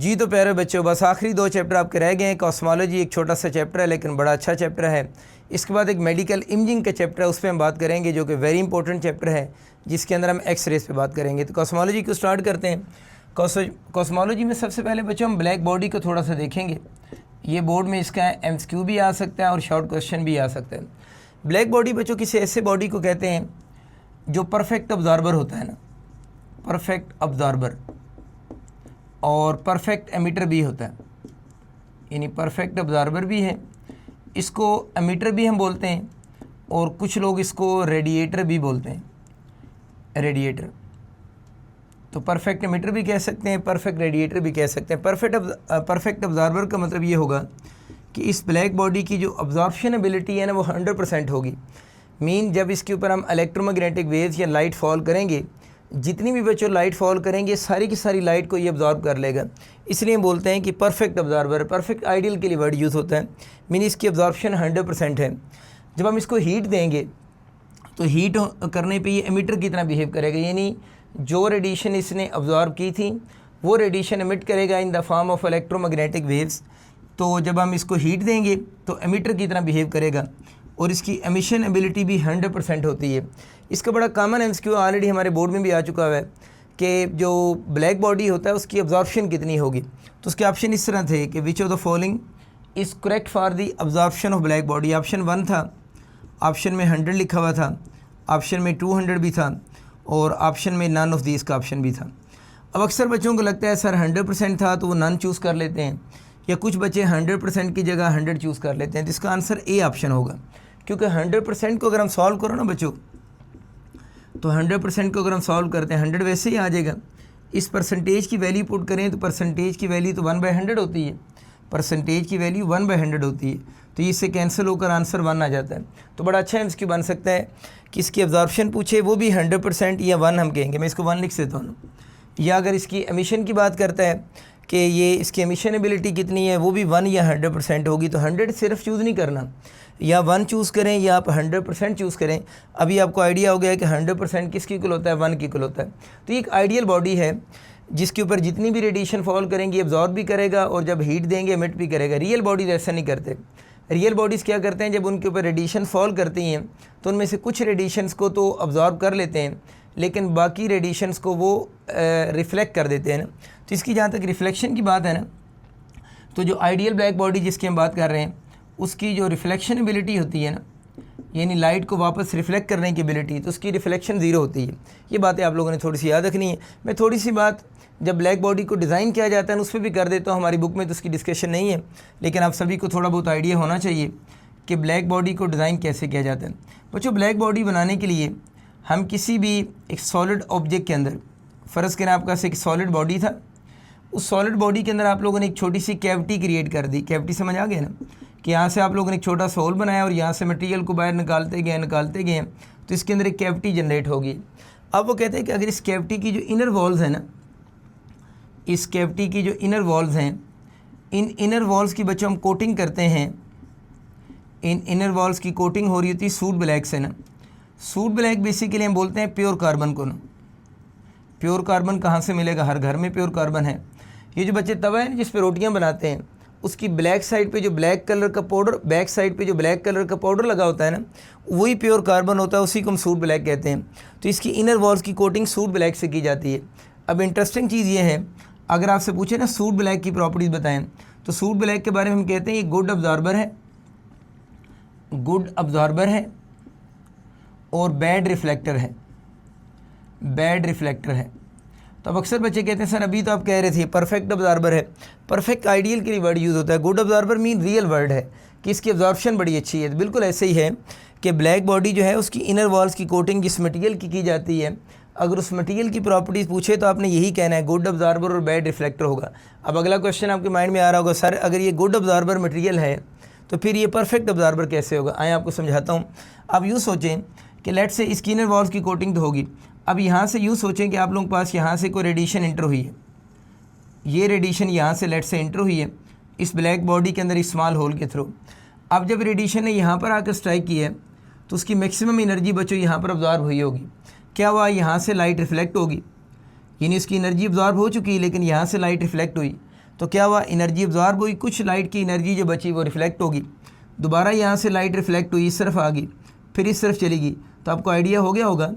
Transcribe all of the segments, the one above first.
जी तो प्यारे बच्चों, बस आखिरी 2 चैप्टर आपके रह गए हैं। कॉस्मोलॉजी एक छोटा सा चैप्टर है लेकिन बड़ा अच्छा चैप्टर है। इसके बाद एक मेडिकल इमेजिंग का चैप्टर है, उस पर हम बात करेंगे जो कि वेरी इंपॉर्टेंट चैप्टर है, जिसके अंदर हम एक्सरेज पे बात करेंगे। तो कॉस्मोलॉजी को स्टार्ट करते हैं। कॉस्मोलॉजी में सबसे पहले बच्चों हम ब्लैक बॉडी को थोड़ा सा देखेंगे। ये बोर्ड में इसका MCQ भी आ सकता है और शॉर्ट क्वेश्चन भी आ सकता है। ब्लैक बॉडी बच्चों किसी ऐसे बॉडी को कहते हैं जो परफेक्ट ऑब्जर्वर होता है ना, परफेक्ट ऑब्जर्वर, और परफेक्ट एमिटर भी होता है, यानी परफेक्ट ऑब्जर्वर भी है, इसको एमिटर भी हम बोलते हैं, और कुछ लोग इसको रेडिएटर भी बोलते हैं, रेडिएटर। तो परफेक्ट एमिटर भी कह सकते हैं, परफेक्ट रेडिएटर भी कह सकते हैं। परफेक्ट ऑब्जर्वर का मतलब ये होगा कि इस ब्लैक बॉडी की जो अब्जॉर्प्शन एबिलिटी है ना वो 100% होगी। मीन जब इसके ऊपर हम इलेक्ट्रोमैग्नेटिक वेव्स या लाइट फॉल करेंगे, जितनी भी बच्चों लाइट फॉल करेंगे सारी की सारी लाइट को ये अब्जॉर्ब कर लेगा। इसलिए बोलते हैं कि परफेक्ट ऑब्जर्वर। परफेक्ट आइडियल के लिए वर्ड यूज़ होता है, मीन इसकी अब्जॉर्प्शन 100% है। जब हम इसको हीट देंगे तो हीट करने पे ये एमिटर की तरह बिहेव करेगा, यानी जो रेडिएशन इसने अब्जॉर्ब की थी वो रेडिएशन एमिट करेगा in the form of electromagnetic waves. तो जब हम इसको हीट देंगे तो एमिटर की तरह बिहेव करेगा, और इसकी एमिशन एबिलिटी भी 100% होती है। इसका बड़ा कॉमन MCQ ऑलरेडी हमारे बोर्ड में भी आ चुका है कि जो ब्लैक बॉडी होता है उसकी अब्जॉर्प्शन कितनी होगी। तो उसके ऑप्शन इस तरह थे कि which of the following is correct for the absorption of black body. Option 1 था, ऑप्शन में 100 लिखा हुआ था, ऑप्शन में 200 भी था, और ऑप्शन में नन ऑफ दिस का ऑप्शन भी था। अब अक्सर बच्चों को लगता है सर 100% था तो वो नन चूज़ कर लेते हैं, या कुछ बच्चे 100% की जगह 100 चूज़ कर लेते हैं। तो इसका आंसर ए ऑप्शन होगा, क्योंकि 100% को अगर हम सॉल्व करो ना बच्चों, तो 100% को अगर हम सॉल्व करते हैं 100 वैसे ही आ जाएगा। इस परसेंटेज की वैल्यू पुट करें तो परसेंटेज की वैल्यू तो 1/100 होती है, परसेंटेज की वैल्यू 1/100 होती है, तो इससे कैंसिल होकर आंसर 1 आ जाता है। तो बड़ा अच्छा MCQ बन सकता है कि इसकी अब्जॉर्प्शन पूछे वो भी 100% या 1 हम कहेंगे। मैं इसको 1 लिख देता हूँ। या अगर इसकी एमिशन की बात करता है कि ये इसकी एमिशन एबिलिटी कितनी है, वो भी 1 या 100% होगी। तो 100 सिर्फ चूज़ नहीं करना, या 1 चूज़ करें या आप 100% चूज़ करें। अभी आपको आइडिया हो गया है कि 100% किसकी इक्वल होता है, 1 की इक्वल होता है। तो ये एक आइडियल बॉडी है जिसके ऊपर जितनी भी रेडिएशन फॉल करेंगी एब्जॉर्ब भी करेगा, और जब हीट देंगे एमिट भी करेगा। रियल बॉडीज ऐसा नहीं करते। रियल बॉडीज़ क्या करते हैं, जब उनके ऊपर रेडिएशन फॉल करती हैं तो उनमें से कुछ रेडिएशंस को तो अब्जॉर्ब कर लेते हैं, लेकिन बाकी रेडिएशंस को वो रिफ्लेक्ट कर देते हैं ना। तो इसकी जहाँ तक रिफ्लेक्शन की बात है ना, तो जो आइडियल ब्लैक बॉडी जिसकी हम बात कर रहे हैं उसकी जो रिफ्लेक्शन एबिलिटी होती है ना, यानी लाइट को वापस रिफ्लेक्ट करने की एबिलिटी, तो उसकी रिफ्लेक्शन 0 होती है। ये बातें आप लोगों ने थोड़ी सी याद रखनी है। मैं थोड़ी सी बात जब ब्लैक बॉडी को डिज़ाइन किया जाता है उस पर भी कर देता हूँ। हमारी बुक में तो उसकी डिस्कशन नहीं है, लेकिन आप सभी को थोड़ा बहुत आइडिया होना चाहिए कि ब्लैक बॉडी को डिज़ाइन कैसे किया जाता है। बच्चों, ब्लैक बॉडी बनाने के लिए हम किसी भी एक सॉलिड ऑब्जेक्ट के अंदर, फ़र्ज़ करें आपका एक सॉलिड बॉडी था, उस सॉलिड बॉडी के अंदर आप लोगों ने एक छोटी सी कैविटी क्रिएट कर दी। कैविटी समझ आ गया ना, कि यहाँ से आप लोगों ने एक छोटा सा होल बनाया और यहाँ से मटेरियल को बाहर निकालते गए तो इसके अंदर एक कैविटी जनरेट होगी। अब वो कहते हैं कि अगर इस कैविटी की जो इनर वॉल्स हैं ना, इस कैविटी की जो इनर वॉल्स हैं, इन इनर वॉल्स की बच्चों हम कोटिंग करते हैं। इन इनर वॉल्स की कोटिंग हो रही होती है सूट ब्लैक से ना। सूट ब्लैक बेसिकली हम बोलते हैं प्योर कार्बन को ना। प्योर कार्बन कहाँ से मिलेगा, हर घर में प्योर कार्बन है। ये जो बच्चे तवा है ना जिस पे रोटियां बनाते हैं, उसकी ब्लैक साइड पे जो ब्लैक कलर का पाउडर, बैक साइड पे जो ब्लैक कलर का पाउडर लगा होता है ना, वही प्योर कार्बन होता है, उसी को हम सूट ब्लैक कहते हैं। तो इसकी इनर वॉल्स की कोटिंग सूट ब्लैक से की जाती है। अब इंटरेस्टिंग चीज़ ये है, अगर आपसे पूछे ना सूट ब्लैक की प्रॉपर्टीज़ बताएं, तो सूट ब्लैक के बारे में हम कहते हैं ये गुड ऑब्जॉर्बर है, गुड ऑब्जॉर्बर है, और बैड रिफ्लेक्टर है, बैड रिफ्लेक्टर है। तो अब अक्सर बच्चे कहते हैं सर अभी तो आप कह रहे थे परफेक्ट ऑब्जर्वर है। परफेक्ट आइडियल के लिए वर्ड यूज़ होता है। Good observer mean real word है कि इसकी ऑब्जॉर्प्शन बड़ी अच्छी है। तो बिल्कुल ऐसे ही है कि ब्लैक बॉडी जो है उसकी इनर वॉल्स की कोटिंग जिस मटेरियल की जाती है, अगर उस मटेरियल की प्रॉपर्टीज़ पूछे तो आपने यही कहना है गुड ऑब्जर्वर और बैड रिफ्लेक्टर होगा। अब अगला क्वेश्चन आपके माइंड में आ रहा होगा, सर अगर ये गुड ऑब्जर्वर मटेरियल है तो फिर ये परफेक्ट ऑब्जर्वर कैसे होगा। आए आपको समझाता हूँ। आप यूँ सोचें कि लेट से इसकी इनर वॉल्स की कोटिंग तो होगी। अब यहाँ से यूँ सोचें कि आप लोगों के पास यहाँ से कोई रेडिएशन इंटर हुई है, ये रेडिएशन यहाँ से लेट से इंटर हुई है इस ब्लैक बॉडी के अंदर इस स्मॉल होल के थ्रू। अब जब रेडिएशन ने यहाँ पर आकर स्ट्राइक की है तो उसकी मैक्सिमम एनर्जी बच्चों यहाँ पर ऑब्जॉर्व हुई होगी। क्या हुआ, यहाँ से लाइट रिफ्लेक्ट होगी, यानी उसकी एनर्जी ऑब्जॉर्व हो चुकी है, लेकिन यहाँ से लाइट रिफ्लेक्ट हुई। तो क्या हुआ, एनर्जी अब्जॉर्ब हुई, कुछ लाइट की एनर्जी जो बची वो रिफ्लेक्ट होगी, दोबारा यहाँ से लाइट रिफ्लेक्ट हुई, इस तरफ आ गई, फिर इस तरफ चली गई। तो आपको आइडिया हो गया होगा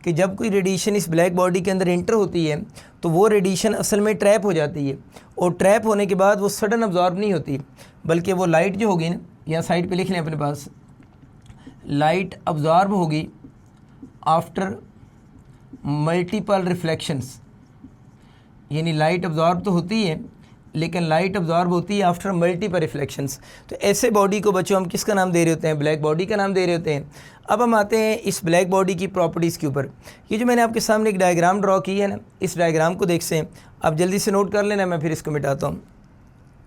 कि जब कोई रेडिएशन इस ब्लैक बॉडी के अंदर इंटर होती है तो वो रेडिएशन असल में ट्रैप हो जाती है, और ट्रैप होने के बाद वो सडन अब्जॉर्ब नहीं होती, बल्कि वो लाइट जो होगी ना, यहाँ साइड पे लिख लें अपने पास, लाइट अब्जॉर्ब होगी आफ्टर मल्टीपल रिफ्लेक्शंस, यानी लाइट अब्जॉर्ब तो होती है लेकिन लाइट अब्जॉर्ब होती है आफ्टर मल्टीपल रिफ्लेक्शंस। तो ऐसे बॉडी को बच्चों हम किसका नाम दे रहे होते हैं, ब्लैक बॉडी का नाम दे रहे होते हैं। अब हम आते हैं इस ब्लैक बॉडी की प्रॉपर्टीज़ के ऊपर। ये जो मैंने आपके सामने एक डायग्राम ड्रॉ की है ना, इस डायग्राम को देख से आप जल्दी से नोट कर लेना, मैं फिर इसको मिटाता हूँ।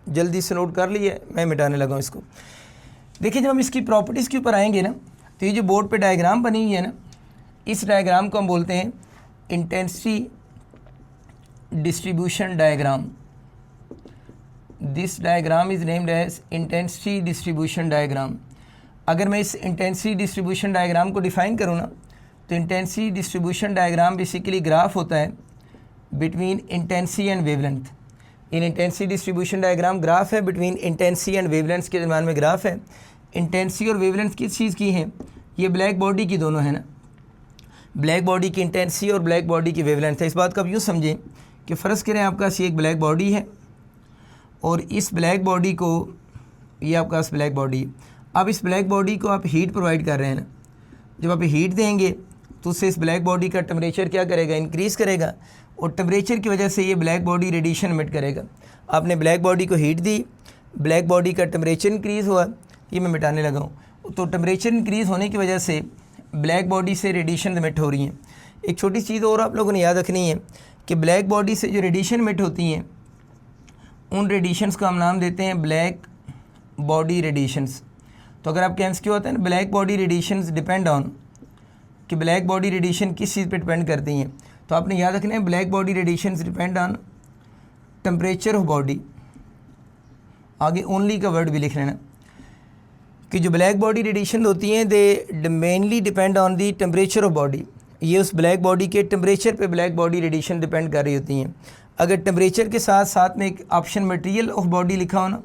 जल्दी से नोट कर लिए, मैं मिटाने लगा हूँ इसको। देखिए जब हम इसकी प्रॉपर्टीज़ के ऊपर आएंगे ना, तो ये जो बोर्ड पर डायग्राम बनी हुई है ना, इस डायग्राम को हम बोलते हैं intensity distribution diagram. This diagram is named as intensity distribution diagram. अगर मैं इस इंटेंसिटी डिस्ट्रीब्यूशन डायग्राम को डिफ़ाइन करूँ ना, तो intensity distribution diagram basically graph होता है बिटवीन इंटेंसिटी एंड वेवलेंथ। इन इंटेंसिटी डिस्ट्रीब्यूशन डायग्राम ग्राफ है बिटवीन इंटेंसिटी एंड वेवलेंथ के दरम्यान में ग्राफ है। इंटेंसिटी और वेवलेंथ किस चीज़ की है, ये ब्लैक बॉडी की दोनों है ना, ब्लैक बॉडी की इंटेंसिटी और ब्लैक बॉडी की वेवलेंथ है। इस बात को आप यूँ समझें कि फ़र्ज़ करें आपका ये एक ब्लैक बॉडी है और इस ब्लैक बॉडी को, ये आपका ब्लैक बॉडी है। अब इस ब्लैक बॉडी को आप हीट प्रोवाइड कर रहे हैं ना, जब आप हीट देंगे तो उससे इस ब्लैक बॉडी का टेम्परेचर क्या करेगा, इंक्रीज़ करेगा, और टेम्परेचर की वजह से ये ब्लैक बॉडी रेडिएशन इमिट करेगा। आपने ब्लैक बॉडी को हीट दी, ब्लैक बॉडी का टेम्परेचर इंक्रीज़ हुआ, ये मैं मिटाने लगा हूँ। तो टेम्परेचर इंक्रीज़ होने की वजह से ब्लैक बॉडी से रेडिएशन इमिट हो रही है। एक छोटी चीज़ और आप लोगों ने याद रखनी है कि ब्लैक बॉडी से जो रेडिएशन इमिट होती हैं, उन रेडिएशंस को हम नाम देते हैं ब्लैक बॉडी रेडिएशंस। तो अगर आपके एम्स क्यों होता है ना, black body radiations depend on, कि ब्लैक बॉडी रेडिएशन किस चीज़ पे डिपेंड करती हैं, तो आपने याद रखना है black body radiations depend on temperature of body. आगे ओनली का वर्ड भी लिख लेना कि जो ब्लैक बॉडी रेडिएशन होती हैं दे mainly depend on the temperature of body. ये उस ब्लैक बॉडी के टेम्परेचर पे ब्लैक बॉडी रेडिएशन डिपेंड कर रही होती हैं। अगर टेम्परेचर के साथ साथ में एक ऑप्शन मटेरियल ऑफ बॉडी लिखा हो ना,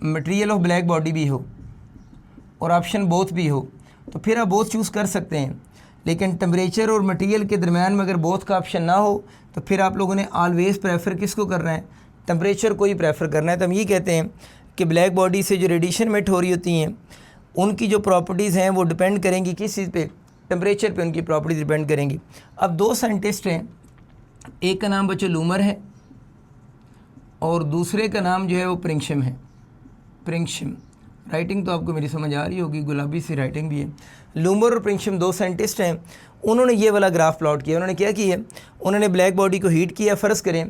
मटेरियल ऑफ ब्लैक बॉडी भी हो और ऑप्शन बोथ भी हो, तो फिर आप बोथ चूज़ कर सकते हैं। लेकिन टेम्परेचर और मटेरियल के दरमियान में अगर बोथ का ऑप्शन ना हो तो फिर आप लोगों ने ऑलवेज़ प्रेफर किसको करना है, टेम्परेचर को ही प्रेफर करना है। तो हम ये कहते हैं कि ब्लैक बॉडी से जो रेडिएशन इमिट हो रही होती हैं उनकी जो प्रॉपर्टीज़ हैं वो डिपेंड करेंगी किस चीज़ पे, टेम्परेचर पे उनकी प्रॉपर्टीज़ डिपेंड करेंगी। अब दो साइंटिस्ट हैं, एक का नाम बच्चों लूमर है और दूसरे का नाम जो है वो प्रिंगशिम है। प्रिंगशिम, राइटिंग तो आपको मेरी समझ आ रही होगी, गुलाबी सी राइटिंग भी है। लूमर और प्रिंगशिम दो साइंटिस्ट हैं, उन्होंने ये वाला ग्राफ प्लॉट किया। उन्होंने क्या किया, उन्होंने ब्लैक बॉडी को हीट किया। फ़र्ज़ करें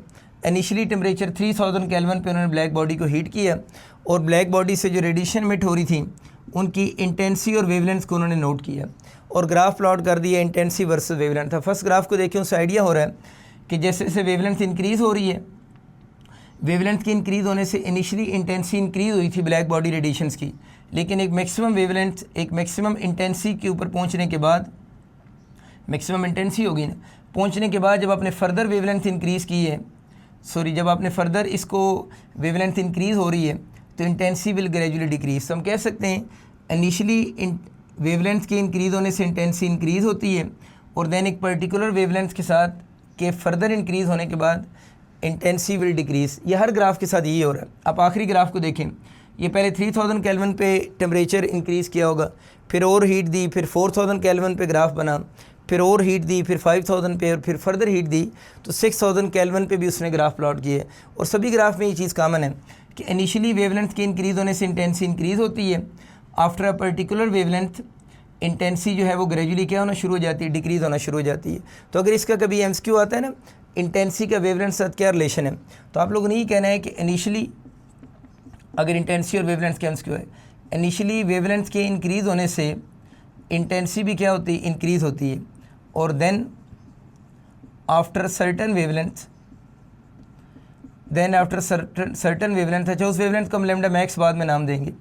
इनिशियली टेम्परेचर 3000 केल्विन पे उन्होंने ब्लैक बॉडी को हीट किया और ब्लैक बॉडी से जो रेडिएशन इमिट हो रही थी उनकी इंटेंसिटी और वेवलेंथ को उन्होंने नोट किया और ग्राफ प्लॉट कर दिया इंटेंसिटी वर्सेस वेवलेंथ था। फर्स्ट ग्राफ को देखिए, उससे आइडिया हो रहा है कि जैसे जैसे वेवलेंथ इंक्रीज़ हो रही है, वेवलेंथ की इंक्रीज़ होने से इनिशियली इंटेंसिटी इंक्रीज़ हुई थी ब्लैक बॉडी रेडिएशंस की, लेकिन एक मैक्सिमम वेवलेंथ, एक मैक्सिमम इंटेंसिटी के ऊपर पहुंचने के बाद, मैक्सिमम इंटेंसिटी होगी ना, पहुंचने के बाद जब आपने फर्दर वेवलेंथ इंक्रीज़ की है, जब आपने फर्दर इसको वेवलेंथ इंक्रीज़ हो रही है तो इंटेंसिटी विल ग्रेजुअली डिक्रीज़। तो हम कह सकते हैं इनिशियली वेवलेंथ के इंक्रीज़ होने से इंटेंसिटी इंक्रीज़ होती है और देन एक पर्टिकुलर वेवलेंथ के साथ के फर्दर इंक्रीज़ होने के बाद इंटेंसिटी विल डिक्रीज़। ये हर ग्राफ के साथ यही हो रहा है। आप आखिरी ग्राफ को देखें, ये पहले 3000 केल्विन पे टेम्परेचर इंक्रीज़ किया होगा, फिर और हीट दी, फिर 4000 केल्विन पे ग्राफ बना, फिर और हीट दी, फिर 5000 पे और फिर फर्दर हीट दी तो 6000 केल्विन पे भी उसने ग्राफ प्लॉट किए। और सभी ग्राफ में ये चीज़ कॉमन है कि इनिशियली वेवलेंथ के इंक्रीज़ होने से इंटेंसिटी इंक्रीज़ होती है, after a particular wavelength intensity जो है वो ग्रेजुअली क्या होना शुरू हो जाती है, डिक्रीज़ होना शुरू हो जाती है। तो अगर इसका कभी एमसीक्यू आता है ना, इंटेंसिटी का वेवलेंथ साथ क्या रिलेशन है, तो आप लोगों ने ये कहना है कि इनिशियली अगर इंटेंसिटी और वेवलेंथ का एमसीक्यू है, इनिशियली वेवलेंथ के इंक्रीज़ होने से इंटेंसिटी भी क्या होती है, इंक्रीज़ होती है, और then after certain wavelength, then after certain wavelength, अच्छा उस वेवलेंथ को हम लैम्डा मैक्स बाद में नाम देंगे,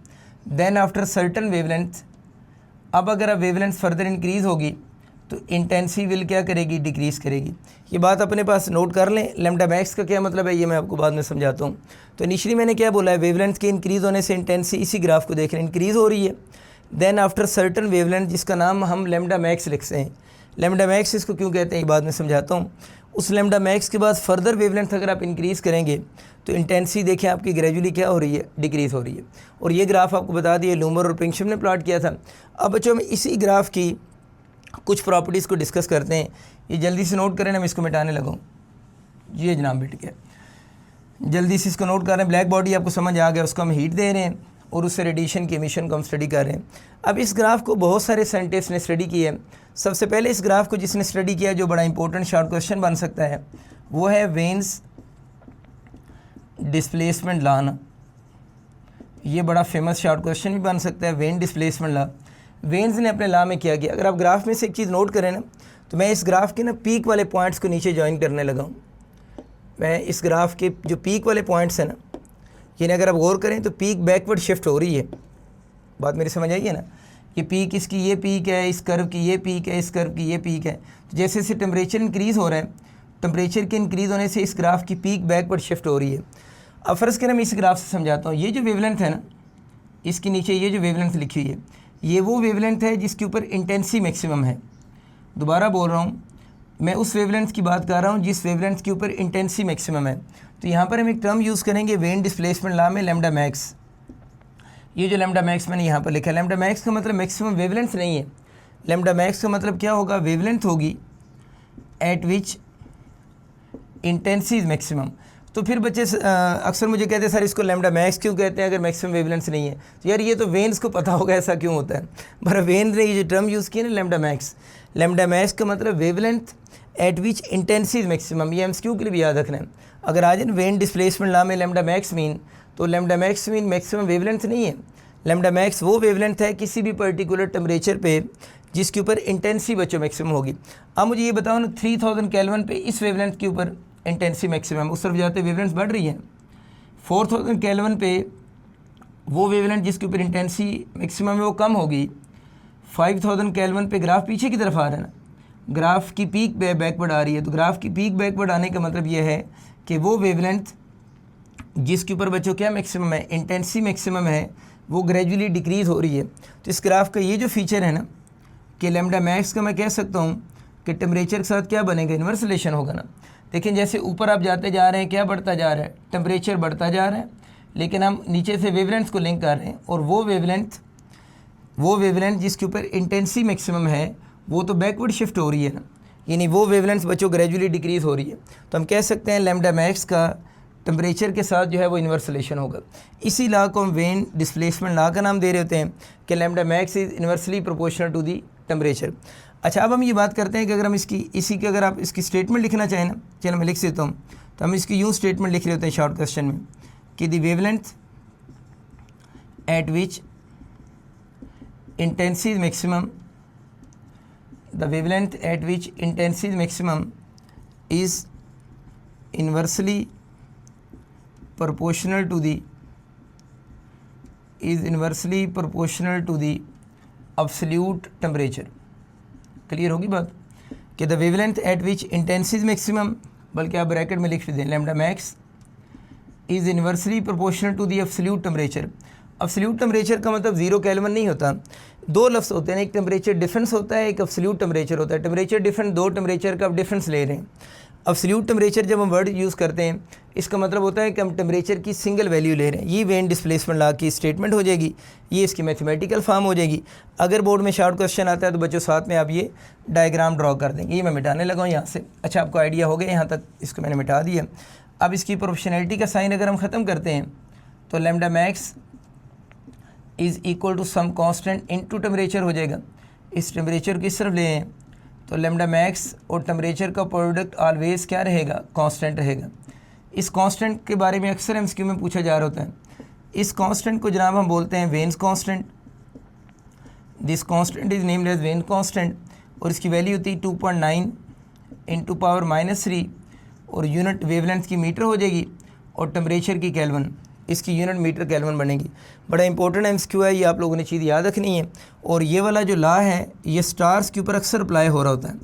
देन आफ्टर सर्टन वेवलेंथ, अब अगर अब वेवलेंथ फर्दर इंक्रीज़ होगी तो इंटेंसिटी विल क्या करेगी, डिक्रीज़ करेगी। ये बात अपने पास नोट कर लें। लैम्डा मैक्स का क्या मतलब है ये मैं आपको बाद में समझाता हूँ। तो इनिशियली मैंने क्या बोला है, वेवलेंथ के इंक्रीज़ होने से इंटेंसिटी, इसी ग्राफ को देख रहे हैं, इंक्रीज़ हो रही है। देन आफ्टर सर्टन वेवलेंथ, जिसका नाम हम लैम्डा मैक्स लिखते हैं, लैम्डा मैक्स इसको क्यों कहते हैं बाद में समझाता हूँ। उस लैम्डा मैक्स के बाद फर्दर वेवलेंथ अगर आप इंक्रीज़ करेंगे तो इंटेंसिटी देखिए आपकी ग्रेजुअली क्या हो रही है, डिक्रीज़ हो रही है। और ये ग्राफ आपको बता दिए लूमर और प्रिंगस्टन ने प्लॉट किया था। अब बच्चों हम इसी ग्राफ की कुछ प्रॉपर्टीज़ को डिस्कस करते हैं। ये जल्दी से नोट करें ना, मैं इसको मिटाने लगा हूँ। ये जनाब बिट गया, जल्दी से इसको नोट कर रहे हैं। ब्लैक बॉडी आपको समझ आ गया, उसको हम हीट दे रहे हैं और उससे रेडिएशन की एमिशन को हम स्टडी कर रहे हैं। अब इस ग्राफ को बहुत सारे साइंटिस्ट ने स्टडी किया है। सबसे पहले इस ग्राफ को जिसने स्टडी किया, जो बड़ा इंपॉर्टेंट शॉर्ट क्वेश्चन बन सकता है, वो है वेन्स डिस्प्लेसमेंट लॉ ना। ये बड़ा फेमस शॉर्ट क्वेश्चन भी बन सकता है, वेन डिस्प्लेसमेंट लॉ। वेन्स ने अपने लॉ में क्या किया, अगर आप ग्राफ में से एक चीज़ नोट करें ना, तो मैं इस ग्राफ के ना पीक वाले पॉइंट्स को नीचे ज्वाइन करने लगा हूँ। मैं इस ग्राफ के जो पीक वाले पॉइंट्स हैं ना, यानी अगर आप गौर करें तो पीक बैकवर्ड शिफ्ट हो रही है। बात मेरी समझ आई है ना। ये पीक, इसकी ये पीक है, इस कर्व की ये पीक है, इस कर्व की ये पीक है। तो जैसे जैसे टेम्परेचर इंक्रीज़ हो रहा है, टेम्परेचर के इंक्रीज़ होने से इस ग्राफ की पीक बैकवर्ड शिफ्ट हो रही है। अब फ़र्ज़ करें मैं इस ग्राफ से समझाता हूँ। ये जो वेवलेंथ है ना, इसके नीचे ये जो वेवलेंथ लिखी हुई है, ये वो वेवलेंथ है जिसके ऊपर इंटेंसिटी मैक्सिमम है। दोबारा बोल रहा हूँ, मैं उस वेवलेंथ की बात कर रहा हूँ जिस वेवलेंथ के ऊपर इंटेंसिटी मैक्सिमम है। तो यहाँ पर हम एक टर्म यूज़ करेंगे वेन डिस्प्लेसमेंट लॉ में, लैम्डा मैक्स। ये जो लैम्डा मैक्स मैंने यहाँ पर लिखा है, लैम्डा मैक्स का मतलब मैक्सिमम वेवलेंथ नहीं है। लैम्डा मैक्स का मतलब क्या होगा, वेवलेंथ होगी एट विच इंटेंसिटी मैक्सिमम। तो फिर बच्चे अक्सर मुझे कहते हैं सर इसको लैम्डा मैक्स क्यों कहते हैं अगर मैक्सिमम वेवलेंथ नहीं है। तो यार ये तो वेन्स को पता होगा ऐसा क्यों होता है, पर वेन ने ये जो टर्म यूज़ किया ना लैम्डा मैक्स, लैम्डा मैक्स का मतलब wavelength at which intensity maximum. ये एमसीक्यू के लिए भी याद रखना है। अगर आज इन वेन डिस्प्लेसमेंट लॉ में लैम्डा मैक्स मीन, तो lambda max mean maximum wavelength नहीं है। लैम्डा मैक्स वो वेवलेंथ है किसी भी पर्टिकुलर टेम्परेचर पे जिसके ऊपर इंटेंसिटी बच्चों मैक्सिमम होगी। अब मुझे ये बताओ ना, 3000 केल्विन पे इस वेवलेंथ के ऊपर इंटेंसिटी मैक्सिमम, उस तरफ जाते वेवलेंथ बढ़ रही है। 4000 केल्विन पे वो वेवलेंथ जिसके ऊपर इंटेंसिटी मैक्सिमम है वो कम होगी। 5000 केल्विन पे ग्राफ पीछे की तरफ आ रहा है ना, ग्राफ की पीक बैकवर्ड आ रही है। तो ग्राफ की पीक बैकवर्ड आने का मतलब ये है कि वो वेवलेंथ जिसके ऊपर बच्चों क्या मैक्सिमम है, इंटेंसिटी मैक्सिमम है, वो ग्रेजुअली डिक्रीज़ हो रही है। तो इस ग्राफ का ये जो फीचर है ना कि लैम्डा मैक्स का मैं कह सकता हूँ कि टेम्परेचर के साथ क्या बनेगा, इन्वर्स रिलेशन होगा ना। लेकिन जैसे ऊपर आप जाते जा रहे हैं क्या बढ़ता जा रहा है, टेम्परेचर बढ़ता जा रहा है, लेकिन हम नीचे से वेवलेंथ को लिंक कर रहे हैं और वो वेवलेंथ जिसके ऊपर इंटेंसिटी मैक्सिमम है वो तो बैकवर्ड शिफ्ट हो रही है ना, यानी वो वेवलेंथ बच्चों ग्रेजुअली डिक्रीज़ हो रही है। तो हम कह सकते हैं लैम्डा मैक्स का टेम्परेचर के साथ जो है वो इन्वर्स रिलेशन होगा। इसी लॉ को हम वेन डिस्प्लेसमेंट लॉ का नाम दे रहे होते हैं कि lambda max is inversely proportional to the temperature. अच्छा, अब हम ये बात करते हैं कि अगर हम अगर आप इसकी स्टेटमेंट लिखना चाहें ना, चलो मैं लिख देता हूँ। तो हम इसकी यूँ स्टेटमेंट लिख रहे होते हैं शॉर्ट क्वेश्चन में कि the wavelength at which intensity maximum, the wavelength at which intensity maximum is inversely proportional to the absolute temperature। Clear होगी बात कि the wavelength at which intensity maximum, बल्कि आप ब्रैकेट में लिख दें lambda max is inversely proportional to the absolute temperature. Absolute temperature का मतलब 0 केल्विन नहीं होता, दो लफ्ज़ होते हैं, एक टेम्परेचर डिफरेंस होता है, एक एब्सोल्यूट टेम्परेचर होता है। टेम्परेचर डिफरेंस, दो टेम्परेचर का आप डिफरेंस ले रहे हैं। एब्सोल्यूट टेम्परेचर जब हम वर्ड यूज़ करते हैं इसका मतलब होता है कि हम टेम्परेचर की सिंगल वैल्यू ले रहे हैं। ये वेन डिस्प्लेसमेंट लॉ की स्टेटमेंट हो जाएगी, ये इसकी मैथमेटिकल फॉर्म हो जाएगी। अगर बोर्ड में शॉर्ट क्वेश्चन आता है तो बच्चों साथ में आप ये डायग्राम ड्रॉ कर देंगे। ये मैं मिटाने लगा हूँ यहाँ से। अच्छा, आपको आइडिया हो गया यहाँ तक, इसको मैंने मिटा दिया। अब इसकी प्रोपोर्शनैलिटी का साइन अगर हम ख़त्म करते हैं तो lambda max is equal to some constant into temperature हो जाएगा। इस टेम्परेचर को इस तरफ ले आए तो लैम्डा मैक्स और टेम्परेचर का प्रोडक्ट ऑलवेज क्या रहेगा, कांस्टेंट रहेगा। इस कांस्टेंट के बारे में अक्सर एमसीक्यू में पूछा जा रहा होता है। इस कांस्टेंट को जनाब हम बोलते हैं Wien's constant. This constant is named as Wien constant और इसकी वैल्यू होती है 2.9 इंटू पावर -3 और यूनिट वेवलेंथ की मीटर हो जाएगी और टेम्परेचर की केल्विन। इसकी यूनिट मीटर केल्विन बनेगी। बड़ा इंपॉर्टेंट एमसीक्यू है, ये आप लोगों ने चीज़ याद रखनी है। और ये वाला जो लॉ है ये स्टार्स के ऊपर अक्सर अप्लाई हो रहा होता है,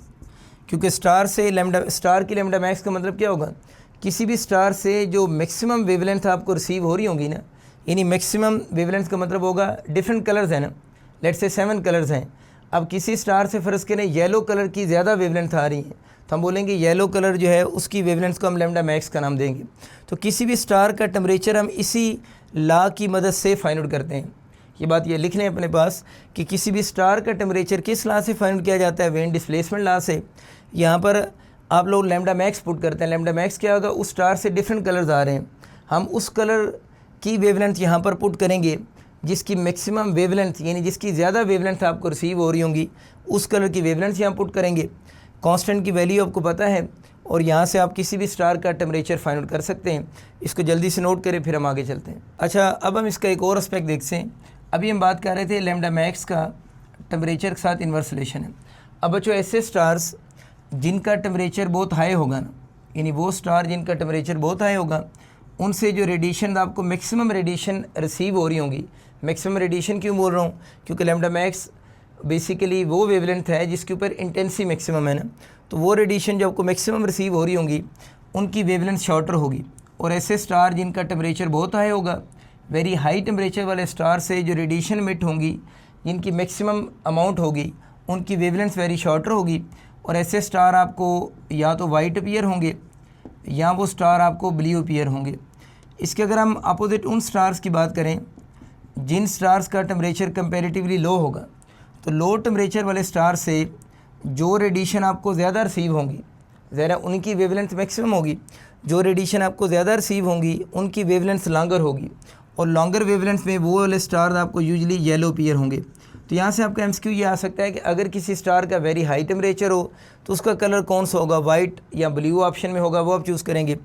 क्योंकि स्टार से लैम्डा, स्टार की लैम्डा मैक्स का मतलब क्या होगा, किसी भी स्टार से जो मैक्सिमम वेवलेंथ आपको रिसीव हो रही होंगी ना, यानी मैक्सिमम वेवलेंथ का मतलब होगा डिफरेंट कलर्स हैं ना, लेट्स से 7 कलर्स हैं। अब किसी स्टार से फ़र्ज़ करें येलो कलर की ज़्यादा वेवलेंथ आ रही है, तो हम बोलेंगे येलो कलर जो है उसकी वेवलेंथ को हम लैम्डा मैक्स का नाम देंगे। तो किसी भी स्टार का टेम्परेचर हम इसी लॉ की मदद से फाइंड आउट करते हैं। ये बात ये लिख लें अपने पास कि किसी भी स्टार का टेम्परेचर किस लॉ से फाइंड आउट किया जाता है, वेन डिस्प्लेसमेंट लॉ से। यहाँ पर आप लोग लैम्डा मैक्स पुट करते हैं। लैम्डा मैक्स क्या होगा, उस स्टार से डिफरेंट कलर्स आ रहे हैं, हम उस कलर की वेवलेंथ यहाँ पर पुट करेंगे जिसकी मैक्सिमम वेवलेंथ, यानी जिसकी ज़्यादा वेवलेंथ आपको रिसीव हो रही होंगी, उस कलर की वेवलेंथ यहाँ पुट करेंगे। कांस्टेंट की वैल्यू आपको पता है, और यहाँ से आप किसी भी स्टार का टेम्परेचर फाइंड आउट कर सकते हैं। इसको जल्दी से नोट करें, फिर हम आगे चलते हैं। अच्छा, अब हम इसका एक और एस्पेक्ट देखते हैं। अभी हम बात कर रहे थे लैम्डा मैक्स का टेम्परेचर के साथ इन्वर्स रिलेशन है। अब बच्चों ऐसे स्टार्स जिनका टेम्परेचर बहुत हाई होगा ना, यानी वो स्टार जिनका टेम्परेचर बहुत हाई होगा, उनसे जो रेडिएशन आपको मैक्सिमम रेडिएशन रिसीव हो रही होंगी। मैक्सिमम रेडिएशन क्यों बोल रहा हूँ, क्योंकि लैम्डा मैक्स बेसिकली वो वेवलेंथ है जिसके ऊपर इंटेंसिटी मैक्सिमम है ना, तो वो रेडिएशन जो आपको मैक्सिमम रिसीव हो रही होंगी उनकी वेवलेंथ शॉर्टर होगी। और ऐसे स्टार जिनका टेम्परेचर बहुत हाई होगा, वेरी हाई टेम्परेचर वाले स्टार से जो रेडिएशन इमिट होंगी, जिनकी मैक्सिमम अमाउंट होगी, उनकी वेवलेंथ वेरी शॉर्टर होगी। और ऐसे स्टार आपको या तो वाइट अपीयर होंगे या वो स्टार आपको ब्लू अपीयर होंगे। इसके अगर हम अपोजिट उन स्टार्स की बात करें जिन स्टार्स का टेम्परेचर कंपैरेटिवली लो होगा, तो लो टेम्परेचर वाले स्टार से जो रेडिएशन आपको ज़्यादा रिसीव होंगी, ज़रा उनकी वेवलेंथ मैक्सिमम होगी। जो रेडिएशन आपको ज़्यादा रिसीव होंगी उनकी वेवलेंथ लॉन्गर होगी, और लॉन्गर वेवलेंथ में वो वाले स्टार आपको यूजली येलो अपीयर होंगे। तो यहाँ से आपका एमसीक्यू ये आ सकता है कि अगर किसी स्टार का वेरी हाई टेम्परेचर हो तो उसका कलर कौन सा होगा, वाइट या ब्लू ऑप्शन में होगा, वो आप चूज़ करेंगे।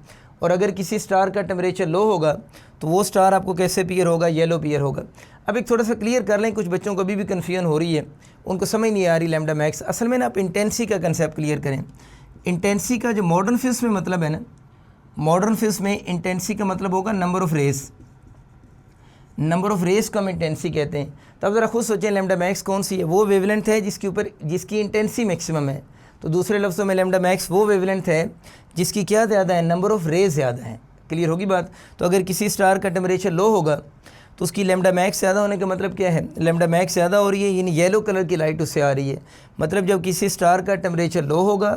और अगर किसी स्टार का टेम्परेचर लो होगा तो वो स्टार आपको कैसे अपीयर होगा, येलो अपीयर होगा। अब एक थोड़ा सा क्लियर कर लें, कुछ बच्चों को अभी भी कन्फ्यूजन हो रही है, उनको समझ नहीं आ रही लैम्डा मैक्स। असल में ना आप इंटेंसिटी का कंसेप्ट क्लियर करें। इंटेंसिटी का जो मॉडर्न फिजिक्स में मतलब है ना, मॉडर्न फिजिक्स में इंटेंसिटी का मतलब होगा number of rays. Number of rays को हम इंटेंसिटी कहते हैं। तो अब ज़रा खुद सोचें लैम्डा मैक्स कौन सी है, वो वेवलेंथ है जिसके ऊपर जिसकी इंटेंसिटी मैक्सिमम है। तो दूसरे लफ्ज़ों में लैम्डा मैक्स वो वेवलेंथ है जिसकी क्या ज़्यादा है, नंबर ऑफ़ रेस ज़्यादा है। क्लियर होगी बात। तो अगर किसी स्टार का टेम्परेचर लो होगा तो उसकी लैम्डा मैक्स ज़्यादा होने का मतलब क्या है, लैम्डा मैक्स ज़्यादा हो रही है, यानी येलो कलर की लाइट उससे आ रही है। मतलब जब किसी स्टार का टेम्परेचर लो होगा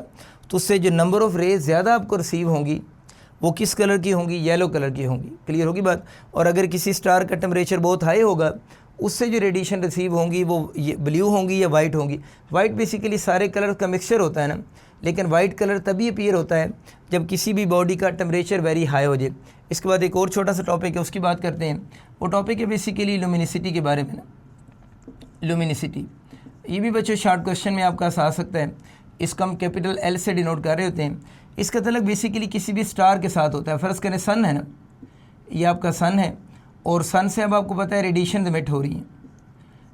तो उससे जो नंबर ऑफ़ रेस ज़्यादा आपको रिसीव होंगी वो किस कलर की होंगी, येलो कलर की होंगी। क्लियर होगी बात। और अगर किसी स्टार का टेम्परेचर बहुत हाई होगा उससे जो रेडिएशन रिसीव होंगी वो ब्लू होंगी या वाइट होंगी। वाइट बेसिकली सारे कलर का मिक्सचर होता है ना, लेकिन वाइट कलर तभी अपीयर होता है जब किसी भी बॉडी का टेम्परेचर वेरी हाई हो जाए। इसके बाद एक और छोटा सा टॉपिक है, उसकी बात करते हैं। वो टॉपिक है बेसिकली लुमिनिसिटी के बारे में ना। लुमिनिसिटी ये भी बच्चों शॉर्ट क्वेश्चन में आपका आ सकता है। इसको हम कैपिटल एल से डिनोट कर रहे होते हैं। इसका तल्लुक बेसिकली किसी भी स्टार के साथ होता है। फ़र्ज़ करें सन है ना, ये आपका सन है, और सन से अब आपको पता है रेडिएशन इमिट हो रही है।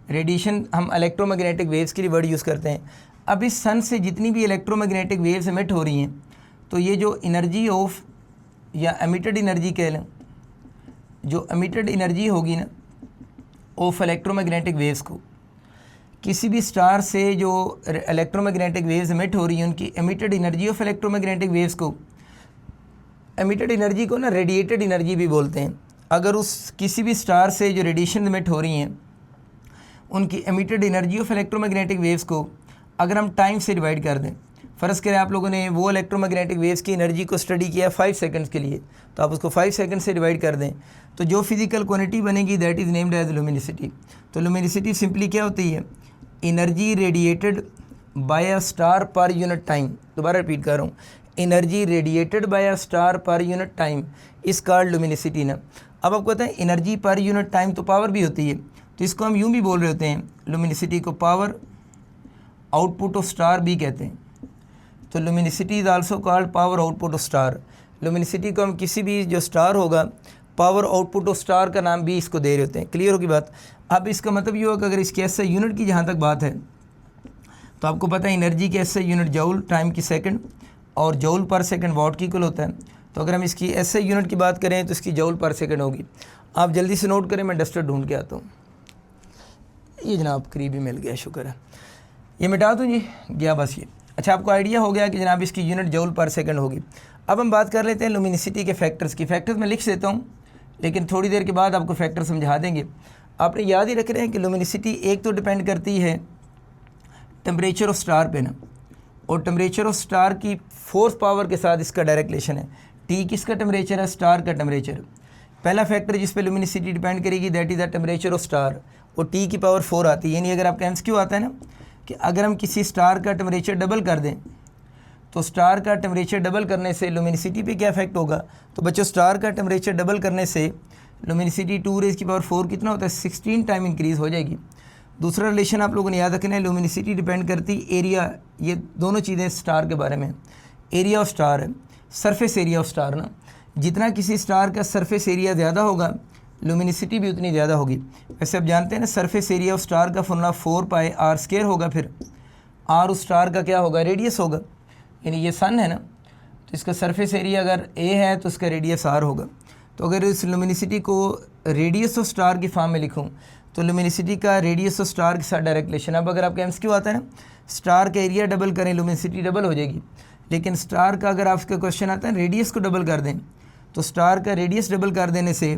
रेडिएशन हम इलेक्ट्रोमैग्नेटिक वेव्स के लिए वर्ड यूज़ करते हैं। अब इस सन से जितनी भी इलेक्ट्रोमैग्नेटिक वेव्स इमिट हो रही हैं, तो ये जो एनर्जी ऑफ या एमिटेड एनर्जी कह लें, जो एमिटेड एनर्जी होगी ना ऑफ इलेक्ट्रोमैग्नेटिक वेव्स को, किसी भी स्टार से जो इलेक्ट्रोमैग्नेटिक वेव्स इमिट हो रही हैं उनकी emitted energy of electromagnetic waves को, एमिटेड एनर्जी को ना रेडिएटेड एनर्जी भी बोलते हैं। अगर उस किसी भी स्टार से जो रेडिएशन इमिट हो रही हैं उनकी emitted energy of electromagnetic waves को अगर हम टाइम से डिवाइड कर दें, फ़र्ज़ करें आप लोगों ने वो इलेक्ट्रोमैग्नेटिक वेव्स की एनर्जी को स्टडी किया 5 सेकंड्स के लिए, तो आप उसको 5 सेकंड से डिवाइड कर दें, तो जो फिजिकल क्वांटिटी बनेगी that is named as luminosity. तो लुमिनिसिटी सिंपली क्या होती है, energy radiated by a star per unit time. दोबारा रिपीट कर रहा हूँ, energy radiated by a star per unit time is called luminosity ना। अब आपको पता है एनर्जी पर यूनिट टाइम तो पावर भी होती है, तो इसको हम यूँ भी बोल रहे होते हैं, लुमिनिसिटी को पावर आउटपुट ऑफ स्टार भी कहते हैं। तो luminosity is also called power output of star. Luminosity को हम किसी भी जो स्टार होगा पावर आउटपुट ऑफ स्टार का नाम भी इसको दे रहे होते हैं। क्लियर होगी बात। अब इसका मतलब ये होगा कि अगर इसके ऐसे यूनिट की जहाँ तक बात है तो आपको पता है एनर्जी के ऐसे यूनिट जूल टाइम की सेकंड और जूल पर सेकंड वाट की इक्वल होता है। तो अगर हम इसकी एसआई यूनिट की बात करें तो इसकी जूल पर सेकंड होगी। आप जल्दी से नोट करें, मैं डस्टर ढूंढ के आता हूँ। ये जनाब करीब ही मिल गया, शुक्र है। ये मिटा दूँ जी, गया बस ये। अच्छा, आपको आइडिया हो गया कि जनाब इसकी यूनिट जूल पर सेकंड होगी। अब हम बात कर लेते हैं लुमिनिसिटी के फैक्टर्स की। फैक्टर्स मैं लिख देता हूँ, लेकिन थोड़ी देर के बाद आपको फैक्टर समझा देंगे। आपने याद ही रख रहे हैं कि लुमिनिसिटी एक तो डिपेंड करती है टेम्परेचर ऑफ स्टार पे ना, और टेम्परेचर ऑफ स्टार की फोर्थ पावर के साथ इसका डायरेक्ट रिलेशन है। टी किसका टेम्परेचर है? स्टार का टेम्परेचर। पहला फैक्टर जिस पे लुमिनिसिटी डिपेंड करेगी that is the temperature of star, और टी की पावर 4 आती है। यानी अगर आपका एमसीक्यू आता है ना कि अगर हम किसी स्टार का टेम्परेचर डबल कर दें तो स्टार का टेम्परेचर डबल करने से लुमिनिसिटी पे क्या इफेक्ट होगा? तो बच्चों, स्टार का टेम्परेचर डबल करने से लुमिनिसिटी 2⁴ कितना होता है? 16 टाइम इंक्रीज़ हो जाएगी। दूसरा रिलेशन आप लोगों ने याद रखना है, लुमिनिसिटी डिपेंड करती एरिया, ये दोनों चीज़ें स्टार के बारे में। एरिया ऑफ स्टार है, सरफेस एरिया ऑफ स्टार ना, जितना किसी स्टार का सरफेस एरिया ज़्यादा होगा लुमिनिसिटी भी उतनी ज़्यादा होगी। वैसे आप जानते हैं ना, सरफेस एरिया ऑफ स्टार का फॉर्मूला 4πr² होगा, फिर आर उस स्टार का क्या होगा? रेडियस होगा। यानी ये सन है ना, तो इसका सरफेस एरिया अगर ए है तो इसका रेडियस आर होगा। तो अगर इस लुमिनिसिटी को रेडियस ऑफ स्टार की फॉर्म में लिखूं तो लुमिनिसिटी का रेडियस ऑफ स्टार के साथ डायरेक्ट रिलेशन। अब अगर आपका एमसीक्यू आता है ना, स्टार का एरिया डबल करें लुमिनिसिटी डबल हो जाएगी, लेकिन स्टार का अगर आपका क्वेश्चन आता है रेडियस को डबल कर दें तो स्टार का रेडियस डबल कर देने से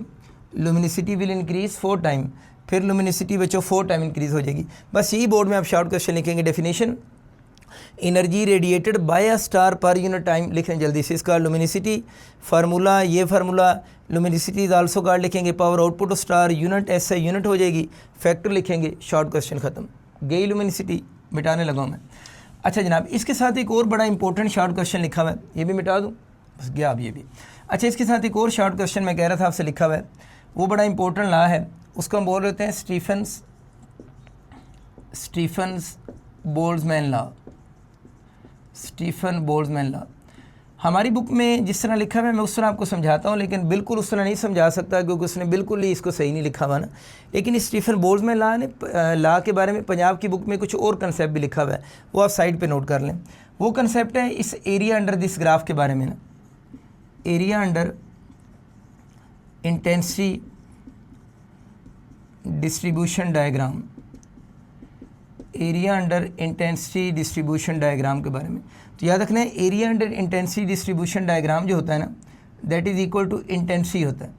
लुमिनिसिटी विल इंक्रीज़ 4 टाइम, फिर लुमिनिसिटी बच्चों 4 टाइम इंक्रीज़ हो जाएगी। बस यही बोर्ड में आप शॉर्ट क्वेश्चन लिखेंगे। Definition, energy radiated by a star per unit time लिखें जल्दी से। इसका लुमिनिसिटी फार्मूला, ये formula luminosity is also called लिखेंगे, power output of star unit ऐसे यूनिट हो जाएगी, फैक्टर लिखेंगे, शॉर्ट क्वेश्चन ख़त्म। गई लुमिनिसिटी, मिटाने लगा मैं। अच्छा जनाब, इसके साथ एक और बड़ा इंपॉर्टेंट शॉर्ट क्वेश्चन लिखा हुआ है, ये भी मिटा दूँ, बस गया अब ये भी। अच्छा, इसके साथ एक और शॉर्ट क्वेश्चन मैं कह रहा था आपसे लिखा हुआ है, वो बड़ा इंपॉर्टेंट लॉ है, उसको हम बोल रहे हैं Stefan's Boltzmann law. Stefan Boltzmann law हमारी बुक में जिस तरह लिखा हुआ है मैं उस तरह आपको समझाता हूँ, लेकिन बिल्कुल उस तरह नहीं समझा सकता क्योंकि उसने बिल्कुल ही इसको सही नहीं लिखा हुआ ना। लेकिन इस स्टीफन बोल्ट्जमैन लॉ ने लॉ के बारे में पंजाब की बुक में कुछ और कंसेप्ट भी लिखा हुआ है, वो आप साइड पे नोट कर लें। वो कंसेप्ट है इस एरिया अंडर दिस ग्राफ के बारे में ना, area under intensity distribution diagram, area under intensity distribution diagram के बारे में। तो याद रखना है, area under intensity distribution diagram जो होता है ना, that is equal to intensity होता है,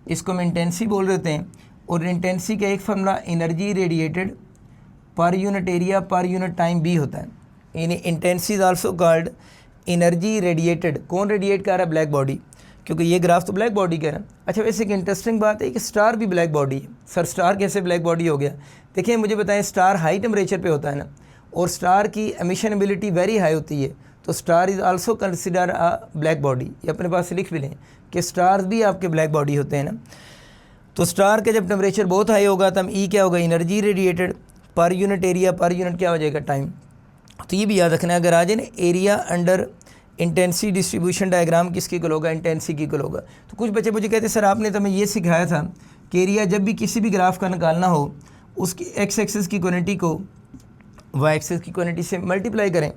इसको हम इंटेंसिटी बोल रहे हैं। और इंटेंसिटी का एक फार्मूला एनर्जी रेडिएटेड पर unit area per unit time भी होता है। यानी intensity is also called energy radiated. कौन रेडिएट कर रहा है? ब्लैक बॉडी, क्योंकि ये ग्राफ तो ब्लैक बॉडी का है। अच्छा, वैसे एक इंटरेस्टिंग बात है कि स्टार भी ब्लैक बॉडी है। सर स्टार कैसे ब्लैक बॉडी हो गया? देखिए मुझे बताएं, स्टार हाई टेम्परेचर पे होता है ना, और स्टार की एमिशन एबिलिटी वेरी हाई होती है, तो star is also consider a black body. ये अपने पास लिख भी लें कि स्टार्स भी आपके ब्लैक बॉडी होते हैं ना। तो स्टार का जब टेम्परेचर बहुत हाई होगा तो हम ई क्या होगा? एनर्जी रेडिएटेड पर यूनिट एरिया पर यूनिट क्या हो जाएगा? टाइम। तो ये भी याद रखना है, अगर आ जाए ना area under intensity distribution diagram किसकी इक्वल होगा? इंटेंसिटी की इक्वल होगा। तो कुछ बच्चे मुझे कहते सर आपने तो हमें ये सिखाया था कि एरिया जब भी किसी भी ग्राफ का निकालना हो उसकी एक्स एक्सिस की क्वांटिटी को वाई एक्सिस की क्वांटिटी से मल्टीप्लाई करें।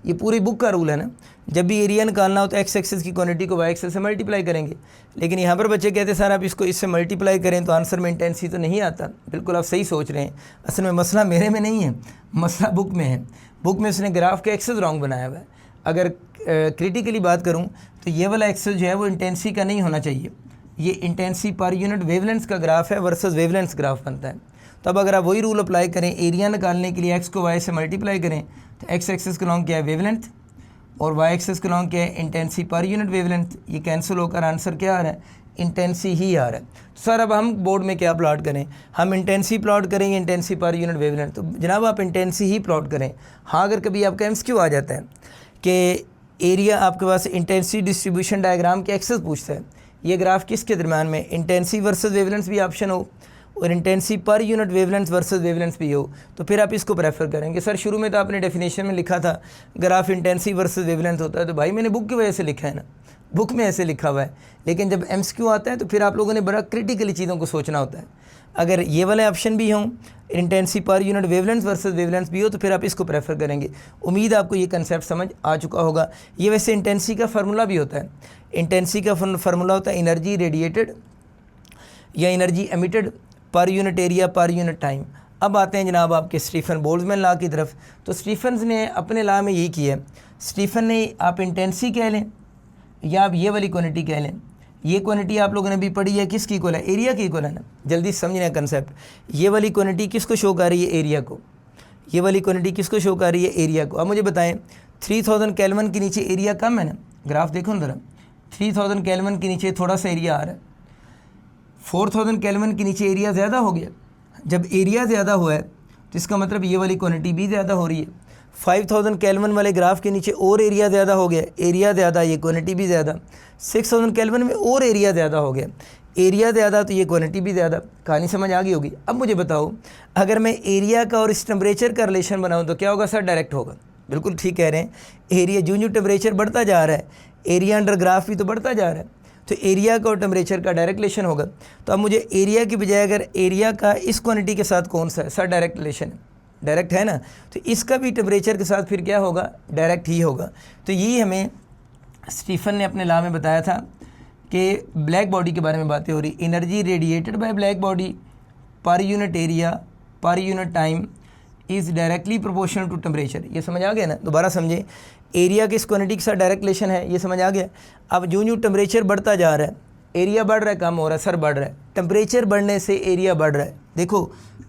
ये पूरी बुक का रूल है ना, जब भी एरिया निकालना हो तो एक्स एक्सिस की क्वांटिटी को वाई एक्सिस से मल्टीप्लाई करेंगे। लेकिन यहाँ पर बच्चे कहते हैं सर आप इसको इससे मल्टीप्लाई करें तो आंसर में इंटेंसिटी तो नहीं आता। बिल्कुल आप सही सोच रहे हैं, असल में मसला मेरे में नहीं है, मसला बुक में है। बुक में उसने ग्राफ का एक्सिस रॉन्ग बनाया हुआ है। अगर क्रिटिकली बात करूं तो ये वाला एक्सिस जो है वो इंटेंसिटी का नहीं होना चाहिए, ये इंटेंसिटी पर यूनिट वेवलेंथ का ग्राफ है वर्सेस वेवलेंथ ग्राफ बनता है। तो अब अगर आप वही रूल अप्लाई करें, एरिया निकालने के लिए एक्स को वाई से मल्टीप्लाई करें तो एक्स एक्सिस का लॉन्ग क्या है? वेवलेंथ, और वाई एक्सिस का लॉन्ग क्या है? Intensity per unit wavelength. ये कैंसिल होकर आंसर क्या आ रहा है? इंटेंसिटी ही आ रहा है। तो सर अब हम बोर्ड में क्या प्लॉट करें? हम इंटेंसिटी प्लॉट करेंगे, इंटेंसिटी पर यूनिट वेवलेंथ। तो जनाब आप इंटेंसिटी ही प्लॉट करें। हाँ, अगर कभी आपका एमसीक्यू आ जाता है कि एरिया आपके पास इंटेंसिटी डिस्ट्रीब्यूशन डायग्राम के एक्सेस पूछता है, ये ग्राफ किसके दरम्यान में? इंटेंसिटी वर्सेस वेवलेंस भी ऑप्शन हो और intensity per unit wavelengths versus wavelengths भी हो, तो फिर आप इसको प्रेफर करेंगे। सर शुरू में तो आपने डेफिनेशन में लिखा था ग्राफ इंटेंसिटी वर्सेस वेवलेंस होता है, तो भाई मैंने बुक की वजह से लिखा है ना, बुक में ऐसे लिखा हुआ है, लेकिन जब MCQ आता है तो फिर आप लोगों ने बड़ा क्रिटिकली चीज़ों को सोचना होता है। अगर ये वाले ऑप्शन भी हों, intensity per unit wavelength versus wavelength भी हो, तो फिर आप इसको प्रेफर करेंगे। उम्मीद आपको ये कंसेप्ट समझ आ चुका होगा। ये वैसे इंटेंसिटी का फार्मूला भी होता है। इंटेंसिटी का फार्मूला होता है एनर्जी रेडिएटेड या एनर्जी एमिटेड पर unit area per unit time. अब आते हैं जनाब आपके स्टीफन बोल्ट्जमैन लॉ की तरफ। तो स्टीफन ने अपने लॉ में यही किया है। स्टीफन ने आप इंटेंसिटी कह लें या आप ये वाली क्वांटिटी कह लें, ये क्वांटिटी आप लोगों ने भी पढ़ी है, किसकी इक्वल है? एरिया की इक्वल है ना। जल्दी समझना कंसेप्ट। ये वाली क्वांटिटी किसको शो कर रही है? एरिया को। ये वाली क्वांटिटी किसको शो कर रही है? एरिया को। अब मुझे बताएं 3000 केल्विन के नीचे एरिया कम है ना, ग्राफ देखो ना ज़रा। 3000 केल्विन के नीचे थोड़ा सा एरिया आ रहा है, 4000 केल्विन के नीचे एरिया ज़्यादा हो गया। जब एरिया ज़्यादा हुआ है तो इसका मतलब ये वाली क्वांटिटी भी ज़्यादा हो रही है। 5000 केल्विन वाले ग्राफ के नीचे और एरिया ज़्यादा हो गया, एरिया ज़्यादा, ये क्वांटिटी भी ज़्यादा। 6000 केल्विन में और एरिया ज़्यादा हो गया, एरिया ज़्यादा, तो ये क्वांटिटी भी ज़्यादा। कहानी समझ आ गई होगी। अब मुझे बताओ, अगर मैं एरिया का और इस टेम्परेचर का रिलेशन बनाऊँ तो क्या होगा सर? डायरेक्ट होगा। बिल्कुल ठीक कह रहे हैं। एरिया जो टेम्परेचर बढ़ता जा रहा है, एरिया अंडर ग्राफ भी तो बढ़ता जा रहा है, तो एरिया का और टेम्परेचर का डायरेक्ट रिलेशन होगा। तो अब मुझे एरिया की बजाय अगर एरिया का इस क्वांटिटी के साथ कौन सा है सर? डायरेक्ट रिलेशन है, डायरेक्ट है ना। तो इसका भी टेम्परेचर के साथ फिर क्या होगा? डायरेक्ट ही होगा। तो यही हमें स्टीफन ने अपने लॉ में बताया था कि ब्लैक बॉडी के बारे में बातें हो रही। Energy radiated by black body per unit area per unit time is directly proportional to temperature. ये समझ आ गया ना? दोबारा समझे, एरिया के इस क्वांटिटी के साथ डायरेक्ट रिलेशन है, ये समझ आ गया। अब जो टेम्परेचर बढ़ता जा रहा है, एरिया बढ़ रहा है, कम हो रहा है, सर बढ़ रहा है। टेम्परेचर बढ़ने से एरिया बढ़ रहा है। देखो,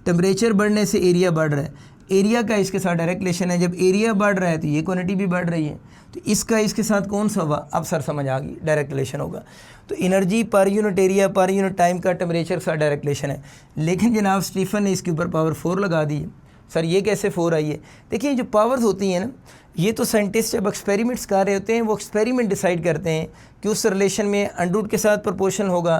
टेम्परेचर बढ़ने से एरिया बढ़ रहा है, एरिया का इसके साथ डायरेक्ट रिलेशन है। जब एरिया बढ़ रहा है तो ये क्वांटिटी भी बढ़ रही है, तो इसका इसके साथ कौन सा होगा? अब सर समझ आ गई, डायरेक्ट रिलेशन होगा। तो energy per unit area per unit time का टेम्परेचर के साथ डायरेक्ट रिलेशन है। लेकिन जनाब स्टीफन ने इसके ऊपर पावर 4 लगा दी है। सर ये कैसे 4 आई है? देखिए, जो पावर्स होती हैं ना, ये तो साइंटिस्ट जब एक्सपेरिमेंट्स कर रहे होते हैं, वो एक्सपेरिमेंट डिसाइड करते हैं कि उस रिलेशन में अंडर के साथ प्रोपोर्शनल होगा,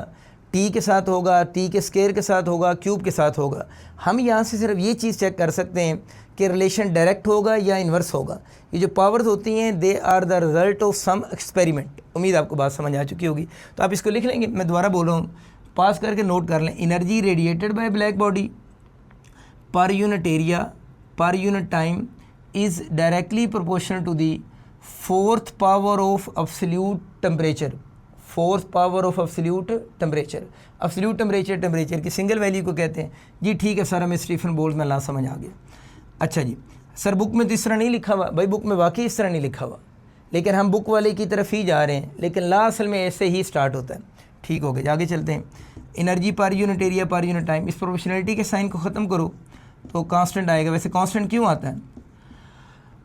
टी के साथ होगा, टी के स्क्वायर के साथ होगा, क्यूब के साथ होगा। हम यहाँ से सिर्फ ये चीज़ चेक कर सकते हैं कि रिलेशन डायरेक्ट होगा या इन्वर्स होगा। ये जो पावर्स होती हैं, they are the result of some experiment. उम्मीद आपको बात समझ आ चुकी होगी। तो आप इसको लिख लेंगे, मैं दोबारा बोल रहा हूँ, पास करके नोट कर लें। Energy radiated by black body per unit area per unit time is directly proportional to the fourth power of absolute temperature। fourth power of absolute temperature। absolute temperature temperature की सिंगल वैल्यू को कहते हैं जी। ठीक है sir, हमें Stephen Boltzmann law समझ आ गया। अच्छा जी सर, बुक में तो इस तरह नहीं लिखा हुआ। भाई बुक में वाकई इस तरह नहीं लिखा हुआ, लेकिन हम बुक वाले की तरफ ही जा रहे हैं, लेकिन लॉ असल में ऐसे ही स्टार्ट होता है। ठीक हो गया, आगे चलते हैं। Energy per unit area per unit time, इस प्रोपोर्शनलिटी के साइन को ख़त्म करो तो कांस्टेंट आएगा। वैसे कांस्टेंट क्यों आता है?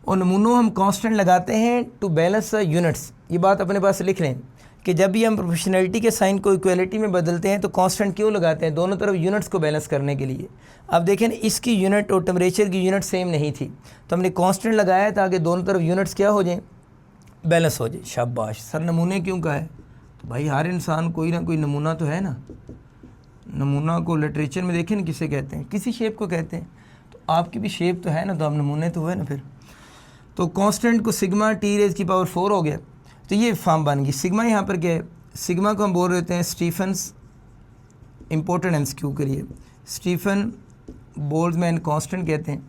और नमूनों हम कांस्टेंट लगाते हैं टू बैलेंस द यूनिट्स। ये बात अपने पास लिख लें कि जब भी हम प्रोपोर्शनलिटी के साइन को इक्वलिटी में बदलते हैं तो कांस्टेंट क्यों लगाते हैं? दोनों तरफ यूनिट्स को बैलेंस करने के लिए। अब देखें, इसकी यूनिट और टेम्परेचर की यूनिट सेम नहीं थी, तो हमने कांस्टेंट लगाया ताकि दोनों तरफ यूनिट्स क्या हो जाएं? बैलेंस हो जाए। शाबाश। सर नमूने क्यों कहा है? तो भाई हर इंसान कोई ना कोई नमूना तो है ना। नमूना को लिटरेचर में देखें ना किसे कहते हैं? किसी शेप को कहते हैं। तो आपकी भी शेप तो है ना, तो आप नमूने तो हुए ना फिर। तो कांस्टेंट को सिग्मा टी रेज़ की पावर 4 हो गया, तो ये फॉर्म बन गई। सिग्मा यहाँ पर क्या है? सिग्मा को हम बोल रहे हैं स्टीफन्स इम्पोर्टेंट MCQ के लिए स्टीफन बोल्ट्जमैन कांस्टेंट कहते हैं।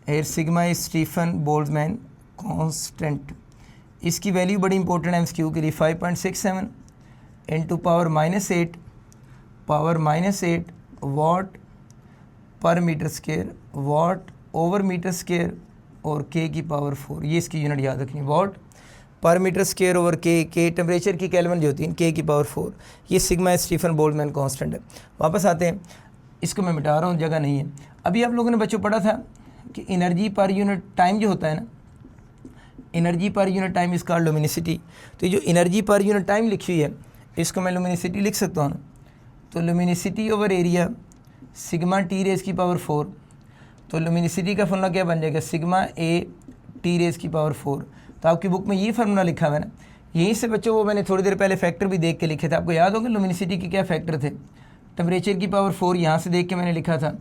Air sigma is Stefan Boltzmann constant. इसकी वैल्यू बड़ी इंपॉर्टेंट MCQ के लिए 5.67 इंटू पावर -8 वाट पर मीटर स्क्वायर, वाट ओवर मीटर स्क्वायर और के की पावर 4। ये इसकी यूनिट याद रखनी, वाट पर मीटर स्क्वायर ओवर के टेम्परेचर की केल्विन जो होती है, के की पावर 4। ये सिग्मा स्टीफन बोल्ट्जमैन कांस्टेंट है। वापस आते हैं, इसको मैं मिटा रहा हूँ, जगह नहीं है। अभी आप लोगों ने बच्चों पढ़ा था कि एनर्जी पर यूनिट टाइम जो होता है ना, energy per unit time is called luminosity. तो ये जो एनर्जी पर यूनिट टाइम लिखी हुई है, इसको मैं लुमिनिसिटी लिख सकता हूँ। तो luminosity over area sigma t raise की पावर 4। तो लुमिनिसिटी का फॉर्मूला क्या बन जाएगा? सिग्मा ए टी रेज़ की पावर 4। तो आपकी बुक में ये फार्मूला लिखा हुआ है ना। यहीं से बच्चों वो मैंने थोड़ी देर पहले फैक्टर भी देख के लिखे थे। आपको याद होगा लुमिनिसिटी के क्या फैक्टर थे? टेम्परेचर की पावर 4 यहाँ से देख के मैंने लिखा था,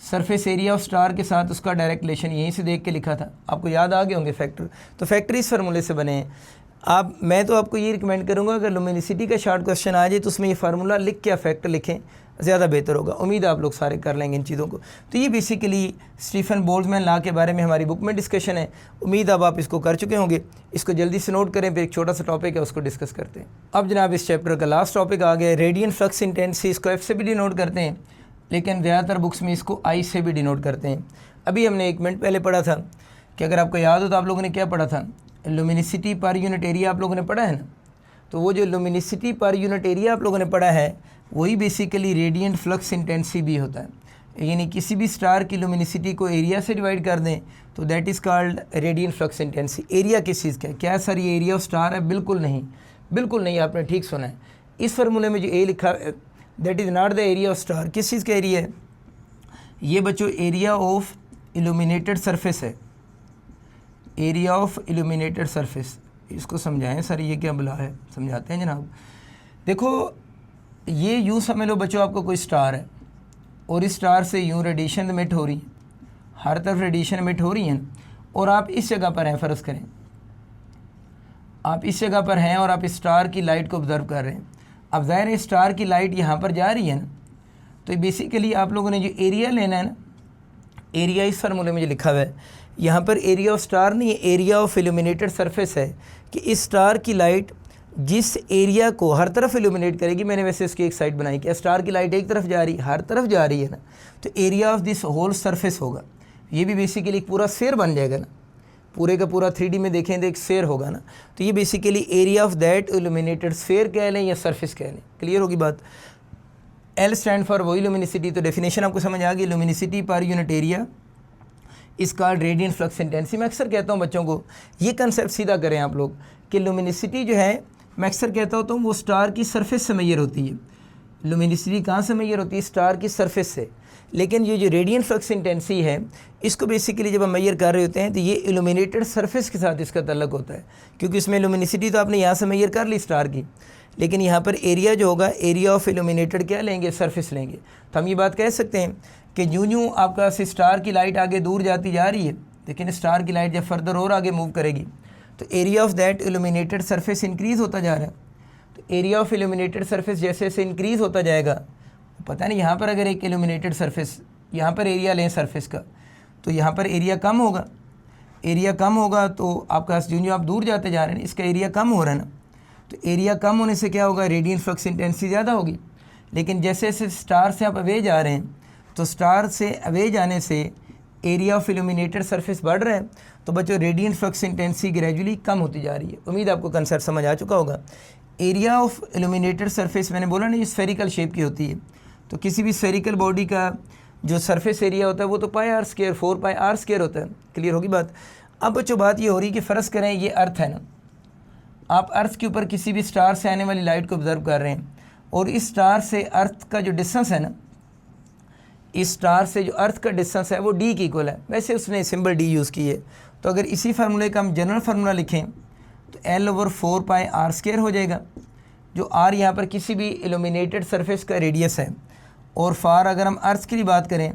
सरफेस एरिया ऑफ स्टार के साथ उसका डायरेक्ट रिलेशन यहीं से देख के लिखा था। आपको याद आ गए होंगे फैक्टर। तो फैक्टर इस फार्मूले से बने हैं। मैं तो आपको ये रिकमेंड करूँगा अगर लुमिनिसिटी का शॉर्ट क्वेश्चन आ जाए तो उसमें ये फार्मूला लिख के फैक्टर लिखें, ज़्यादा बेहतर होगा। उम्मीद है आप लोग सारे कर लेंगे इन चीज़ों को। तो ये बेसिकली स्टीफन बोल्ट्जमैन लॉ के बारे में हमारी बुक में डिस्कशन है। उम्मीद अब आप इसको कर चुके होंगे। इसको जल्दी से नोट करें, फिर एक छोटा सा टॉपिक है उसको डिस्कस करते हैं। अब जनाब इस चैप्टर का लास्ट टॉपिक आ गया, रेडियन फ्लक्स इंटेंसिटी। इसको एफ से भी डिनोट करते हैं, लेकिन ज़्यादातर बुक्स में इसको आई से भी डिनोट करते हैं। अभी हमने 1 मिनट पहले पढ़ा था कि अगर आपको याद हो तो आप लोगों ने क्या पढ़ा था, लुमिनिसिटी पर यूनिट एरिया आप लोगों ने पढ़ा है ना। तो वो जो लुमिनिसिटी पर यूनिट एरिया आप लोगों ने पढ़ा है वही बेसिकली रेडियंट फ्लक्स इंटेंसिटी भी होता है। यानी किसी भी स्टार की लुमिनिसिटी को एरिया से डिवाइड कर दें तो that is called radiant flux intensity. Area किस चीज़ का है? क्या सर ये एरिया ऑफ स्टार है? बिल्कुल नहीं, बिल्कुल नहीं, आपने ठीक सुना है। इस फार्मूले में जो ए लिखा है that is not the area of star. किस चीज़ का एरिया है ये बच्चों? एरिया ऑफ इल्यूमिनेटेड सरफेस है, एरिया ऑफ इल्यूमिनेटेड सरफेस। इसको समझाएं सर ये क्या बुला है, समझाते हैं जनाब। देखो ये यूँ समझ लो बच्चों, आपको कोई स्टार है और इस स्टार से यूँ रेडिएशन इमिट हो रही है, हर तरफ रेडिएशन इमिट हो रही है, और आप इस जगह पर हैं, फ़र्ज़ करें आप इस जगह पर हैं और आप इस स्टार की लाइट को ऑब्ज़र्व कर रहे हैं। अब ज़ाहिर है स्टार की लाइट यहाँ पर जा रही है ना, तो बेसिकली आप लोगों ने जो एरिया लेना है ना, एरिया इस फार्मूले में जो लिखा हुआ है यहाँ पर एरिया ऑफ स्टार नहीं है, एरिया ऑफ इल्यूमिनेटेड सरफेस है कि इस स्टार की लाइट जिस एरिया को हर तरफ इल्यूमिनेट करेगी। मैंने वैसे उसकी एक साइड बनाई कि स्टार की लाइट एक तरफ जा रही है, हर तरफ जा रही है ना, तो area of this whole surface होगा। ये भी बेसिकली एक पूरा स्फीयर बन जाएगा ना, पूरे का पूरा 3D में देखें तो एक स्फीयर होगा ना। तो ये basically area of that illuminated sphere कह लें या सरफेस कह लें। क्लियर होगी बात। एल स्टैंड फॉर वही लुमिनिसिटी, तो डेफिनेशन आपको समझ आ गई। Luminosity per unit area is called radiant flux intensity. मैं अक्सर कहता हूँ बच्चों को ये कंसेप्ट सीधा करें आप लोग कि लुमिनिसिटी जो है, मैं अक्सर कहता हूँ वो स्टार की सरफेस से मेजर होती है। लुमिनिसिटी कहाँ से मेजर होती है? स्टार की सरफेस से। लेकिन ये जो रेडियंट फ्लक्स इंटेंसिटी है इसको बेसिकली जब हम मेजर कर रहे होते हैं तो ये इल्यूमिनेटेड सरफेस के साथ इसका तल्लुक होता है, क्योंकि इसमें लुमिनिसिटी तो आपने यहाँ से मेजर कर ली स्टार की, लेकिन यहाँ पर एरिया जो होगा एरिया ऑफ इल्यूमिनेटेड क्या लेंगे? सरफेस लेंगे। तो हम ये बात कह सकते हैं कि यूँ आपका स्टार की लाइट आगे दूर जाती जा रही है, लेकिन स्टार की लाइट जब फर्दर और आगे मूव करेगी तो area of that illuminated surface increase होता जा रहा है। तो एरिया ऑफ इल्यूमिनेटेड सरफेस जैसे जैसे इंक्रीज़ होता जाएगा, पता नहीं यहाँ पर अगर एक इल्यूमिनेटेड सरफेस, यहाँ पर एरिया लें सरफेस का, तो यहाँ पर एरिया कम होगा। एरिया कम होगा तो आपका जो आप दूर जाते जा रहे हैं इसका एरिया कम हो रहा है ना, तो एरिया कम होने से क्या होगा? रेडियंट फ्लक्स इंटेंसिटी ज़्यादा होगी। लेकिन जैसे जैसे स्टार से आप अवे जा रहे हैं तो स्टार से अवे जाने से एरिया ऑफ इल्यूमिनेटेड सरफेस बढ़ रहा है, तो बच्चों रेडियंट फ्लक्स इंटेंसिटी ग्रेजुअली कम होती जा रही है। उम्मीद आपको कंसेप्ट समझ आ चुका होगा। एरिया ऑफ इल्यूमिनेटेड सरफेस मैंने बोला ना ये स्फेरिकल शेप की होती है, तो किसी भी स्फेरिकल बॉडी का जो सरफेस एरिया होता है वो तो pi r square 4 pi r square होता है। क्लियर होगी बात। अब बच्चों बात ये हो रही है कि फ़र्ज़ करें ये अर्थ है ना, आप अर्थ के ऊपर किसी भी स्टार से आने वाली लाइट को ऑब्ज़र्व कर रहे हैं और इस स्टार से अर्थ का जो डिस्टेंस है ना, इस स्टार से जो अर्थ का डिस्टेंस है वो डी की इक्वल है। वैसे उसने सिंबल डी यूज़ की है, तो अगर इसी फार्मूले का हम जनरल फार्मूला लिखें तो L/4 पाई आर स्क्वायर हो जाएगा, जो आर यहाँ पर किसी भी इल्यूमिनेटेड सरफेस का रेडियस है। और फार अगर हम अर्थ की बात करें,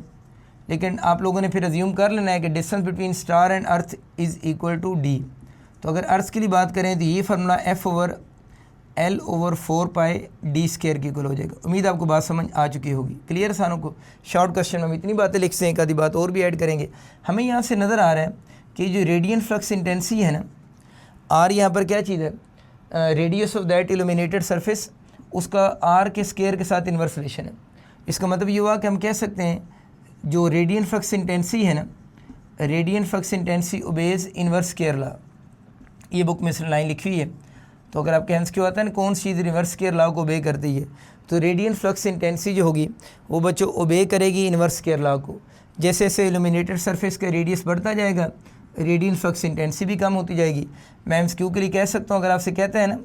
लेकिन आप लोगों ने फिर अज्यूम कर लेना है कि distance between star and earth is equal to D. तो अगर अर्थ की बात करें तो ये formula F/L/4 pi D square की इक्वल हो जाएगा। उम्मीद आपको बात समझ आ चुकी होगी। क्लियर सानों को? शॉर्ट क्वेश्चन में हम इतनी बातें लिखते हैं, एक आधी बात और भी ऐड करेंगे। हमें यहाँ से नज़र आ रहा है कि जो रेडियंट फ्लक्स इंटेंसिटी है ना, आर यहाँ पर क्या चीज़ है? Radius of that illuminated surface, उसका आर के स्क्वायर के साथ इन्वर्स रिलेशन है। इसका मतलब ये हुआ कि हम कह सकते हैं जो रेडियंट फ्लक्स इंटेंसिटी है ना, radiant flux intensity obeys inverse square law. ये बुक में इस लाइन लिखी हुई है। तो अगर आपके आंसर क्यों आता है ना कौन सी चीज़ रिवर्स स्क्वायर लॉ को ओबे करती है, तो रेडियंट फ्लक्स इंटेंसिटी जो होगी वो बच्चों ओबे करेगी इन्वर्स स्क्वायर लॉ को। जैसे जैसे इल्यूमिनेटेड सरफेस का रेडियस बढ़ता जाएगा रेडियंट फ्लक्स इंटेंसिटी भी कम होती जाएगी। मैं एमसीक्यू के लिए कह सकता हूँ, अगर आपसे कहता है ना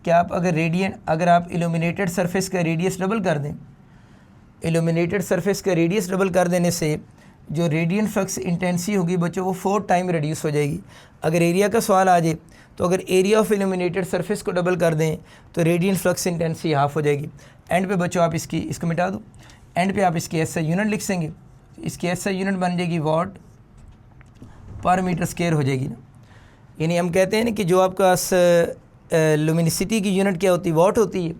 कि आप अगर आप इल्यूमिनेटेड सरफेस का रेडियस डबल कर दें, इल्यूमिनेटेड सरफेस का रेडियस डबल कर देने से जो रेडियंट फ्लक्स इंटेंसिटी होगी बच्चों वो 4 टाइम रिड्यूस हो जाएगी। अगर एरिया का सवाल आ जाए तो अगर एरिया ऑफ इल्यूमिनेटेड सरफेस को डबल कर दें तो रेडियंट फ्लक्स इंटेंसिटी हाफ हो जाएगी। एंड पे बच्चों आप इसको मिटा दो, एंड पे आप इसकी एसआई यूनिट लिख देंगे, इसकी एसआई यूनिट बन जाएगी वाट पर मीटर स्क्वायर हो जाएगी ना। यानी हम कहते हैं ना कि जो आपका लुमिनिसिटी की यूनिट क्या होती है, वॉट होती है।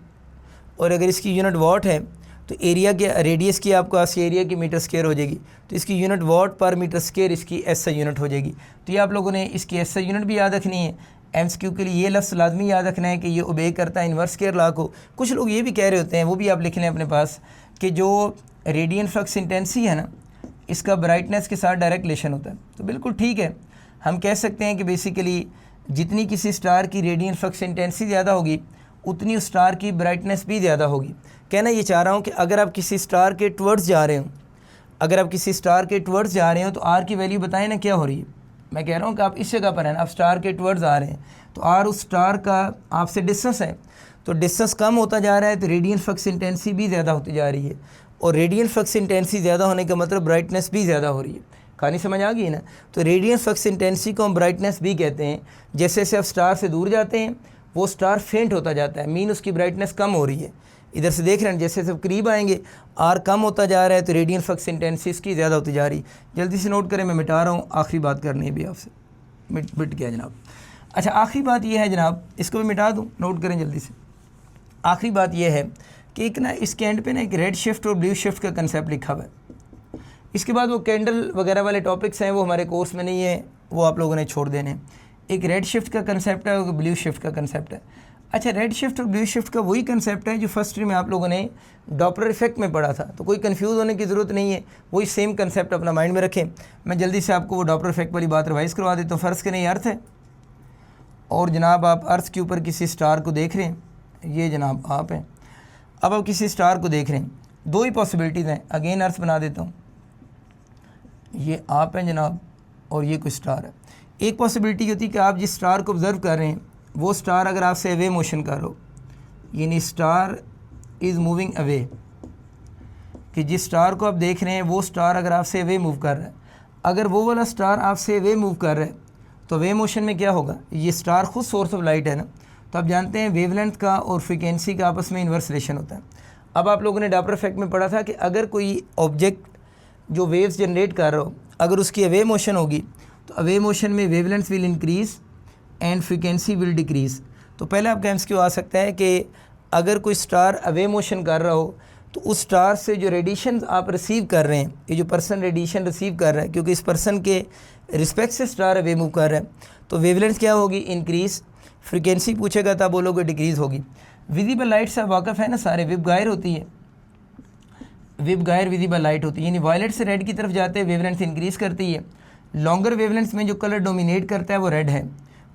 और अगर इसकी यूनिट वॉट है तो एरिया के रेडियस की आपको आस एरिया की मीटर स्क्वायर हो जाएगी, तो इसकी यूनिट वॉट पर मीटर स्क्वायर इसकी एसआई यूनिट हो जाएगी। तो ये आप लोगों ने इसकी एसआई यूनिट भी याद रखनी है। एमसीक्यू के लिए ये लफ्ज़ लाजमी याद रखना है कि ये ओबे करता है इन्वर्स स्क्वायर लॉ को। कुछ लोग ये भी कह रहे होते हैं, वो भी आप लिख लें अपने पास, कि जो रेडियन फ्लक्स इंटेंसिटी है ना, इसका ब्राइटनेस के साथ डायरेक्ट रिलेशन होता है। तो बिल्कुल ठीक है, हम कह सकते हैं कि बेसिकली जितनी किसी स्टार की रेडियन फ्लक्स इंटेंसिटी ज़्यादा होगी उतनी उस स्टार की ब्राइटनेस भी ज़्यादा होगी। कहना ये चाह रहा हूँ कि अगर आप किसी स्टार के टुवर्ड्स जा रहे हो, अगर आप किसी स्टार के टुवर्ड्स जा रहे हो तो आर की वैल्यू बताएं ना क्या हो रही है। मैं कह रहा हूँ कि आप इस जगह पर हैं ना, आप स्टार के टुवर्ड्स आ रहे हैं तो आर उस स्टार का आपसे डिस्टेंस है, तो डिस्टेंस कम होता जा रहा है तो रेडियन फ्लक्स इंटेंसिटी भी ज़्यादा होती जा रही है, और रेडियन फ्लक्स इंटेंसिटी ज़्यादा होने का मतलब ब्राइटनेस भी ज़्यादा हो रही है। कहानी समझ आ गई ना। तो रेडियन फ्लक्स इंटेंसिटी को हम ब्राइटनेस भी कहते हैं। जैसे जैसे आप स्टार से दूर जाते हैं वो स्टार फेंट होता जाता है, मीन उसकी ब्राइटनेस कम हो रही है। इधर से देख रहे हैं जैसे जैसे करीब आएंगे आर कम होता जा रहा है तो रेडियन फ्लक्स इंटेंसिटी इसकी ज़्यादा होती जा रही। जल्दी से नोट करें, मैं मिटा रहा हूँ, आखिरी बात करनी है भी आपसे। मिट गया जनाब। अच्छा, आखिरी बात यह है जनाब, इसको भी मिटा दूँ, नोट करें जल्दी से। आखिरी बात यह है कि एक ना इसके एंड पे ना एक रेड शिफ्ट और ब्लू शिफ्ट का कंसेप्ट लिखा हुआ है। इसके बाद वो कैंडल वगैरह वाले टॉपिक्स हैं वो हमारे कोर्स में नहीं है, वो आप लोगों ने छोड़ देने हैं। एक रेड शिफ्ट का कंसेप्ट है और ब्लू शिफ्ट का कंसेप्ट है। अच्छा, रेड शिफ्ट और ब्लू शिफ्ट का वही कंसेप्ट है जो फर्स्ट ईयर में आप लोगों ने डॉपलर इफेक्ट में पढ़ा था, तो कोई कंफ्यूज होने की ज़रूरत नहीं है, वही सेम कंसेप्ट अपना माइंड में रखें। मैं जल्दी से आपको वो डॉपलर इफेक्ट वाली बात रिवाइज़ करवा देता हूँ। फ़र्ज़ करें ये अर्थ है और जनाब आप अर्थ के ऊपर किसी स्टार को देख रहे हैं, ये जनाब आप हैं। अब आप किसी स्टार को देख रहे हैं, दो ही पॉसिबिलिटीज़ हैं। अगेन अर्थ बना देता हूँ, ये आप हैं जनाब और ये कोई स्टार है। एक पॉसिबिलिटी होती है कि आप जिस स्टार को ऑब्ज़र्व कर रहे हैं वो स्टार अगर आपसे अवे मोशन कर हो, यानी स्टार इज़ मूविंग अवे, कि जिस स्टार को आप देख रहे हैं वो स्टार अगर आपसे अवे मूव कर रहा है, अगर वो वाला स्टार आपसे अवे मूव कर रहा है तो वे मोशन में क्या होगा, ये स्टार खुद सोर्स ऑफ लाइट है ना, तो आप जानते हैं वेवलेंथ का और फ्रीक्वेंसी का आपस में इन्वर्स रिलेशन होता है। अब आप लोगों ने डॉपलर इफेक्ट में पढ़ा था कि अगर कोई ऑब्जेक्ट जो वेव्स जनरेट कर रहा हो, अगर उसकी अवे मोशन होगी तो अवे मोशन में wavelength will increase and frequency will decrease. तो पहले आपका एमसीक्यू आ सकता है कि अगर कोई स्टार अवे मोशन कर रहा हो तो उस स्टार से जो रेडिएशन आप रिसीव कर रहे हैं, ये जो पर्सन रेडिएशन रिसीव कर रहा है, क्योंकि इस पर्सन के रिस्पेक्ट से स्टार अवे मूव कर रहा है, तो वेवलेंथ क्या होगी, इंक्रीज़। फ्रीक्वेंसी पूछेगा तब बोलोगे डिक्रीज़ होगी। विजिबल लाइट से वाकफ़ है ना सारे, विब गायर होती है, विब गायर विजिबल लाइट होती है, यानी वायलेट से रेड की तरफ जाते हैं वेवलेंथ इंक्रीज़ करती है। लॉन्गर वेवलेंथ में जो कलर डोमिनेट करता है वो रेड है,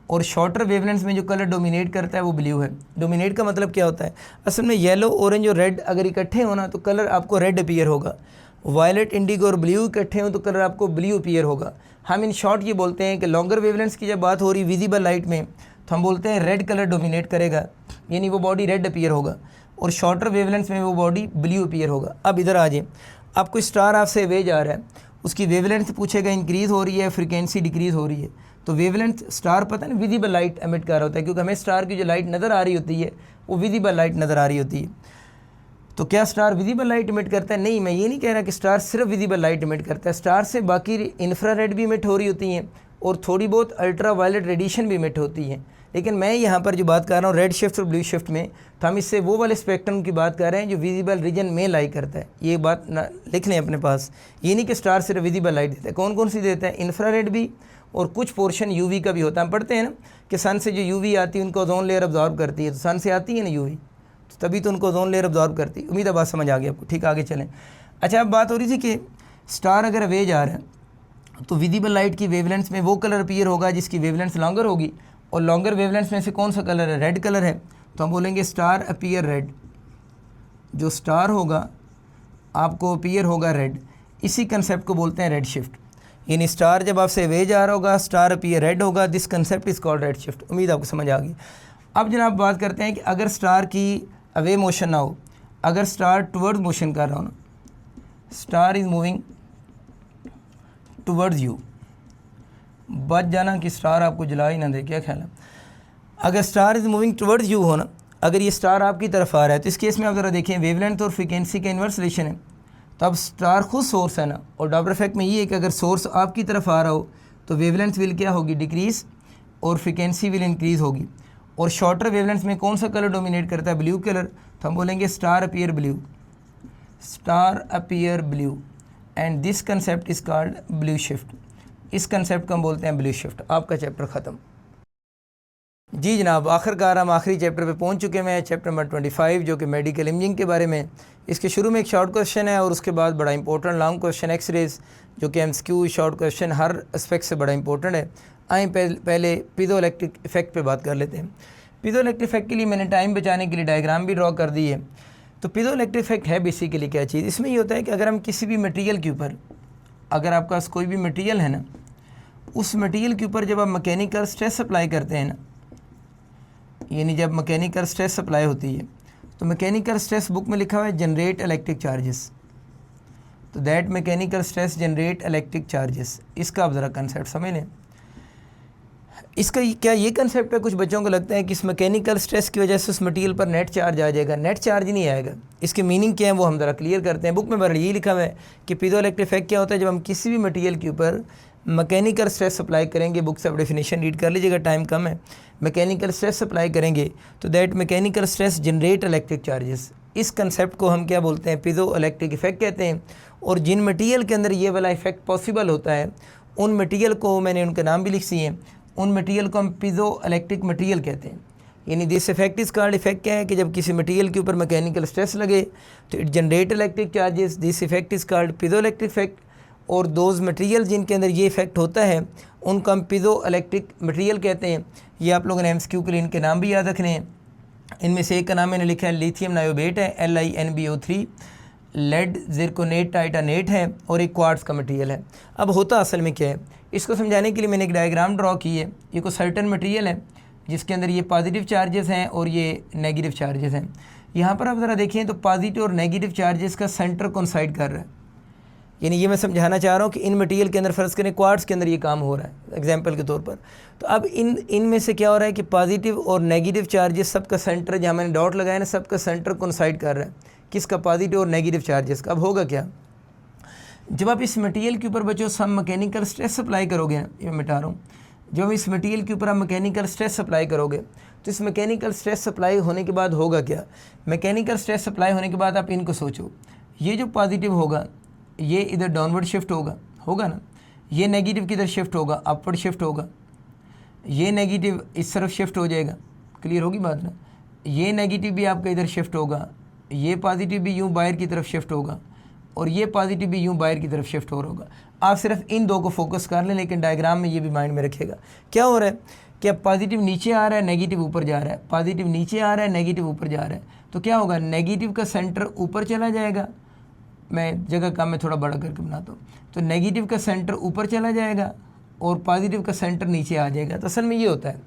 और शॉर्टर वेवलेंथ में जो कलर डोमिनेट करता है वो ब्लू है। डोमिनेट का मतलब क्या होता है, असल में येलो, ऑरेंज और रेड अगर इकट्ठे होना तो कलर आपको रेड अपीयर होगा, वायलेट, इंडिगो और ब्लू इकट्ठे हो तो कलर आपको ब्लू अपीयर होगा। हम इन शॉर्ट ये बोलते हैं कि लॉन्गर वेवलेंथ की जब बात हो रही विजिबल लाइट में तो हम बोलते हैं रेड कलर डोमिनेट करेगा, यानी वो बॉडी रेड अपीयर होगा, और शॉर्टर वेवलेंथ में वो बॉडी ब्लू अपीयर होगा। अब इधर आ जाए, अब कोई स्टार आपसे अवे जा रहा है, उसकी वेवलेंथ पूछेगा इंक्रीज़ हो रही है, फ्रीक्वेंसी डिक्रीज़ हो रही है, तो वेवलेंथ स्टार पता है ना विजिबल लाइट एमिट कर रहा होता है, क्योंकि हमें स्टार की जो लाइट नज़र आ रही होती है वो विजिबल लाइट नज़र आ रही होती है। तो क्या स्टार विजिबल लाइट इमिट करता है? नहीं, मैं ये नहीं कह रहा कि स्टार सिर्फ विजिबल लाइट इमिट करता है, स्टार से बाकी इंफ्रारेड भी इमिट हो रही होती हैं और थोड़ी बहुत अल्ट्रा वायलेट रेडिएशन भी इमिट होती है। लेकिन मैं यहाँ पर जो बात कर रहा हूँ रेड शिफ्ट और ब्लू शिफ्ट में, तो हम इससे वो वाले स्पेक्ट्रम की बात कर रहे हैं जो विजिबल रीजन में लाई करता है। ये बात ना लिख लें अपने पास, ये नहीं कि स्टार सिर्फ विजिबल लाइट देता है। कौन कौन सी देता है? इंफ्रारेड भी, और कुछ पोर्शन यूवी का भी होता है। हम पढ़ते हैं ना कि सन से जो यूवी आती है उनको ओजोन लेयर अब्जॉर्ब करती है, तो सन से आती है ना यूवी, तो तभी तो उनको ओजोन लेयर अब्जॉर्ब करती है। उम्मीद है बात समझ आ गई आपको। ठीक, आगे चलें। अच्छा, अब बात हो रही थी कि स्टार अगर अवे जा रहा है तो विजिबल लाइट की वेवलेंथ में वो कलर अपीयर होगा जिसकी वेवलेंथ लॉन्गर होगी, और लॉन्गर वेवलेंथ में से कौन सा कलर है? रेड कलर है, तो हम बोलेंगे स्टार अपीयर रेड। जो स्टार होगा आपको अपीयर होगा रेड। इसी कंसेप्ट को बोलते हैं रेड शिफ्ट, यानी स्टार जब आपसे अवे जा रहा होगा स्टार अपीयर रेड होगा। This concept is called red shift. उम्मीद आपको समझ आ गई। अब जनाब बात करते हैं कि अगर स्टार की अवे मोशन ना हो, अगर स्टार टुवर्ड्स मोशन कर रहा हो ना, star is moving towards you, बच जाना कि स्टार आपको जला ही ना दे, क्या ख्याल है? अगर star is moving towards you हो ना, अगर ये स्टार आपकी तरफ आ रहा है, तो इस केस में आप ज़रा देखें वेवलेंथ और फ्रीक्वेंसी का इन्वर्स रिलेशन है, तो अब स्टार खुद सोर्स है ना, और डॉपलर इफेक्ट में ये है कि अगर सोर्स आपकी तरफ आ रहा हो तो वेवलेंथ विल क्या होगी? डिक्रीज़, और फ्रीक्वेंसी विल इंक्रीज़ होगी। और शॉर्टर वेवलेंथ्स में कौन सा कलर डोमिनेट करता है? Blue colour. तो हम बोलेंगे star appear blue, star appear blue, and this concept is called blue shift. इस कंसेप्ट को हम बोलते हैं ब्लू शिफ्ट। आपका चैप्टर ख़त्म। जी जनाब, आखिरकार हम आखिरी चैप्टर पे पहुंच चुके हैं, चैप्टर नंबर 25 जो कि मेडिकल इमेजिंग के बारे में। इसके शुरू में एक शॉर्ट क्वेश्चन है और उसके बाद बड़ा इंपॉर्टेंट लॉन्ग क्वेश्चन एक्सरेज, जो कि एमसीक्यू शॉर्ट क्वेश्चन हर एस्पेक्ट से बड़ा इंपॉर्टेंट है। आए पहले पीजोइलेक्ट्रिक इफेक्ट पे बात कर लेते हैं। पीजोइलेक्ट्रिक इफेक्ट के लिए मैंने टाइम बचाने के लिए डायग्राम भी ड्रॉ कर दी है। तो पीजोइलेक्ट्रिक इफेक्ट है बेसिकली क्या चीज़? इसमें ये होता है कि अगर हम किसी भी मटेरियल के ऊपर, अगर आपके पास कोई भी मटेरियल है ना, उस मटेरियल के ऊपर जब आप मैकेनिकल स्ट्रेस अप्लाई करते हैं ना, यानी जब मैकेनिकल स्ट्रेस अप्लाई होती है, तो मैकेनिकल स्ट्रेस बुक में लिखा हुआ है जनरेट इलेक्ट्रिक चार्जेस। तो that mechanical stress generate electric charges, इसका आप ज़रा कंसेप्ट समझ लें। इसका क्या ये कंसेप्ट है? कुछ बच्चों को लगता है कि इस मैकेनिकल स्ट्रेस की वजह से उस मटेरियल पर नेट चार्ज आ जाएगा। नेट चार्ज नहीं आएगा। इसके मीनिंग क्या है वो हम ज़रा क्लियर करते हैं। बुक में बड़ा ये लिखा हुआ है कि पीजोइलेक्ट्रिक इफेक्ट क्या होता है? जब हम किसी भी मटेरियल के ऊपर मैकेनिकल स्ट्रेस अप्लाई करेंगे, बुक से आप डेफिनेशन रीड कर लीजिएगा, टाइम कम है। मैकेनिकल स्ट्रेस अप्लाई करेंगे तो that mechanical stress generate electric charges. इस कंसेप्ट को हम क्या बोलते हैं? पीजोइलेक्ट्रिक इफेक्ट कहते हैं। और जिन मटेरियल के अंदर ये वाला इफेक्ट पॉसिबल होता है, उन मटेरियल को मैंने उनके नाम भी लिख दिए हैं, उन मटेरियल को हम पीजोइलेक्ट्रिक मटेरियल कहते हैं। यानी this effect is called, effect क्या है कि जब किसी मटेरियल के ऊपर मैकेनिकल स्ट्रेस लगे तो it generate electric charges. This effect is called piezoelectric effect. और दोज मटेरियल जिनके अंदर ये इफेक्ट होता है उनको हम पीजोइलेक्ट्रिक मटेरियल कहते हैं। ये आप लोगों ने एमसीक्यू के लिए इनके नाम भी याद रखने हैं। इनमें से एक का नाम मैंने लिखा है लिथियम नायोबेट है, LiNbO3, लेड जिरकोनेट टाइटानेट है, और एक क्वार्ट्ज का मटेरियल है। अब होता असल में क्या है, इसको समझाने के लिए मैंने एक डायग्राम ड्रॉ की है। ये कोई सर्टन मटेरियल है जिसके अंदर ये पॉजिटिव चार्जेस हैं और ये नेगेटिव चार्जेस हैं। यहाँ पर आप ज़रा देखें तो पॉजिटिव और नेगेटिव चार्जेस का सेंटर कोइंसाइड कर रहा है। यानी ये मैं समझाना चाह रहा हूँ कि इन मटेरियल के अंदर फ़र्ज़ करें क्वार्ट्ज के अंदर ये काम हो रहा है एग्जांपल के तौर पर। तो अब इनमें से क्या हो रहा है कि पॉजिटिव और नेगेटिव चार्जेस सबका सेंटर, जहाँ मैंने डॉट लगाया ना, सबका सेंटर कोइंसाइड कर रहा है। किसका? पॉजिटिव और नेगेटिव चार्जेस का। अब होगा क्या, जब आप इस मटेरियल के ऊपर बच्चों सम मैकेनिकल स्ट्रेस अप्लाई करोगे, ये मैं मिटा रहा हूँ, जब इस मटेरियल के ऊपर आप मैकेनिकल स्ट्रेस अप्लाई करोगे तो इस मैकेनिकल स्ट्रेस अप्लाई होने के बाद होगा क्या? मैकेनिकल स्ट्रेस अप्लाई होने के बाद आप इनको सोचो, ये जो पॉजिटिव होगा ये इधर डाउनवर्ड शिफ्ट होगा ना, ये नेगेटिव किधर शिफ्ट होगा? अपवर्ड शिफ्ट होगा। ये नेगेटिव इस तरफ शिफ्ट हो जाएगा। क्लियर होगी बात ना? ये नेगेटिव भी आपका इधर शिफ्ट होगा, ये पॉजिटिव भी यूँ बाहर की तरफ शिफ्ट होगा, और ये पॉजिटिव भी यूँ बाहर की तरफ शिफ्ट हो रहा होगा। आप सिर्फ इन दो को फोकस कर लें, लेकिन डायग्राम में ये भी माइंड में रखेगा। क्या हो रहा है कि अब पॉजिटिव नीचे आ रहा है, नेगेटिव ऊपर जा रहा है, पॉजिटिव नीचे आ रहा है, नेगेटिव ऊपर जा रहा है। तो क्या होगा? नेगेटिव का सेंटर ऊपर चला जाएगा। मैं जगह कम में थोड़ा बड़ा करके बनाता हूँ। तो नेगेटिव का सेंटर ऊपर चला जाएगा और पॉजिटिव का सेंटर नीचे आ जाएगा। तो असल में ये होता है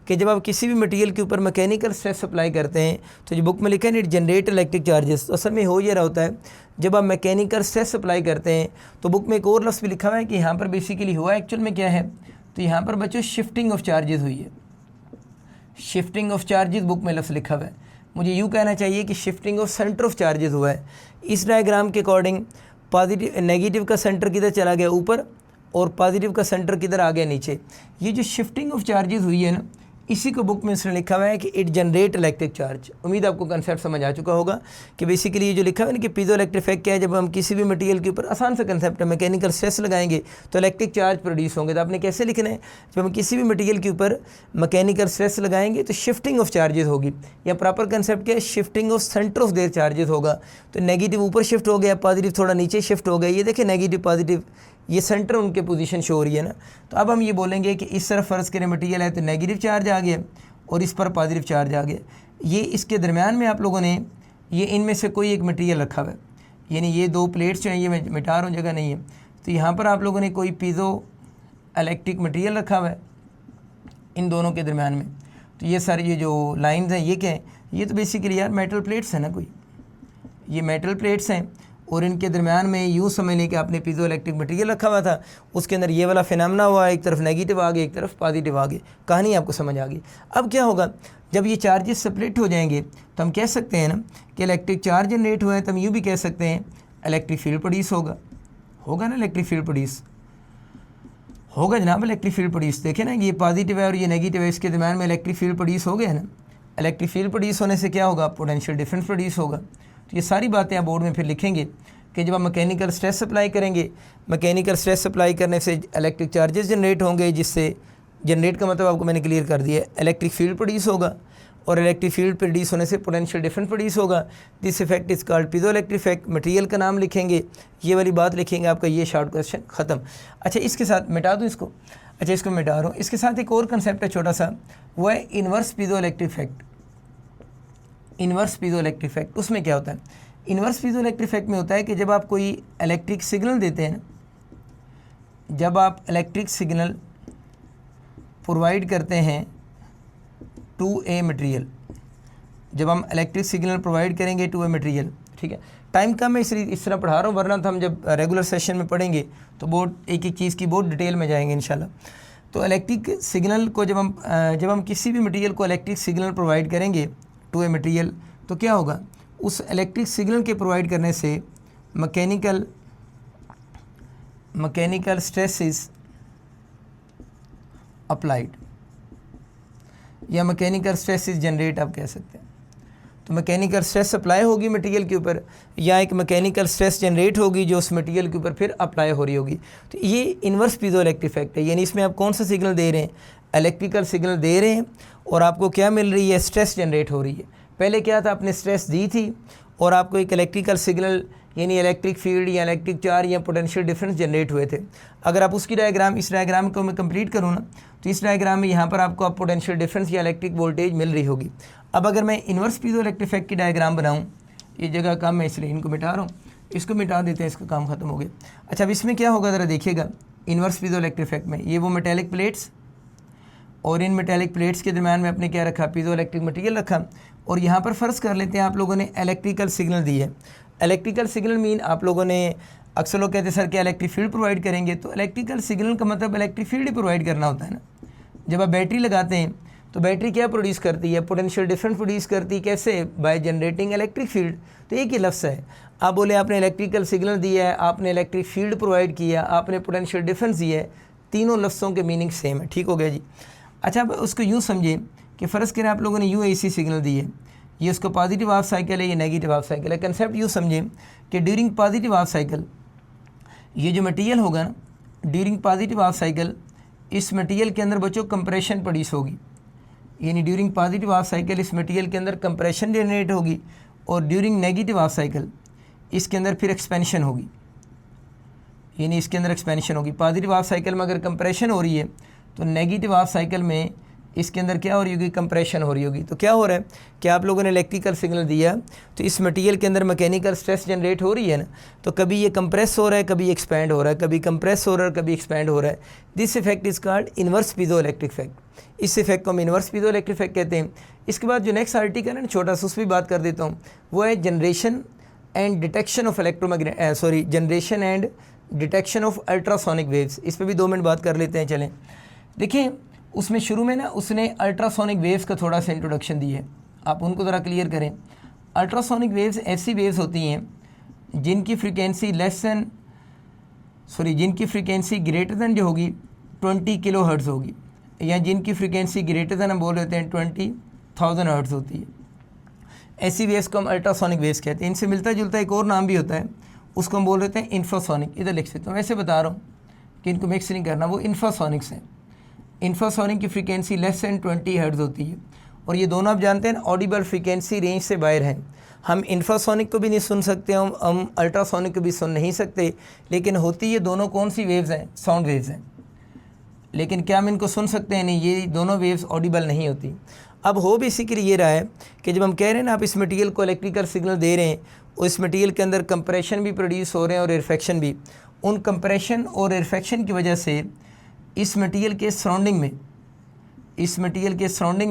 कि जब आप किसी भी मटेरियल के ऊपर मैकेनिकल स्ट्रेस अप्लाई करते हैं तो जो बुक में लिखा है इट जनरेट इलेक्ट्रिक चार्जेस। तो असल में हो ये रहा होता है, जब आप मैकेनिकल स्ट्रेस अप्लाई करते हैं तो बुक में एक और लफ्ज़ भी लिखा हुआ है कि यहाँ पर बेसिकली हुआ एक्चुअल में क्या है, तो यहाँ पर बच्चों शिफ्टिंग ऑफ चार्जेस हुई है। शिफ्टिंग ऑफ चार्जेस बुक में लफ्ज़ लिखा हुआ है। मुझे यूँ कहना चाहिए कि shifting of centre of charges हुआ है। इस डायग्राम के अकॉर्डिंग पॉजिटिव नेगेटिव का सेंटर किधर चला गया? ऊपर, और पॉजिटिव का सेंटर किधर आ गया? नीचे। ये जो शिफ्टिंग ऑफ चार्जेस हुई है ना, इसी को बुक में इसने लिखा हुआ है कि इट जनरेट इलेक्ट्रिक चार्ज। उम्मीद आपको कंसेप्ट समझ आ चुका होगा कि बेसिकली ये जो लिखा हुआ है ना कि पीजोइलेक्ट्रिक इफेक्ट क्या है, जब हम किसी भी मटेरियल के ऊपर, आसान सा कंसेप्ट है, मैकेनिकल स्ट्रेस लगाएंगे तो इलेक्ट्रिक चार्ज प्रोड्यूस होंगे। तो आपने कैसे लिखना है, जब हम किसी भी मटेरियल के ऊपर मैकेनिकल स्ट्रेस लगाएंगे तो शिफ्टिंग ऑफ चार्जेस होगी। या प्रॉपर कंसेप्ट क्या है? Shifting of centre of their charges होगा। तो नेगेटिव ऊपर शिफ्ट हो गया, पॉजिटिव थोड़ा नीचे शिफ्ट हो गया। ये देखिए नेगेटिव पॉजिटिव, ये सेंटर उनके पोजीशन शो हो रही है ना। तो अब हम ये बोलेंगे कि इस तरफ फ़र्ज़ करें मटेरियल है तो नेगेटिव चार्ज आ गया और इस पर पॉजिटिव चार्ज आ गया। ये इसके दरमियान में आप लोगों ने ये इनमें से कोई एक मटेरियल रखा हुआ है, यानी ये दो प्लेट्स जो हैं, ये मैं मिटा रहा हूँ, जगह नहीं है। तो यहाँ पर आप लोगों ने कोई पीजो इलेक्ट्रिक मटेरियल रखा हुआ है इन दोनों के दरमियान में। तो ये सर ये जो लाइन्स हैं ये क्या है? ये तो बेसिकली यार मेटल प्लेट्स हैं ना, कोई ये मेटल प्लेट्स हैं और इनके दरमियान में यूँ समझ लें कि आपने पीजो इलेक्ट्रिक मटेरियल रखा हुआ था, उसके अंदर ये वाला फिनोमेना हुआ, एक तरफ नेगेटिव आ गया, एक तरफ पॉजिटिव आ गया। कहानी आपको समझ आ गई। अब क्या होगा, जब ये चार्जेस सेपरेट हो जाएंगे तो हम कह सकते हैं ना कि इलेक्ट्रिक चार्ज जनरेट हुआ है, तो हम यूँ भी कह सकते हैं इलेक्ट्रिक फील्ड प्रोड्यूस होगा ना, इलेक्ट्रिक फील्ड प्रोड्यूस होगा जनाब इलेक्ट्रिक फील्ड प्रोड्यूस। देखें ना ये पॉजिटिव है और ये नेगेटिव है, इसके दरम्यान में इलेक्ट्रिक फील्ड प्रोड्यूस हो गया है ना। इलेक्ट्रिक फील्ड प्रोड्यूस होने से क्या होगा, पोटेंशियल डिफरेंस प्रोड्यूस होगा। तो ये सारी बातें आप बोर्ड में फिर लिखेंगे कि जब हम मैकेनिकल स्ट्रेस अप्लाई करेंगे, मैकेनिकल स्ट्रेस अप्लाई करने से इलेक्ट्रिक चार्जेस जनरेट होंगे, जिससे जनरेट का मतलब आपको मैंने क्लियर कर दिया है, इलेक्ट्रिक फील्ड प्रोड्यूस होगा और इलेक्ट्रिक फील्ड प्रोड्यूस होने से पोटेंशियल डिफरेंस प्रोड्यूस होगा। This effect is called piezo electric effect. Material का नाम लिखेंगे, ये वाली बात लिखेंगे, आपका ये शॉर्ट क्वेश्चन ख़त्म। अच्छा इसके साथ मिटा दूँ इसको, अच्छा इसको मिटा रहा हूँ। इसके साथ एक और कंसेप्ट है छोटा सा, वो है inverse piezo electric effect. Inverse piezo electric effect, उसमें क्या होता है, इन्वर्स पीजो इलेक्ट्रिक इफेक्ट में होता है कि जब आप कोई इलेक्ट्रिक सिग्नल देते हैं, जब आप इलेक्ट्रिक सिग्नल प्रोवाइड करते हैं टू ए मटेरियल, जब हम इलेक्ट्रिक सिग्नल प्रोवाइड करेंगे टू ए मटेरियल, ठीक है। टाइम कम है इसलिए इस तरह पढ़ा रहा हूँ, वरना तो हम जब रेगुलर सेशन में पढ़ेंगे तो बहुत एक एक चीज़ की बहुत डिटेल में जाएंगे इंशाल्लाह। तो इलेक्ट्रिक सिग्नल को जब हम किसी भी मटेरियल को इलेक्ट्रिक सिग्नल प्रोवाइड करेंगे टू ए मटेरियल, तो क्या होगा, उस इलेक्ट्रिक सिग्नल के प्रोवाइड करने से मैकेनिकल स्ट्रेस इज अप्लाइड या मैकेनिकल स्ट्रेस इज जनरेट आप कह सकते हैं। तो मैकेनिकल स्ट्रेस अप्लाई होगी मटेरियल के ऊपर, या एक मैकेनिकल स्ट्रेस जनरेट होगी जो उस मटेरियल के ऊपर फिर अप्लाई हो रही होगी। तो ये इन्वर्स पीजो इलेक्ट्रिक इफेक्ट है, यानी इसमें आप कौन सा सिग्नल दे रहे हैं, इलेक्ट्रिकल सिग्नल दे रहे हैं और आपको क्या मिल रही है, स्ट्रेस जनरेट हो रही है। पहले क्या था, आपने स्ट्रेस दी थी और आपको एक इलेक्ट्रिकल सिग्नल यानी इलेक्ट्रिक फील्ड या इलेक्ट्रिक चार्ज या पोटेंशियल डिफरेंस जनरेट हुए थे। अगर आप उसकी डायग्राम, इस डायग्राम को मैं कंप्लीट करूँ ना, तो इस डायग्राम में यहाँ पर आपको आप पोटेंशियल डिफरेंस या इलेक्ट्रिक वोल्टेज मिल रही होगी। अब अगर मैं इन्वर्स पीजो इलेक्ट्रिक इफेक्ट की डायग्राम बनाऊँ, ये जगह कम है इसलिए इनको मिटा रहा हूँ, इसको मिटा देते हैं, इसका काम ख़त्म हो गया। अच्छा अब इसमें क्या होगा ज़रा देखिएगा, इन्वर्स पीजो इलेक्ट्रिक इफेक्ट में ये वो मेटेलिक प्लेट्स, और इन मेटेलिक प्लेट्स के दरम्यान में अपने क्या रखा, पीजो इलेक्ट्रिक मटेरियल रखा, और यहाँ पर फ़र्ज़ कर लेते हैं आप लोगों ने इलेक्ट्रिकल सिग्नल दी है। इलेक्ट्रिकल सिग्नल मीन आप लोगों ने, अक्सर लोग कहते हैं सर क्या इलेक्ट्रिक फील्ड प्रोवाइड करेंगे, तो इलेक्ट्रिकल सिग्नल का मतलब इलेक्ट्रिक फील्ड ही प्रोवाइड करना होता है ना। जब आप बैटरी लगाते हैं तो बैटरी क्या प्रोड्यूस करती है, पोटेंशियल डिफरेंस प्रोड्यूस करती है, कैसे, बाय जनरेटिंग इलेक्ट्रिक फील्ड। तो एक ही लफ्ज़ है, आप बोले आपने इलेक्ट्रिकल सिग्नल दिया है, आपने इलेक्ट्रिक फील्ड प्रोवाइड किया, आपने पोटेंशियल डिफरेंस दिया है, तीनों लफ्ज़ों के मीनिंग सेम है, ठीक हो गया जी। अच्छा अब उसको यूँ समझे कि फ़र्ज़ करें आप लोगों ने यूँ AC सिग्नल दी है, ये उसको पॉजिटिव हाफ साइकिल है, ये नेगेटिव हाफ साइकिल है। कंसेप्ट यूँ समझें कि ड्यूरिंग पॉजिटिव हाफ साइकिल ये जो मटेरियल होगा ना, ड्यूरिंग पॉजिटिव हाफ साइकिल इस मटेरियल के अंदर बच्चों कंप्रेशन प्रोड्यूस होगी, यानी ड्यूरिंग पॉजिटिव हाफ साइकिल इस मटेरियल के अंदर कंप्रेशन जनरेट होगी, और ड्यूरिंग नेगेटिव हाफ साइकिल इसके अंदर फिर एक्सपेंशन होगी, यानी इसके अंदर एक्सपेंशन होगी। पॉजिटिव हाफ साइकिल में अगर कंप्रेशन हो रही है तो नेगेटिव हाफ साइकिल में इसके अंदर क्या हो रही होगी, कंप्रेशन हो रही होगी। तो क्या हो रहा है कि आप लोगों ने इलेक्ट्रिकल सिग्नल दिया तो इस मटेरियल के अंदर मैकेनिकल स्ट्रेस जनरेट हो रही है ना, तो कभी ये कंप्रेस हो रहा है, कभी एक्सपैंड हो रहा है, कभी कंप्रेस हो रहा है, कभी एक्सपैंड हो रहा है। This effect is called inverse piezo electric effect. इस इफेक्ट को हम इन्वर्स पीजो इलेक्ट्रिक इफेक्ट कहते हैं। इसके बाद जो नेक्स्ट आर्टिकल है ना, छोटा सा उस पर बात कर देता हूँ, वो है generation and detection of generation and detection of ultrasonic waves. इस पर भी 2 मिनट बात कर लेते हैं। चलें देखिए, उसमें शुरू में ना उसने अल्ट्रासोनिक वेव्स का थोड़ा सा इंट्रोडक्शन दी है, आप उनको ज़रा क्लियर करें। अल्ट्रासोनिक वेव्स ऐसी वेव्स होती हैं जिनकी फ्रीक्वेंसी जिनकी फ्रीक्वेंसी ग्रेटर दैन जो होगी 20 किलो हर्ट्ज़ होगी, या जिनकी फ्रीक्वेंसी ग्रेटर दैन हम बोल लेते हैं 20,000 हर्ट्ज़ होती है। ऐसी वेव्स को हम अल्ट्रासोनिक वेव्स कहते हैं। इनसे मिलता जुलता एक और नाम भी होता है, उसको हम बोल लेते हैं इंफ्रासोनिक। इधर लिख सकते हैं, वैसे बता रहा हूँ कि इनको मिक्स नहीं करना, वो इंफ्रासोनिक्स हैं। इंफ्रासोनिक की फ्रीक्वेंसी लेस दैन 20 हर्ट्ज़ होती है, और ये दोनों आप जानते हैं ऑडिबल फ्रीक्वेंसी रेंज से बाहर हैं। हम इंफ्रासोनिक को भी नहीं सुन सकते, हम अल्ट्रासोनिक को भी सुन नहीं सकते, लेकिन होती ये दोनों कौन सी वेव्स हैं, साउंड वेव्स हैं। लेकिन क्या हम इनको सुन सकते हैं, नहीं, ये दोनों वेव्स ऑडिबल नहीं होती। अब हो बेसिकली ये रहा है कि जब हम कह रहे हैं ना आप इस मटेरियल को इलेक्ट्रिकल सिग्नल दे रहे हैं, उस मटेरियल के अंदर कंप्रेशन भी प्रोड्यूस हो रहे हैं और रिफ्रैक्शन भी। उन कंप्रेशन और रिफ्रैक्शन की वजह से इस मटेरियल के सराउंडिंग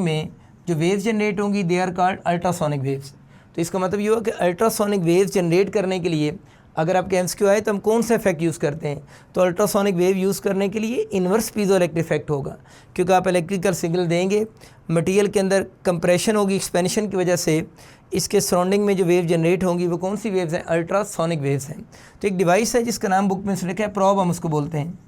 में जो वेव्स जनरेट होंगी they are called ultrasonic waves. तो इसका मतलब ये हुआ कि अल्ट्रासोनिक वेव्स जनरेट करने के लिए अगर आपके एमसीक्यू आए तो हम कौन सा इफेक्ट यूज़ करते हैं, तो अल्ट्रासोनिक वेव यूज़ करने के लिए इन्वर्स पीजो इलेक्ट्रिक इफेक्ट होगा, क्योंकि आप इलेक्ट्रिकल सिग्नल देंगे, मटेरियल के अंदर कंप्रेशन होगी, एक्सपेंशन की वजह से इसके सराउंडिंग में जो वेव जनरेट होंगी वो कौन सी वेव्स हैं, अल्ट्रासोनिक वेव्स हैं। तो एक डिवाइस है जिसका नाम बुक में लिखा है, प्रोब हम उसको बोलते हैं।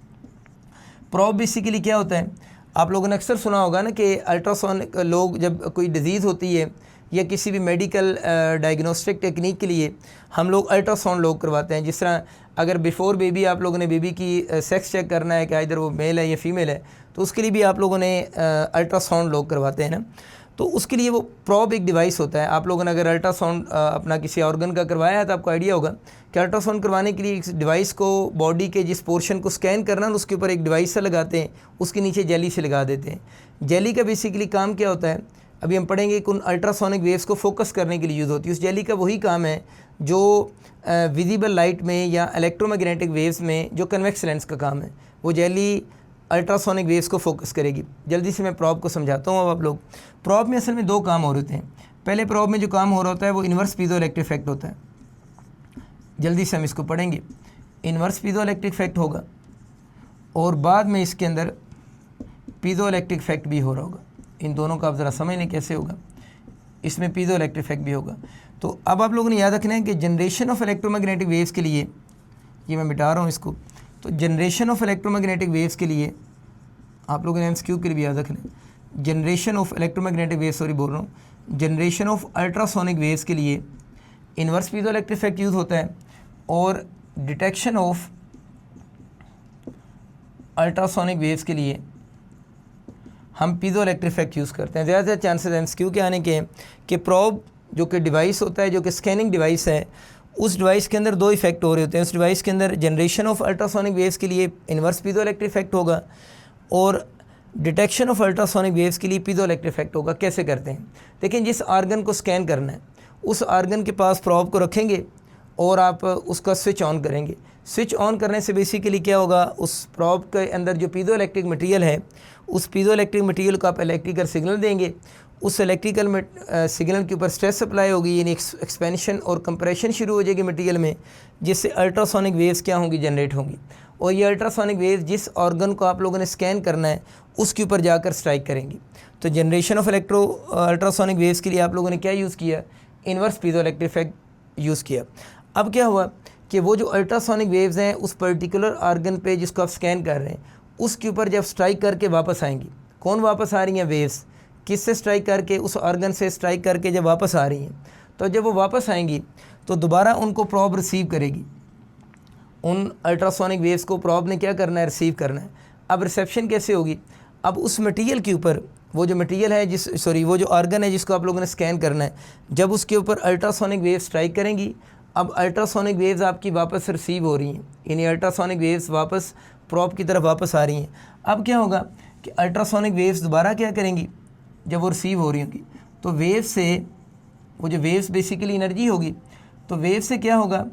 प्रॉब बेसिकली क्या होता है, आप लोगों ने अक्सर सुना होगा ना कि अल्ट्रासाउंड लोग जब कोई डिज़ीज़ होती है या किसी भी मेडिकल डायग्नोस्टिक टेक्निक के लिए हम लोग अल्ट्रासाउंड लोग करवाते हैं। जिस तरह अगर बिफ़ोर बेबी आप लोगों ने बेबी की सेक्स चेक करना है कि इधर वो मेल है या फीमेल है, तो उसके लिए भी आप लोगों ने अल्ट्रासाउंड लोग करवाते हैं ना। तो उसके लिए वो प्रॉब एक डिवाइस होता है। आप लोगों ने अगर अल्ट्रासाउंड अपना किसी ऑर्गन का करवाया है तो आपको आइडिया होगा कि अल्ट्रासाउंड करवाने के लिए इस डिवाइस को बॉडी के जिस पोर्शन को स्कैन करना है उसके ऊपर एक डिवाइस से लगाते हैं, उसके नीचे जेली से लगा देते हैं। जेली का बेसिकली काम क्या होता है, अभी हम पढ़ेंगे कि उन अल्ट्रासोनिक वेव्स को फोकस करने के लिए यूज़ होती है। उस जेली का वही काम है जो विजिबल लाइट में या इलेक्ट्रोमैग्नेटिक वेव्स में जो कन्वेक्स लेंस का काम है, वो जेली अल्ट्रासोनिक वेव्स को फोकस करेगी। जल्दी से मैं प्रॉब को समझाता हूँ। अब आप लोग प्रॉब में असल में दो काम हो रहे होते हैं। पहले प्रॉब में जो काम हो रहा होता है वो इन्वर्स पीजो इलेक्ट्रिक इफेक्ट होता है। जल्दी से हम इसको पढ़ेंगे। इन्वर्स पीजो इलेक्ट्रिक इफेक्ट होगा और बाद में इसके अंदर पीजो इलेक्ट्रिक इफेक्ट भी हो रहा होगा। इन दोनों का आप ज़रा समझ लें कैसे होगा। इसमें पीजो इलेक्ट्रिक इफेक्ट भी होगा। तो अब आप लोगों ने याद रखना है कि जनरेशन ऑफ इलेक्ट्रोमैग्नेटिक वेव्स के लिए, ये मैं मिटा रहा हूँ इसको, तो जनरेशन ऑफ इलेक्ट्रोमैग्नेटिक वेव्स के लिए आप लोगों ने एमसीक्यू के लिए भी याद रखना है। Generation of electromagnetic waves, sorry बोल रहा हूँ, जनरेशन ऑफ अल्ट्रासोनिक वेव्स के लिए inverse piezo electric effect use होता है और डिटेक्शन ऑफ अल्ट्रासोनिक वेव्स के लिए हम पीजो इलेक्ट्रिक इफेक्ट यूज़ करते हैं। ज़्यादा चांसेस एमसीक्यू के आने के हैं कि प्रॉब जो कि डिवाइस होता है, जो कि स्कैनिंग डिवाइस है, उस डिवाइस के अंदर दो इफेक्ट हो रहे होते हैं। उस डिवाइस के अंदर जनरेशन ऑफ अल्ट्रासोनिक वेव्स के लिए इन्वर्स पीजो इलेक्ट्रिक इफेक्ट होगा और डिटेक्शन ऑफ अल्ट्रासोनिक वेव्स के लिए पीजो इलेक्ट्रिक इफेक्ट होगा। कैसे करते हैं, लेकिन जिस आर्गन को स्कैन करना है उस आर्गन के पास प्रॉब को रखेंगे और आप उसका स्विच ऑन करेंगे। स्विच ऑन करने से बेसिकली क्या होगा, उस प्रॉब के अंदर जो पीजो इलेक्ट्रिक मटेरियल है, उस पीजो इलेक्ट्रिक मटेरियल को आप इलेक्ट्रिकल सिग्नल देंगे। उस इलेक्ट्रिकल सिग्नल के ऊपर स्ट्रेस सप्लाई होगी, यानी एक्सपेंशन और कंप्रेशन शुरू हो जाएगी मटेरियल में, जिससे अल्ट्रासोनिक वेव्स क्या होंगी, जनरेट होंगी। और ये अल्ट्रासोनिक वेव्स जिस ऑर्गन को आप लोगों ने स्कैन करना है उसके ऊपर जाकर स्ट्राइक करेंगी। तो जनरेशन ऑफ अल्ट्रासोनिक वेव्स के लिए आप लोगों ने क्या यूज़ किया, inverse piezo electric effect use किया। अब क्या हुआ कि वो जो अल्ट्रासोनिक वेव्स हैं उस पर्टिकुलर आर्गन पे जिसको आप स्कैन कर रहे हैं उसके ऊपर जब स्ट्राइक करके वापस आएंगी, कौन वापस आ रही हैं, वेव्स किससे स्ट्राइक करके, उस ऑर्गन से स्ट्राइक करके जब वापस आ रही हैं, तो जब वो वापस आएंगी तो दोबारा उनको प्रॉब रिसीव करेगी। उन अल्ट्रासोनिक वेव्स को प्रॉब ने क्या करना है, रिसीव करना है। अब रिसेप्शन कैसे होगी, अब उस मटेरियल के ऊपर, वो जो मटेरियल है वो जो ऑर्गन है जिसको आप लोगों ने स्कैन करना है, जब उसके ऊपर अल्ट्रासोनिक वेव्स स्ट्राइक करेंगी, अब अल्ट्रासोनिक वेव्स आपकी वापस रिसीव हो रही हैं, यानी अल्ट्रासोनिक वेव्स वापस प्रॉब की तरफ वापस आ रही हैं। अब क्या होगा कि अल्ट्रासोनिक वेव्स दोबारा क्या करेंगी, जब वो रिसीव हो रही होंगी तो वेव से, वो जो वेव्स बेसिकली एनर्जी होगी, तो वेव से क्या होगा,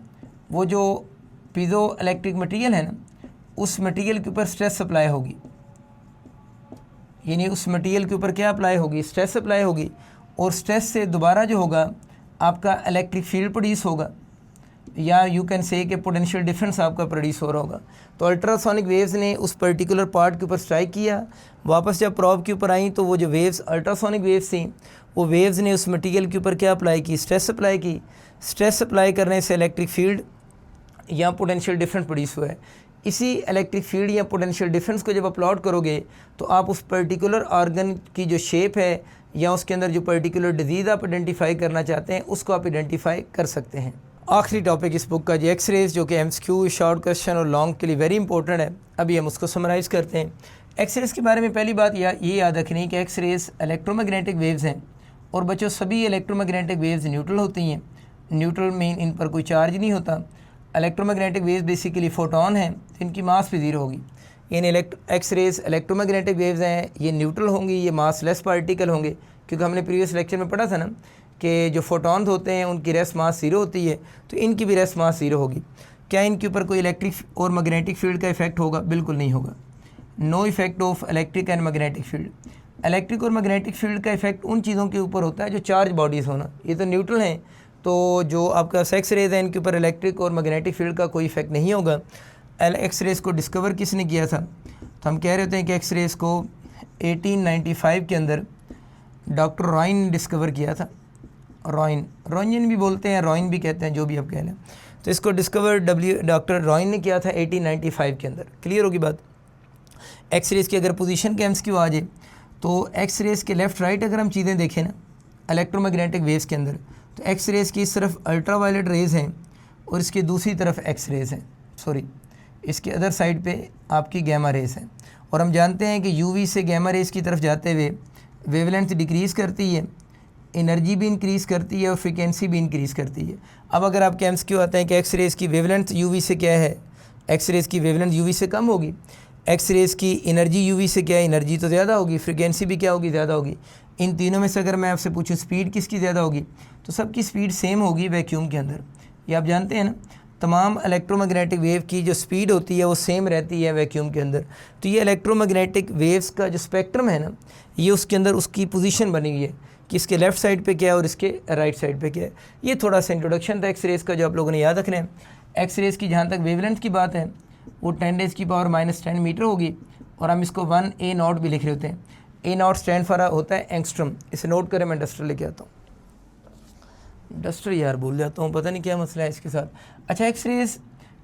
वो जो पीजो इलेक्ट्रिक मटेरियल है ना, उस मटेरियल के ऊपर स्ट्रेस सप्लाई होगी, यानी उस मटेरियल के ऊपर क्या अप्लाई होगी, स्ट्रेस सप्लाई होगी। और स्ट्रेस से दोबारा जो होगा आपका इलेक्ट्रिक फील्ड प्रोड्यूस होगा, या यू कैन से कि पोटेंशियल डिफरेंस आपका प्रोड्यूस हो रहा होगा। तो अल्ट्रासोनिक वेव्स ने उस पर्टिकुलर पार्ट के ऊपर स्ट्राइक किया, वापस जब प्रॉब के ऊपर आई तो वो जो वेव्स अल्ट्रासोनिक वेव्स थी, वो वेव्स ने उस मटेरियल के ऊपर क्या अप्लाई की, स्ट्रेस अप्लाई की। स्ट्रेस अप्लाई करने से इलेक्ट्रिक फील्ड या पोटेंशियल डिफरेंस प्रोड्यूस हुआ है। इसी इलेक्ट्रिक फील्ड या पोटेंशियल डिफरेंस को जब प्लॉट करोगे तो आप उस पर्टिकुलर ऑर्गन की जो शेप है या उसके अंदर जो पर्टिकुलर डिजीज़ आप आइडेंटिफाई करना चाहते हैं उसको आप आइडेंटिफाई कर सकते हैं। आखिरी टॉपिक इस बुक का जो एक्सरेज, जो कि एमसीक्यू, शॉर्ट क्वेश्चन और लॉन्ग के लिए वेरी इंपॉर्टेंट है, अभी हम उसको समराइज़ करते हैं। एक्सरेज के बारे में पहली बात ये याद रखनी है कि एक्सरेज इलेक्ट्रोमैग्नेटिक वेव्स हैं और बच्चों सभी इलेक्ट्रोमैग्नेटिक वेव्स न्यूट्रल होती हैं। न्यूट्रल मीन इन पर कोई चार्ज नहीं होता। इलेक्ट्रोमैग्नेटिक वेव्स बेसिकली फोटोन हैं, इनकी मास भी ज़ीरो होगी। यानी एक्सरेज इलेक्ट्रोमैग्नेटिक वेव्स हैं, ये न्यूट्रल होंगी, ये मास लेस पार्टिकल होंगे, क्योंकि हमने प्रीवियस लेक्चर में पढ़ा था ना कि जो फोटॉन्स होते हैं उनकी रेस्ट मास ज़ीरो होती है, तो इनकी भी रेस्ट मास ज़ीरो होगी। क्या इनके ऊपर कोई इलेक्ट्रिक और मैग्नेटिक फील्ड का इफेक्ट होगा? बिल्कुल नहीं होगा। No effect of electric and magnetic field. Electric और मैग्नेटिक फील्ड का इफेक्ट उन चीज़ों के ऊपर होता है जो चार्ज बॉडीज़ होना, ये तो न्यूट्रल हैं, तो जो आपका एक्स रेज है इनके ऊपर इलेक्ट्रिक और मैग्नेटिक फील्ड का कोई इफेक्ट नहीं होगा। एक्स रेज को डिस्कवर किसने किया था? तो हम कह रहे होते हैं कि एक्स रेज को 1895 के अंदर डॉक्टर रॉइन ने डिस्कवर किया था। रॉयन भी बोलते हैं, रॉइन भी कहते हैं, जो भी आप कह लें। तो इसको डिस्कवर डॉक्टर रॉइन ने किया था 1895 के अंदर। क्लियर होगी बात। एक्स रेज़ की अगर पोजीशन के एमसीक्यू आ जाए तो एक्स रेज़ के लेफ़्ट राइट अगर हम चीज़ें देखें ना इलेक्ट्रोमैग्नेटिक वेव्स के अंदर, तो एक्स रेज़ की इस तरफ अल्ट्रा वायलेट रेज़ हैं और इसकी दूसरी तरफ एक्स रेज़ हैं, सॉरी इसके अदर साइड पे आपकी गैमा रेज़ हैं। और हम जानते हैं कि यूवी से गैमा रेज़ की तरफ जाते हुए वेवलेंथ डिक्रीज़ करती है, एनर्जी भी इंक्रीज़ करती है और फ्रीक्वेंसी भी इंक्रीज़ करती है। अब अगर आपके एमसीक्यू आता है कि एक्स रेज़ की वेवलेंथ यूवी से क्या है, एक्स रेज़ की वेवलेंथ यूवी से कम होगी, एक्स रेज़ की एनर्जी यूवी से क्या है, एनर्जी तो ज़्यादा होगी, फ्रीक्वेंसी भी क्या होगी, ज़्यादा होगी। इन तीनों में से अगर मैं आपसे पूछूं स्पीड किसकी ज़्यादा होगी, तो सबकी स्पीड सेम होगी वैक्यूम के अंदर। ये आप जानते हैं ना, तमाम इलेक्ट्रोमैग्नेटिक वेव की जो स्पीड होती है वो सेम रहती है वैक्यूम के अंदर। तो ये इलेक्ट्रोमैग्नेटिक वेव्स का जो स्पेक्ट्रम है ना, ये उसके अंदर उसकी पोजीशन बनी हुई है कि इसके लेफ़्ट साइड पे क्या है और इसके राइट साइड पे क्या है। ये थोड़ा सा इंट्रोडक्शन था एक्स रेज़ का जो आप लोगों ने याद रखना है। एक्स रेज़ की जहाँ तक वेवलेंथ की बात है वो 10⁻⁻10 मीटर होगी और हम इसको 1A0 भी लिख रहे होते हैं। A0 स्टैंड फॉर होता है एंगस्ट्रम। इसे नोट करें, मैं डस्टर लेके आता हूँ। डस्टर यार भूल जाता हूँ, पता नहीं क्या मसला है इसके साथ। अच्छा, एक्स रेज़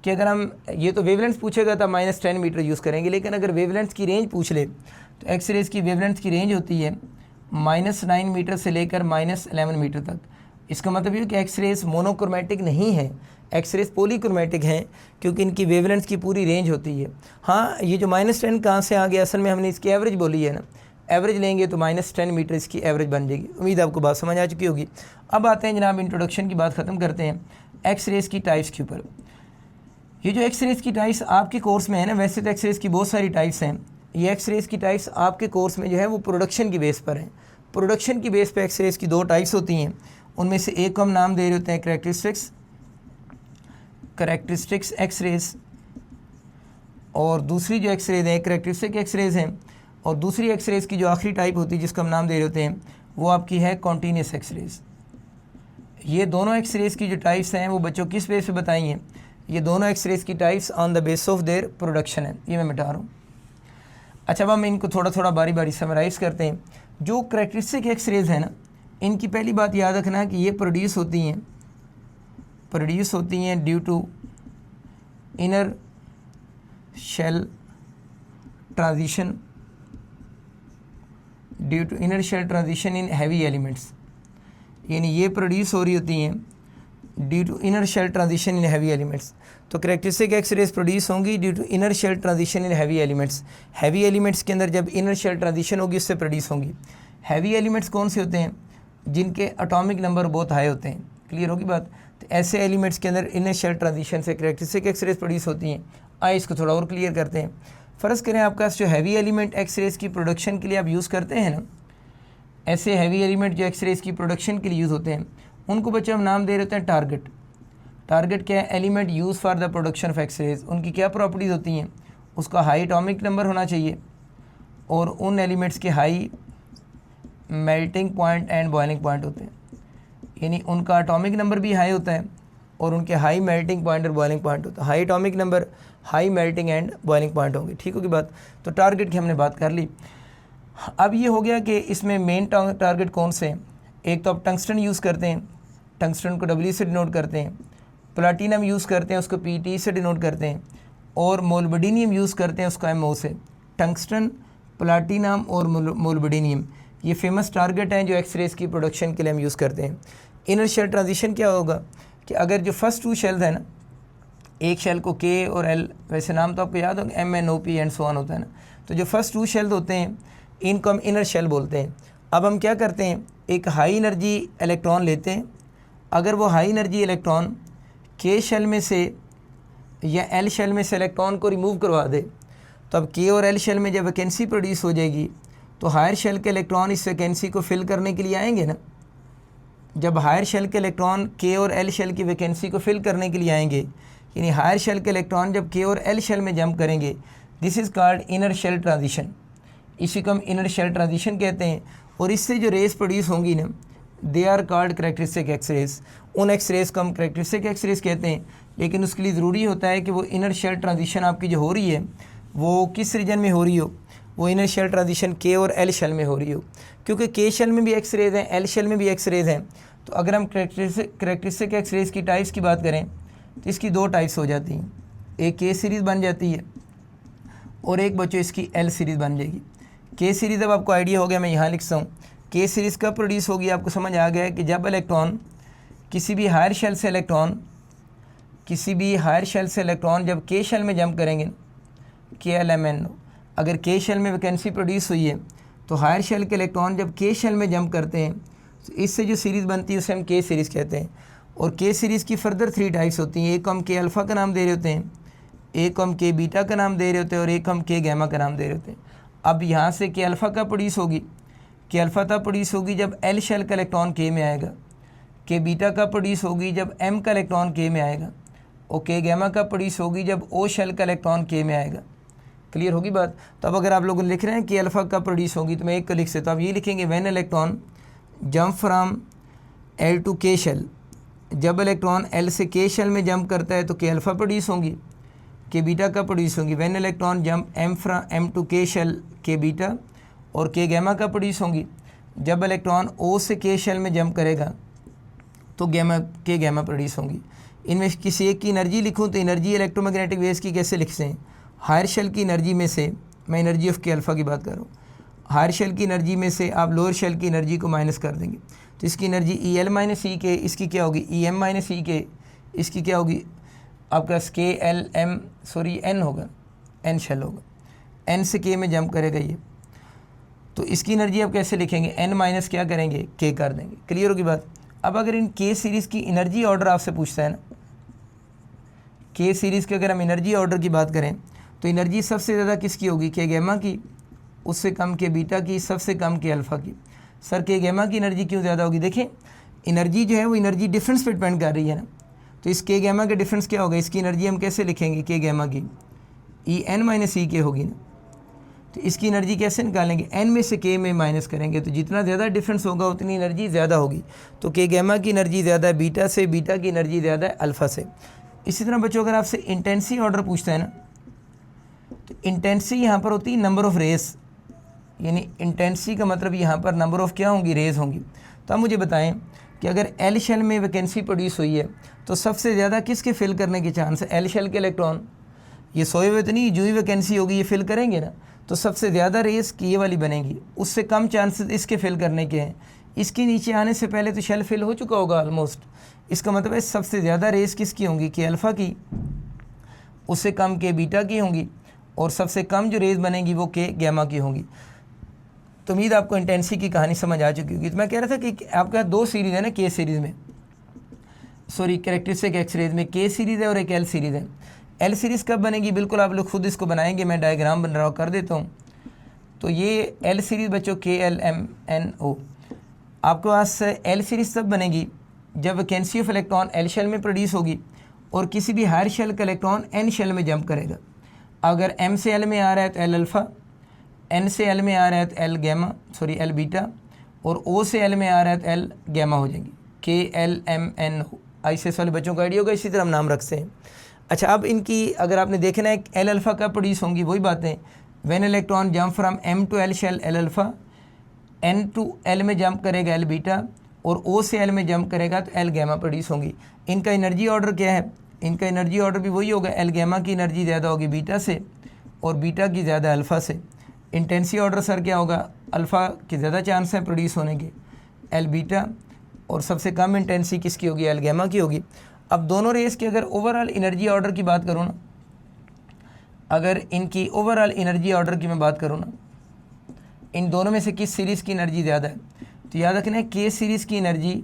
कि अगर हम ये तो वेवलेंथ पूछेगा तो -10 मीटर यूज़ करेंगे, लेकिन अगर वेवलेंथ की रेंज पूछ ले तो एक्स रेज़ की वेवलेंथ की रेंज होती है -9 मीटर से लेकर -11 मीटर तक। इसका मतलब ये कि एक्स रेज़ मोनोक्रोमेटिक नहीं है, एक्स रेज़ पॉलीक्रोमेटिक हैं, क्योंकि इनकी वेवलेंथ की पूरी रेंज होती है। हाँ, ये जो -10 कहाँ से आ गया, असल में हमने इसकी एवरेज बोली है ना, एवरेज लेंगे तो -10 मीटर इसकी एवरेज बन जाएगी। उम्मीद आपको बात समझ आ चुकी होगी। अब आते हैं जनाब, इंट्रोडक्शन की बात ख़त्म करते हैं एक्स रेज़ की टाइप्स के ऊपर। ये जो एक्स रेज़ की टाइप्स आपके कोर्स में है ना, वैसे तो एक्स रेज़ की बहुत सारी टाइप्स हैं, ये एक्स रेज़ की टाइप्स आपके कोर्स में जो है वो प्रोडक्शन की बेस पर हैं। प्रोडक्शन की बेस पर एक्स रेज़ की 2 टाइप्स होती हैं, उनमें से एक को हम नाम दे रहे होते हैं करैक्टरिस्टिक्स एक्स रेज़, और दूसरी जो एक्स रेज़ है करैक्टरिस्टिक एक्स रेज़ हैं, और दूसरी एक्स रेज़ की जो आखिरी टाइप होती है जिसका हम नाम दे रहे होते हैं वो आपकी है कॉन्टीन्यूस एक्स रेज़। ये दोनों एक्स रेज़ की जो टाइप्स हैं वो बच्चों किस बेस पे बताई हैं, ये दोनों एक्स रेज़ की types on the base of their production है। ये मैं मिटा रहा हूँ। अच्छा, अब हम इनको थोड़ा थोड़ा बारी बारी समराइज़ करते हैं। जो करैक्टरिस्टिक एक्स रेज़ है ना, इनकी पहली बात याद रखना कि ये प्रोड्यूस होती हैं due to inner shell transition in heavy elements, यानी ये प्रोड्यूस हो रही होती हैं due to inner shell transition in heavy elements. तो करैक्टरिस्टिक एक्स रेज़ प्रोड्यूस होंगी due to inner shell transition in heavy elements. Heavy elements के अंदर जब इनर शेल ट्रांजिशन होगी उससे प्रोड्यूस होंगी। हैवी एलिमेंट्स कौन से होते हैं, जिनके एटॉमिक नंबर बहुत हाई होते हैं। क्लियर होगी बात। तो ऐसे एलिमेंट्स के अंदर इनर शेल ट्रांजिशन से करैक्टरिस्टिक एक्स रेज़ प्रोड्यूस होती हैं। आइए इसको थोड़ा और क्लियर करते हैं। फ़र्ज़ करें आपका जो हैवी एलिमेंट एक्स रेज़ की प्रोडक्शन के लिए आप यूज़ करते हैं ना, ऐसे हैवी एलिमेंट जो एक्स रेज़ की प्रोडक्शन के लिए यूज़ होते हैं उनको बच्चे हम नाम दे रहे होते हैं टारगेट। टारगेट क्या है, element use for the production of X rays. उनकी क्या प्रॉपर्टीज़ होती हैं, उसका हाई एटॉमिक नंबर होना चाहिए और उन एलिमेंट्स के high melting point and boiling point होते हैं, यानी उनका एटॉमिक नंबर भी हाई होता है और उनके हाई मेल्टिंग पॉइंट और बॉइलिंग पॉइंट होता है। High atomic number, high melting and boiling point होंगे। ठीक होगी बात। तो टारगेट की हमने बात कर ली। अब ये हो गया कि इसमें मेन टारगेट कौन से हैं। एक तो आप टंगस्टन यूज़ करते हैं, टंगस्टन को W से डिनोट करते हैं। प्लाटिनम यूज़ करते हैं, उसको PT से डिनोट करते हैं। और मोल्बिडिनियम यूज़ करते हैं, उसको MO से। टंगस्टन, प्लाटिनम और मोल्बिडिनियम ये फेमस टारगेट हैं जो एक्स रेज़ की प्रोडक्शन के लिए हम यूज़ करते हैं। इनर शेल ट्रांजिशन क्या होगा कि अगर जो फर्स्ट 2 शेल्स है ना, एक शेल को K और L, वैसे नाम तो आपको याद होगा MNOP एंड सो ऑन होता है ना, तो जो फर्स्ट 2 शेल्स होते हैं इनको हम इनर शेल बोलते हैं। अब हम क्या करते हैं, एक हाई एनर्जी इलेक्ट्रॉन लेते हैं। अगर वो high energy electron K shell में से या L शेल में से इलेक्ट्रॉन को रिमूव करवा दे, तो अब K और L शेल में जब वैकेंसी प्रोड्यूस हो जाएगी तो हायर शेल के इलेक्ट्रॉन इस वैकेंसी को फिल करने के लिए आएंगे ना। जब हायर शेल के इलेक्ट्रॉन K और L शेल की वैकेंसी को फिल करने के लिए आएंगे, यानी हायर शेल के इलेक्ट्रॉन जब K और L शेल में जंप करेंगे, this is called inner shell transition. इसी को हम इनर शेल ट्रांजिशन कहते हैं। और इससे जो रेस प्रोड्यूस होंगी ना, they are called characteristic X rays. उन एक्स रेज़ को हम करैक्टरिस्टिक एक्स रेज़ कहते हैं, लेकिन उसके लिए ज़रूरी होता है कि वो इनर शेल ट्रांजिशन आपकी जो हो रही है वो किस रीजन में हो रही हो, वो इनर शेल ट्रांजिशन K और L शेल में हो रही हो। क्योंकि K शेल में भी एक्स रेज़ हैं, L शेल में भी एक्स रेज़ हैं। तो अगर हम करैक्टरिस्टिक एक्स रेज़ की टाइप्स की बात करें तो इसकी 2 टाइप्स हो जाती हैं। एक K सीरीज़ बन जाती है और एक बच्चों इसकी एल सीरीज़ बन जाएगी। के सीरीज़ अब आपको आइडिया हो गया, मैं यहाँ लिखता हूँ। के सीरीज़ कब प्रोड्यूस होगी, आपको समझ आ गया है कि जब इलेक्ट्रॉन किसी भी हायर शेल से इलेक्ट्रॉन जब के शेल में जंप करेंगे, KLMNO, अगर के शेल में वैकेंसी प्रोड्यूस हुई है तो हायर शेल के इलेक्ट्रॉन जब के शेल में जंप करते हैं तो इससे जो सीरीज़ बनती है उसे हम के सीरीज़ कहते हैं। और के सीरीज़ की फर्दर 3 टाइप्स होती हैं। एक हम के अल्फ़ा का नाम दे रहे होते हैं, एक हम के बीटा का नाम दे रहे होते हैं और एक हम के गैमा का नाम दे रहे होते हैं। अब यहाँ से के अल्फ़ा का प्रोड्यूस होगी, के अल्फ़ा तब प्रोड्यूस होगी जब एल शेल का इलेक्ट्रॉन के में आएगा। के बीटा का प्रोड्यूस होगी जब एम का इलेक्ट्रॉन के में आएगा। और के गैमा का प्रोड्यूस होगी जब ओ शेल का इलेक्ट्रॉन के में आएगा। क्लियर होगी बात। तो अब अगर आप लोग लिख रहे हैं कि अल्फ़ा का प्रोड्यूस होगी तो मैं एक को लिख सकता हूँ। आप ये लिखेंगे when electron jump from L two K shell, जब इलेक्ट्रॉन एल से के शेल में जंप करता है तो के अल्फ़ा प्रोड्यूस होंगी, के बीटा का प्रोड्यूस होंगी। When electron jump M to K shell, K beta, और के गैमा का प्रोड्यूस होंगी जब इलेक्ट्रॉन ओ से के शेल में जंप करेगा तो के गैमा प्रोड्यूस होंगी। इनमें किसी एक की एनर्जी लिखूँ तो एनर्जी इलेक्ट्रोमैग्नेटिक वेव्स की कैसे लिखते हैं, हायर शेल की एनर्जी में से, मैं एनर्जी ऑफ के अल्फ़ा की बात कर रहा हूँ, हायर शेल की एनर्जी में से आप लोअर शेल की एनर्जी को माइनस कर देंगे तो इसकी एनर्जी EL माइनस E के, इसकी क्या होगी EM माइनस E के, इसकी क्या होगी आपका N होगा, N शेल होगा, N से K में जंप करेगा ये, तो इसकी एनर्जी आप कैसे लिखेंगे, N माइनस क्या करेंगे K कर देंगे। क्लियर होगी बात। अब अगर इन के सीरीज़ की एनर्जी ऑर्डर आपसे पूछता है ना, के सीरीज़ के अगर हम एनर्जी ऑर्डर की बात करें तो एनर्जी सबसे ज़्यादा किसकी होगी, के गैमा की, उससे कम के बीटा की, सबसे कम के अल्फ़ा की। सर के गैमा की एनर्जी क्यों ज़्यादा होगी, देखें एनर्जी जो है वो एनर्जी डिफरेंस पे डिपेंड कर रही है ना, तो इस के गैमा का डिफरेंस क्या होगा, इसकी एनर्जी हम कैसे लिखेंगे, के गैमा की EN माइनस E के होगी ना, तो इसकी एनर्जी कैसे निकालेंगे, N में से K में माइनस करेंगे तो जितना ज़्यादा डिफरेंस होगा उतनी एनर्जी ज़्यादा होगी। तो के गैमा की एनर्जी ज़्यादा है बीटा से, बीटा की एनर्जी ज़्यादा है अल्फ़ा से। इसी तरह बच्चों अगर आपसे इंटेंसिटी ऑर्डर पूछता है ना, तो इंटेंसिटी यहाँ पर होती है नंबर ऑफ़ रेस, यानी इंटेंसिटी का मतलब यहाँ पर नंबर ऑफ़ क्या होंगी, रेज होंगी। तो आप मुझे बताएं कि अगर एल शेल में वैकेंसी प्रोड्यूस हुई है तो सबसे ज़्यादा किसके फिल करने के चांस है, एल शेल के इलेक्ट्रॉन, ये सोए हुए तो नहीं, जो ही वैकेंसी होगी ये फिल करेंगे ना, तो सबसे ज़्यादा रेस की ये वाली बनेगी, उससे कम चांसेस इसके फिल करने के हैं। इसके नीचे आने से पहले तो शेल फिल हो चुका होगा ऑलमोस्ट, इसका मतलब है सबसे ज़्यादा रेस किसकी होंगी, के अल्फ़ा की, उससे कम के बीटा की होंगी, और सबसे कम जो रेस बनेगी वो के गैमा की होंगी। तो उम्मीद आपको इंटेंसिटी की कहानी समझ आ चुकी होगी। तो मैं कह रहा था कि आपका 2 सीरीज़ है ना के सीरीज़ में, सॉरी कैरेक्टरिस्टिक एक्सरेज में के सीरीज़ है और एक एल सीरीज़ है। एल सीरीज़ कब बनेगी, बिल्कुल आप लोग खुद इसको बनाएंगे, मैं डायग्राम बन रहा कर देता हूँ। तो ये एल सीरीज़ बच्चों KLMNO, आपके पास एल सीरीज़ तब बनेगी जब vacancy of electron L shell में प्रोड्यूस होगी और किसी भी हायर शेल का इलेक्ट्रॉन एन शेल में जंप करेगा। अगर एम से एल में आ रहा है तो एल अल्फ़ा, एन से एल में आ रहा है तो L gamma, sorry L beta, और ओ से एल में आ रहा है तो एल गैमा हो जाएंगी, KLMNO। ICS वाले बच्चों का आइडिया होगा, इसी तरह हम नाम रखते हैं। अच्छा, अब इनकी अगर आपने देखना है एल अल्फ़ा कब प्रोड्यूस होंगी, वही बातें, when electron jump from M to L shell L alpha, N to L में जंप करेगा एल बीटा, और ओ से एल में जंप करेगा तो एल गैमा प्रोड्यूस होंगी। इनका एनर्जी ऑर्डर क्या है, इनका एनर्जी ऑर्डर भी वही होगा, एल गैमा की एनर्जी ज़्यादा होगी बीटा से और बीटा की ज़्यादा अल्फ़ा से। इंटेंसिटी ऑर्डर सर क्या होगा, अल्फ़ा की ज़्यादा चांस है प्रोड्यूस होने के, एल बीटा, और सबसे कम इंटेंसिटी किसकी होगी, एल गैमा की होगी। अब दोनों रेस की अगर ओवरऑल एनर्जी ऑर्डर की बात करूँ ना, अगर इनकी ओवरऑल एनर्जी ऑर्डर की मैं बात करूँ ना, इन दोनों में से किस सीरीज़ की एनर्जी ज़्यादा है, तो याद रखना है के सीरीज़ की एनर्जी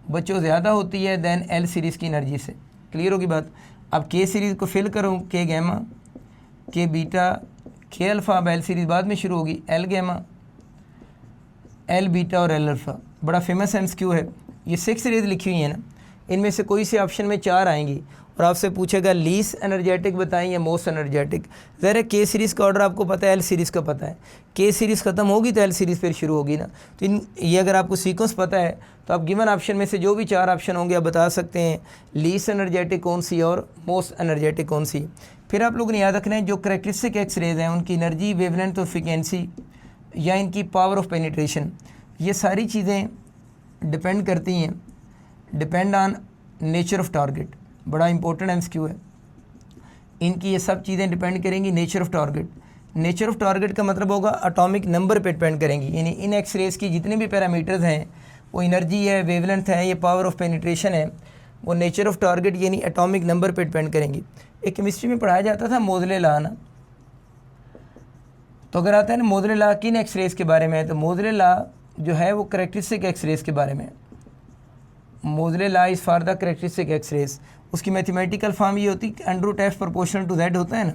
बच्चों ज़्यादा होती है दैन एल सीरीज़ की एनर्जी से। क्लियर होगी बात। अब के सीरीज़ को फिल करूँ, के गैमा, के बीटा, के अल्फ़ा, अब एल सीरीज़ बाद में शुरू होगी, एल गैमा, एल बीटा और एल अल्फ़ा। बड़ा फेमस MCQ है, ये 6 सीरीज़ लिखी हुई है ना, इनमें से कोई से ऑप्शन में 4 आएंगी और आपसे पूछेगा लीस्ट एनर्जेटिक बताएं या मोस्ट एनर्जेटिक। ज़रा के सीरीज़ का ऑर्डर आपको पता है, एल सीरीज़ का पता है, के सीरीज़ ख़त्म होगी तो एल सीरीज़ फिर शुरू होगी ना। तो ये अगर आपको सीक्वेंस पता है तो आप गिवन ऑप्शन में से जो भी 4 ऑप्शन होंगे आप बता सकते हैं लीस्ट एनर्जेटिक कौन सी और मोस्ट एनर्जेटिक कौन सी। फिर आप लोगों ने याद रखना है जो करेक्टरिस्टिक एक्सरेज हैं उनकी एनर्जी, वेवलेंथ और फ्रीक्वेंसी या इनकी पावर ऑफ पेनिट्रेशन, ये सारी चीज़ें डिपेंड करती हैं, depend on nature of target. बड़ा इंपॉर्टेंट MCQ है, इनकी ये सब चीज़ें डिपेंड करेंगी nature of target. Nature of target का मतलब होगा एटॉमिक नंबर पे डिपेंड करेंगी, यानी इन एक्स रेज की जितने भी पैरामीटर्स हैं, वो एनर्जी है, वेवलेंथ है, ये पावर ऑफ पेनिट्रेशन है, वो नेचर ऑफ टारगेट यानी एटॉमिक नंबर पे डिपेंड करेंगी। एक केमिस्ट्री में पढ़ाया जाता था मोजले लॉ ना, तो अगर आता है ना मोजले लॉ किन एक्स रेज के बारे में है, तो मोजले लॉ जो है वो करेक्टरिस्टिक एक्स रेज के बारे में है। Moseley law is for the characteristic X rays. उसकी मैथमेटिकल फॉर्म ये होती है √f प्रोपोर्शनल टू z होता है ना।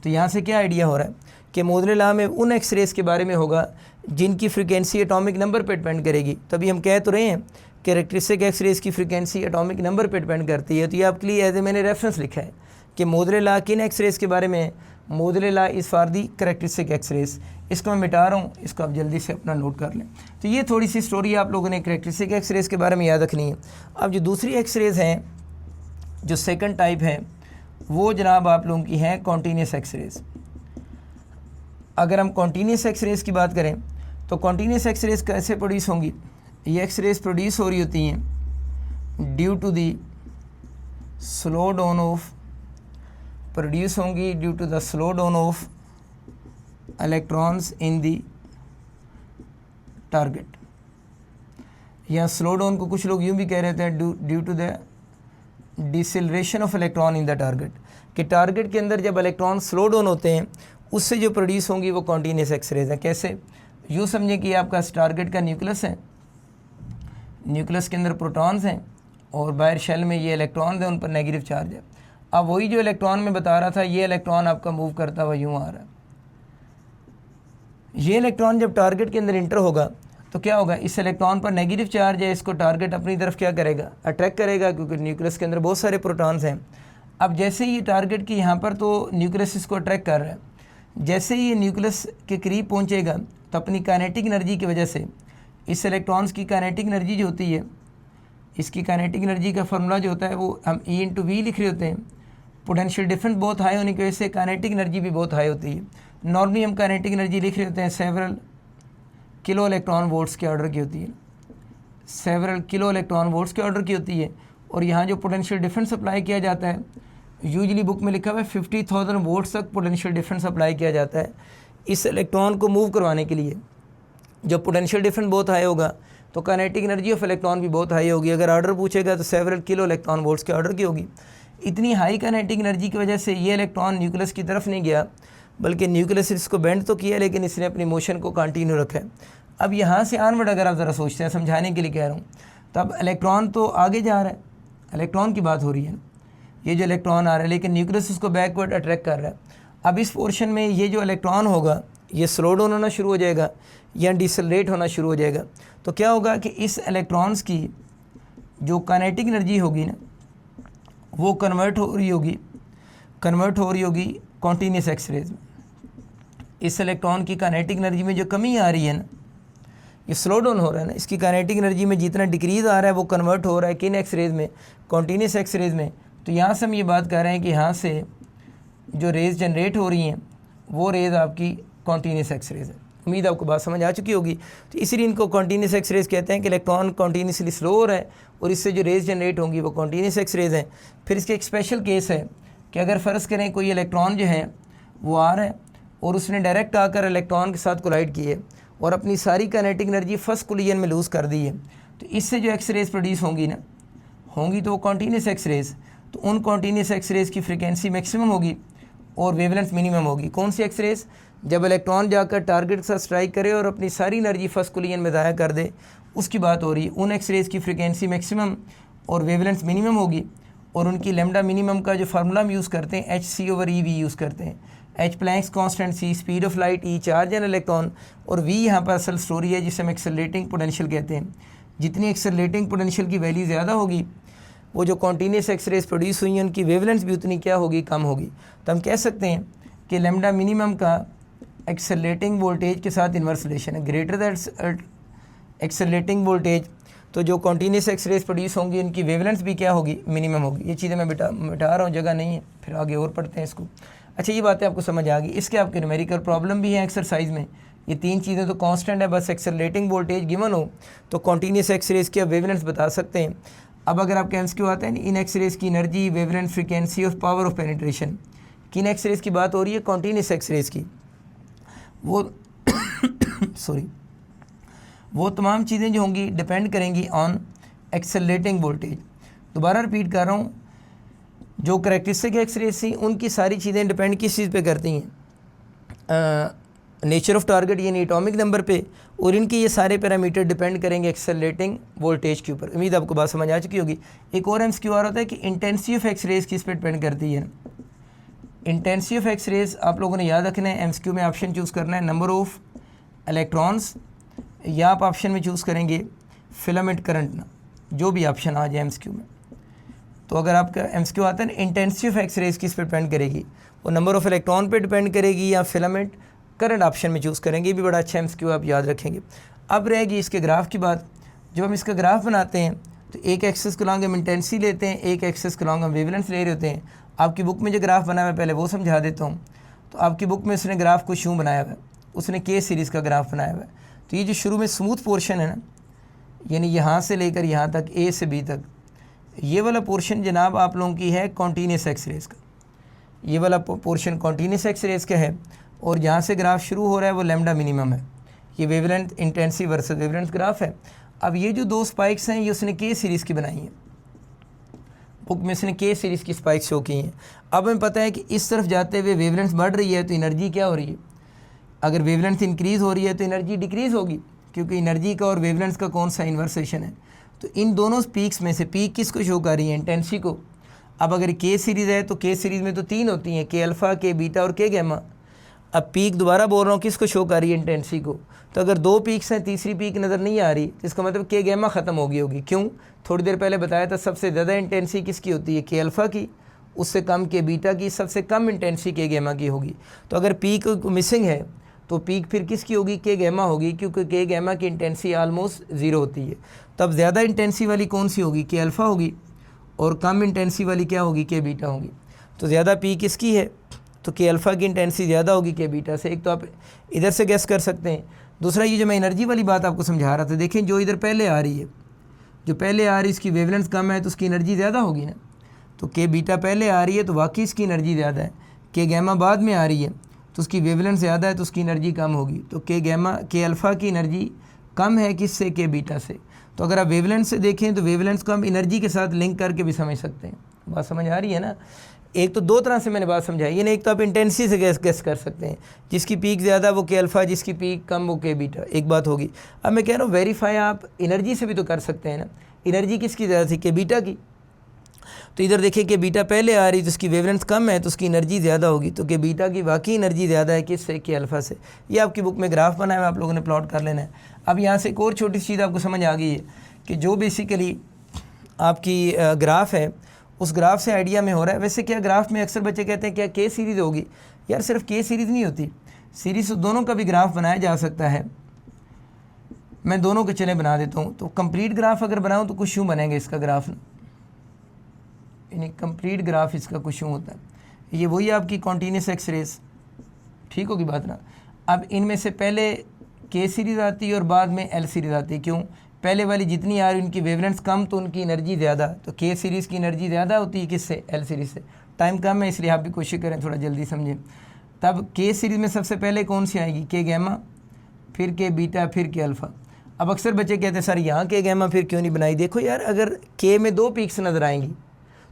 तो यहाँ से क्या आइडिया हो रहा है कि मोजले लॉ में उन एक्स रेज के बारे में होगा जिनकी फ्रीक्वेंसी एटॉमिक नंबर पे डिपेंड करेगी। तभी हम कह तो रहे हैं कैरेक्टरिस्टिक एक्स रेज की फ्रीक्वेंसी एटॉमिक नंबर पे डिपेंड करती है। तो ये आपके लिए एज ए मैंने रेफरेंस लिखा है कि मोजले लॉ किन एक्स रेज के बारे में है, Moseley law is for the characteristic X rays. इसको मैं मिटा रहा हूँ, इसको आप जल्दी से अपना नोट कर लें। तो ये थोड़ी सी स्टोरी आप लोगों ने करेक्टरिस्टिक एक्स रेज के बारे में याद रखनी है। अब जो दूसरी एक्स रेज हैं, जो सेकंड टाइप है, वो जनाब आप लोगों की हैं कॉन्टीन्यूस एक्स रेज। अगर हम कॉन्टीन्यूस एक्स रेज की बात करें तो कॉन्टीन्यूस एक्स रेज कैसे प्रोड्यूस होंगी, ये एक्स रेज प्रोड्यूस हो रही होती हैं due to the slow down of, produce होंगी due to the slow down of electrons in the target. या स्लो डाउन को कुछ लोग यूँ भी कह रहे थे due to the deceleration of electron in the target, कि टारगेट के अंदर जब इलेक्ट्रॉन स्लो डाउन होते हैं उससे जो प्रोड्यूस होंगी वो कॉन्टीन्यूस एक्स रेज है। कैसे, यूँ समझें कि आपका टारगेट का न्यूक्लियस है, न्यूक्लियस के अंदर प्रोटॉन्स हैं और बाहर शेल में ये इलेक्ट्रॉन हैं, उन पर नेगेटिव चार्ज है। अब वही जो इलेक्ट्रॉन में बता रहा था, ये इलेक्ट्रॉन आपका मूव करता हुआ यूँ आ रहा है। ये इलेक्ट्रॉन जब टारगेट के अंदर इंटर होगा तो क्या होगा, इस इलेक्ट्रॉन पर नेगेटिव चार्ज है, इसको टारगेट अपनी तरफ क्या करेगा, अट्रैक्ट करेगा, क्योंकि न्यूक्लियस के अंदर बहुत सारे प्रोटॉन्स हैं। अब जैसे ही ये टारगेट की यहाँ पर तो न्यूक्लियस इसको अट्रैक्ट कर रहा है, जैसे ही ये न्यूक्लियस के करीब पहुँचेगा तो अपनी काइनेटिक एनर्जी की वजह से इस इलेक्ट्रॉन्स की काइनेटिक एनर्जी जो होती है, इसकी काइनेटिक एनर्जी का फार्मूला जो होता है वो हम E/V लिख रहे होते हैं। पोटेंशियल डिफरेंस बहुत हाई होने की वजह से काइनेटिक एनर्जी भी बहुत हाई होती है। नॉर्मली हम काइनेटिक एनर्जी लिख रहे होते हैं सेवरल किलो इलेक्ट्रॉन वोल्ट्स के ऑर्डर की होती है, सेवरल किलो इलेक्ट्रॉन वोल्ट्स के ऑर्डर की होती है। और यहाँ जो पोटेंशियल डिफरेंस अप्लाई किया जाता है, यूजली बुक में लिखा हुआ है 50,000 वोल्ट्स तक पोटेंशियल डिफरेंस अप्लाई किया जाता है इस इलेक्ट्रॉन को मूव करवाने के लिए। जब पोटेंशियल डिफरेंस बहुत हाई होगा तो काइनेटिक एनर्जी ऑफ इलेक्ट्रॉन भी बहुत हाई होगी। अगर ऑर्डर पूछेगा तो सेवरल किलो इलेक्ट्रॉन वोल्ट्स के ऑर्डर की होगी। इतनी हाई काइनेटिक एनर्जी की वजह से ये इलेक्ट्रॉन न्यूक्लियस की तरफ नहीं गया, बल्कि न्यूक्लियस इसको बेंड तो किया लेकिन इसने अपनी मोशन को कंटिन्यू रखा है। अब यहाँ से ऑनवर्ड अगर आप ज़रा सोचते हैं, समझाने के लिए कह रहा हूँ, तो अब इलेक्ट्रॉन तो आगे जा रहा है, इलेक्ट्रॉन की बात हो रही है, ये जो इलेक्ट्रॉन आ रहा है, लेकिन न्यूक्लियस उसको बैकवर्ड अट्रैक्ट कर रहा है। अब इस पोर्शन में ये जो इलेक्ट्रॉन होगा ये स्लो डाउन होना शुरू हो जाएगा या डिसेलरेट होना शुरू हो जाएगा। तो क्या होगा कि इस इलेक्ट्रॉन्स की जो काइनेटिक एनर्जी होगी ना, वो कन्वर्ट हो रही होगी कॉन्टीन्यूस एक्स रेज में। इस इलेक्ट्रॉन की काइनेटिक एनर्जी में जो कमी आ रही है ना, ये स्लो डाउन हो रहा है ना, इसकी काइनेटिक एनर्जी में जितना डिक्रीज़ आ रहा है वो कन्वर्ट हो रहा है किन एक्स रेज में, कॉन्टीन्यूस एक्स रेज में। तो यहाँ से हम ये बात कर रहे हैं कि यहाँ से जो रेज जनरेट हो रही हैं वो रेज आपकी कॉन्टीन्यूस एक्स रेज है। उम्मीद आपको बात समझ आ चुकी होगी। तो इसीलिए इनको कॉन्टीन्यूस एक्स रेज कहते हैं कि इलेक्ट्रॉन कॉन्टीन्यूसली स्लो हो रहा है और इससे जो रेज जनरेट होंगी वो कॉन्टीन्यूस एक्स रेज हैं। फिर इसके एक स्पेशल केस है कि अगर फ़र्ज़ करें कोई इलेक्ट्रॉन जो है वो आ रहा है और उसने डायरेक्ट आकर इलेक्ट्रॉन के साथ कोलाइड किए और अपनी सारी काइनेटिक एनर्जी फर्स्ट कोलिजन में लूज़ कर दी है, तो इससे जो एक्स रेज प्रोड्यूस होंगी तो वो कॉन्टीन्यूस एक्स रेज, तो उन कॉन्टीन्यूस एक्स रेज की फ्रीक्वेंसी मैक्सिमम होगी और वेवलेंथ मिनिमम होगी। कौन सी एक्स रेज, जब इलेक्ट्रॉन जाकर टारगेट के साथ स्ट्राइक करे और अपनी सारी एनर्जी फर्स्ट कोलिजन में ज़ाया कर दे, उसकी बात हो रही है। उन एक्स रेज की फ्रीक्वेंसी मैक्सिमम और वेवलेंथ मिनिमम होगी और उनकी लैम्डा मिनिमम का जो फार्मूला हम यूज़ करते हैं hc/eV यूज़ करते हैं। h Planck's constant, c speed of light, e charge an electron और v यहाँ पर असल स्टोरी है जिसे हम एक्सेलरेटिंग पोटेंशियल कहते हैं। जितनी एक्सेलरेटिंग पोटेंशियल की वैल्यू ज़्यादा होगी, वो जो कॉन्टीन्यूस एक्स रेज प्रोड्यूस हुई हैं उनकी वेवलेंथ भी उतनी क्या होगी, कम होगी। तो हम कह सकते हैं कि लैम्डा मिनिमम का एक्सेलरेटिंग वोल्टेज के साथ इन्वर्स रिलेशन है, ग्रेटर दैट एक्सेलरेटिंग वोल्टेज। तो जो कॉन्टीन्यूस एक्स रेज प्रोड्यूस होंगी उनकी वेवलेंथ भी क्या होगी, मिनिमम होगी। ये चीज़ें मैं मिटा रहा हूँ, जगह नहीं है, फिर आगे और पढ़ते हैं इसको। अच्छा, ये बातें आपको समझ आ गई। इसके आपके न्यूमेरिकल प्रॉब्लम भी हैं एक्सरसाइज में। ये तीन चीज़ें तो कांस्टेंट है, बस एक्सेलरेटिंग वोल्टेज गिवन हो तो कॉन्टीन्यूस एक्स रेज की आप वेवलेंथ बता सकते हैं। अब अगर आपके MCQ आते हैं इन एक्स रेज की एनर्जी, वेवलेंथ, फ्रीक्वेंसी और पावर ऑफ पेनिट्रेशन, किन एक्स रेज की बात हो रही है, कॉन्टीन्यूस एक्स रेज की। वो सॉरी वो तमाम चीज़ें जो होंगी डिपेंड करेंगी ऑन एक्सेलरेटिंग वोल्टेज। दोबारा रिपीट कर रहा हूँ, जो करेक्टरिस्टिक एक्सरेज थी उनकी सारी चीज़ें डिपेंड किस चीज़ पे करती हैं, नेचर ऑफ टारगेट यानी एटॉमिक नंबर पे, और इनके ये सारे पैरामीटर डिपेंड करेंगे एक्सेलरेटिंग वोल्टेज के ऊपर। उम्मीद आपको बात समझ आ चुकी होगी। एक और एमसीक्यू आ रहा होता है कि इंटेंसिटी ऑफ एक्सरेज किस पे डिपेंड करती है। इंटेंसिटी ऑफ एक्सरेज आप लोगों ने याद रखना है, एमसीक्यू में ऑप्शन चूज़ करना है नंबर ऑफ इलेक्ट्रॉन्स, या आप ऑप्शन में चूज़ करेंगे फिलामेंट करंट ना, जो भी ऑप्शन आ जाए एमसीक्यू में। तो अगर आपका एमसीक्यू आता है ना इंटेंसिटी ऑफ एक्सरेज किस पे डिपेंड करेगी, वो नंबर ऑफ इलेक्ट्रॉन पे डिपेंड करेगी या फिलामेंट करंट ऑप्शन में चूज़ करेंगे। ये भी बड़ा अच्छा एमसीक्यू आप याद रखेंगे। अब रहेगी इसके ग्राफ की बात। जब हम इसका ग्राफ बनाते हैं तो एक एक्सिस के लॉन्ग हम इंटेंसिटी लेते हैं, एक एक्सिस के लॉन्ग हम वेवलेंथ ले रहे होते हैं। आपकी बुक में जो ग्राफ बना हुआ है पहले वो समझा देता हूँ। तो आपकी बुक में उसने ग्राफ को यूँ बनाया हुआ है, उसने के सीरीज़ का ग्राफ बनाया हुआ है। तो ये जो शुरू में स्मूथ पोर्शन है ना, यानी यहाँ से लेकर यहाँ तक ए से बी तक, ये वाला पोर्शन जनाब आप लोगों की है कॉन्टीन्यूस एक्सरेज का। ये वाला पोर्शन कॉन्टीन्यूस एक्सरेज का है, और जहाँ से ग्राफ शुरू हो रहा है वो लैम्डा मिनिमम है। ये wavelength intensity versus wavelength graph है। अब ये जो दो स्पाइक्स हैं ये उसने के सीरीज़ की बनाई है, बुक में उसने के सीरीज़ की स्पाइक्स शो की हैं। अब हमें पता है कि इस तरफ जाते हुए वेवलेंथ बढ़ रही है तो एनर्जी क्या हो रही है, अगर वेवलेंथ इंक्रीज़ हो रही है तो एनर्जी डिक्रीज़ होगी, क्योंकि एनर्जी का और वेवलेंथ का कौन सा इन्वर्सेशन है। तो इन दोनों पीक्स में से पीक किसको शो कर रही है, इंटेंसिटी को। अब अगर के सीरीज़ है तो के सीरीज़ में तो तीन होती हैं, के अल्फ़ा, के बीटा और के गैमा। अब पीक दोबारा बोल रहा हूँ किसको शो कर रही है, इंटेंसिटी को। तो अगर दो पीक्स हैं, तीसरी पीक नज़र नहीं आ रही, तो इसका मतलब के गैमा ख़त्म हो गई होगी। क्यों, थोड़ी देर पहले बताया था सबसे ज़्यादा इंटेंसिटी किसकी होती है, के अल्फ़ा की, उससे कम के बीटा की, सबसे कम इंटेंसिटी के गैमा की होगी। तो अगर पीक मिसिंग है तो पीक फिर किसकी होगी, के गैमा होगी, क्योंकि के गैमा की इंटेंसिटी आलमोस्ट ज़ीरो होती है। तब ज़्यादा इंटेंसिटी वाली कौन सी होगी, के अल्फ़ा होगी, और कम इंटेंसिटी वाली क्या होगी, के बीटा होगी। तो ज़्यादा पीक किसकी है, तो के अल्फ़ा की इंटेंसिटी ज़्यादा होगी के बीटा से। एक तो आप इधर से गैस कर सकते हैं। दूसरा ये जो मैं एनर्जी वाली बात आपको समझा रहा था, देखें जो इधर पहले आ रही है, जो पहले आ रही है इसकी वेवलेंथ कम है तो उसकी एनर्जी ज़्यादा होगी ना। तो के बीटा पहले आ रही है तो वाकई इसकी एनर्जी ज़्यादा है। के गैमा बाद में आ रही है तो उसकी वेवलेंथ ज़्यादा है तो उसकी एनर्जी कम होगी। तो के गैमा, के अल्फ़ा की एनर्जी कम है किससे, के बीटा से। तो अगर आप वेवलेंथ से देखें तो वेवलेंथ को हम एनर्जी के साथ लिंक करके भी समझ सकते हैं। बात समझ आ रही है ना। एक तो दो तरह से मैंने बात समझाई, यानी एक तो आप इंटेंसिटी से गैस कर सकते हैं, जिसकी पीक ज़्यादा वो के अल्फ़ा, जिसकी पीक कम वो के बीटा, एक बात होगी। अब मैं कह रहा हूँ वेरीफाई आप एनर्जी से भी तो कर सकते हैं ना। एनर्जी किसकी ज़्यादा थी, के बीटा की। तो इधर देखिए कि बीटा पहले आ रही तो उसकी वेवलेंथ कम है तो उसकी एनर्जी ज़्यादा होगी। तो कि बीटा की वाकई एनर्जी ज़्यादा है किससे, के अल्फ़ा से। ये आपकी बुक में ग्राफ बना है, आप लोगों ने प्लॉट कर लेना है। अब यहाँ से एक और छोटी सी चीज़ आपको समझ आ गई है कि जो बेसिकली आपकी ग्राफ है उस ग्राफ से आइडिया में हो रहा है। वैसे क्या ग्राफ में अक्सर बच्चे कहते हैं क्या के सीरीज़ होगी, यार सिर्फ के सीरीज़ नहीं होती, सीरीज़ दोनों का भी ग्राफ बनाया जा सकता है। मैं दोनों के चले बना देता हूँ। तो कंप्लीट ग्राफ अगर बनाऊँ तो कुछ यूँ बनेगा इसका ग्राफ, यानी कंप्लीट ग्राफ इसका कुछ यूँ होता है। ये वही आपकी कॉन्टीन्यूस एक्सरेज, ठीक होगी बात ना। अब इनमें से पहले के सीरीज़ आती है और बाद में एल सीरीज़ आती है। क्यों, पहले वाली जितनी आ रही उनकी वेवलेंथ कम तो उनकी एनर्जी ज़्यादा। तो के सीरीज़ की एनर्जी ज़्यादा होती है किससे, एल सीरीज़ से। टाइम कम है इसलिए आप भी कोशिश करें थोड़ा जल्दी समझें। तब के सीरीज़ में सबसे पहले कौन सी आएगी, के गैमा, फिर के बीटा, फिर के अल्फ़ा। अब अक्सर बच्चे कहते हैं सर यहाँ के गैमा फिर क्यों नहीं बनाई। देखो यार, अगर के में दो पीक्स नज़र आएंगी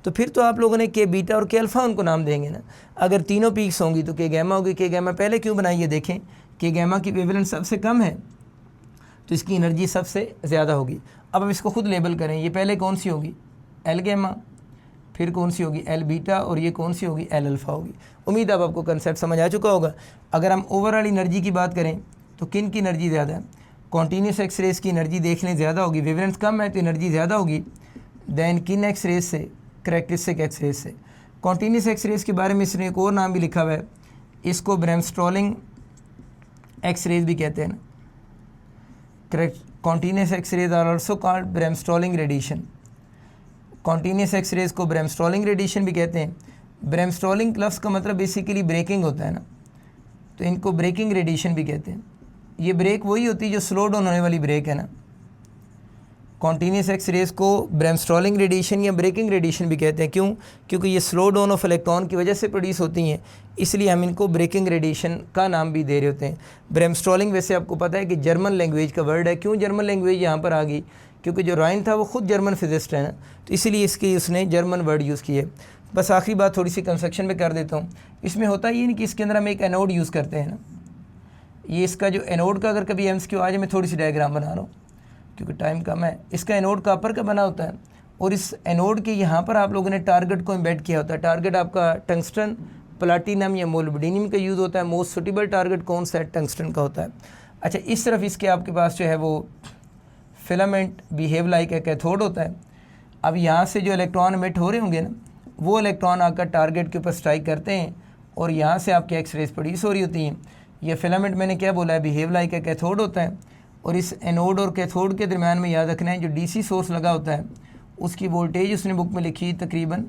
तो फिर तो आप लोगों ने के बीटा और के अल्फ़ा उनको नाम देंगे ना। अगर तीनों पीक्स होंगी तो के गैमा होगी। के गैमा पहले क्यों बनाई है, देखें के गैमा की वेवलेंथ सबसे कम है तो इसकी एनर्जी सबसे ज़्यादा होगी। अब इसको खुद लेबल करें, ये पहले कौन सी होगी, एल गैमा, फिर कौन सी होगी, एल बीटा, और ये कौन सी होगी, एल अल्फ़ा होगी। उम्मीद अब आपको कंसेप्ट समझ आ चुका होगा। अगर हम ओवरऑल एनर्जी की बात करें तो किन की एनर्जी ज़्यादा है, कॉन्टीन्यूस एक्सरेज की एनर्जी देख लें ज़्यादा होगी, वेवलेंथ कम है तो एनर्जी ज़्यादा होगी। दैन किन एक्सरेज से, करैक्टरिस्टिक एक्सरेज से। कॉन्टीन्यूस एक्सरेज के बारे में इसने एक और नाम भी लिखा हुआ है, इसको ब्रेमस्टॉलिंग एक्सरेज भी कहते हैं ना। Continuous x rays are also called bremsstrahlung radiation. Continuous x rays को ब्रेमस्टॉलिंग रेडिएशन भी कहते हैं। ब्रेमस्टॉलिंग लफ्ज़ का मतलब बेसिकली ब्रेकिंग होता है ना, तो इनको ब्रेकिंग रेडिएशन भी कहते हैं। ये ब्रेक वही होती है जो स्लो डाउन होने वाली ब्रेक है ना। कॉन्टीन्यूस एक्स रेज को ब्रेमस्टॉलिंग रेडिएशन या ब्रेकिंग रेडिएशन भी कहते हैं। क्यों? क्योंकि ये स्लो डाउन ऑफ इलेक्ट्रॉन की वजह से प्रोड्यूस होती हैं, इसलिए हम इनको ब्रेकिंग रेडिएशन का नाम भी दे रहे होते हैं। ब्रेमस्टॉलिंग वैसे आपको पता है कि जर्मन लैंग्वेज का वर्ड है। क्यों जर्मन लैंग्वेज यहाँ पर आ गई? क्योंकि जो राइन था वो खुद जर्मन फिजिस्ट है ना, तो इसीलिए इसकी उसने जर्मन वर्ड यूज़ किए। बस आखिरी बात थोड़ी सी कंस्ट्रक्शन में कर देता हूँ। इसमें होता ये नहीं कि इसके अंदर हम एक एनोड यूज़ करते हैं ना, ये इसका जो एनोड का अगर कभी एमसीक्यू आ जाए, मैं थोड़ी सी डायग्राम बना रहा हूँ क्योंकि टाइम कम है। इसका एनोड कॉपर का बना होता है और इस एनोड के यहाँ पर आप लोगों ने टारगेट को एम्बेड किया होता है। टारगेट आपका टंगस्टन, प्लाटिनम या मोलिब्डेनियम का यूज़ होता है। मोस्ट सुटेबल टारगेट कौन सा है? टंगस्टन का होता है। अच्छा, इस तरफ इसके आपके पास जो है वो filament behave like a cathode होता है। अब यहाँ से जो इलेक्ट्रॉन एमिट हो रहे होंगे ना, वो इलेक्ट्रॉन आकर टारगेट के ऊपर स्ट्राइक करते हैं और यहाँ से आपके एक्स रेज प्रोड्यूस हो रही होती हैं। ये फिलामेंट मैंने क्या बोला है? बिहेव लाइक ए कैथोड होता है। और इस एनोड और कैथोड के दरमियान में याद रखना है जो डीसी सोर्स लगा होता है उसकी वोल्टेज उसने बुक में लिखी तकरीबन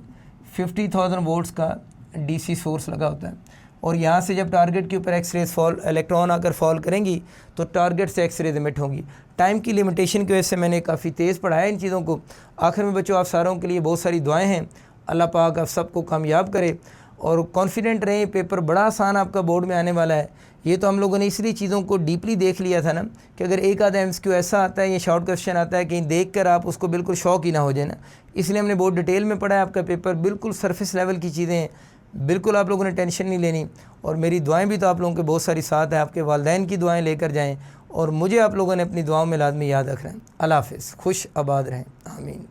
50,000 वोल्ट्स का डीसी सोर्स लगा होता है। और यहाँ से जब टारगेट के ऊपर एक्स रेज फॉल, इलेक्ट्रॉन आकर फॉल करेंगी तो टारगेट से एक्स रेज एमिट होंगी। टाइम की लिमिटेशन की वजह से मैंने काफ़ी तेज़ पढ़ाया इन चीज़ों को। आखिर में बच्चों, आप सारों के लिए बहुत सारी दुआएं हैं। अल्लाह पाक आप सबको कामयाब करे और कॉन्फिडेंट रहें। पेपर बड़ा आसान आपका बोर्ड में आने वाला है। ये तो हम लोगों ने इसलिए चीज़ों को डीपली देख लिया था ना कि अगर एक आधा एमसीक्यू ऐसा आता है या शॉर्ट क्वेश्चन आता है कहीं देख कर आप उसको बिल्कुल शौक ही ना हो जाए ना, इसलिए हमने बहुत डिटेल में पढ़ा है। आपका पेपर बिल्कुल सरफेस लेवल की चीज़ें हैं, बिल्कुल आप लोगों ने टेंशन नहीं लेनी। और मेरी दुआएं भी तो आप लोगों के बहुत सारी साथ है। आपके वालिदैन की दुआएं लेकर जाएं और मुझे आप लोगों ने अपनी दुआओं में लाजमी याद रखना है। अल्लाह हाफ़िज़, खुश आबाद रहें, आमीन।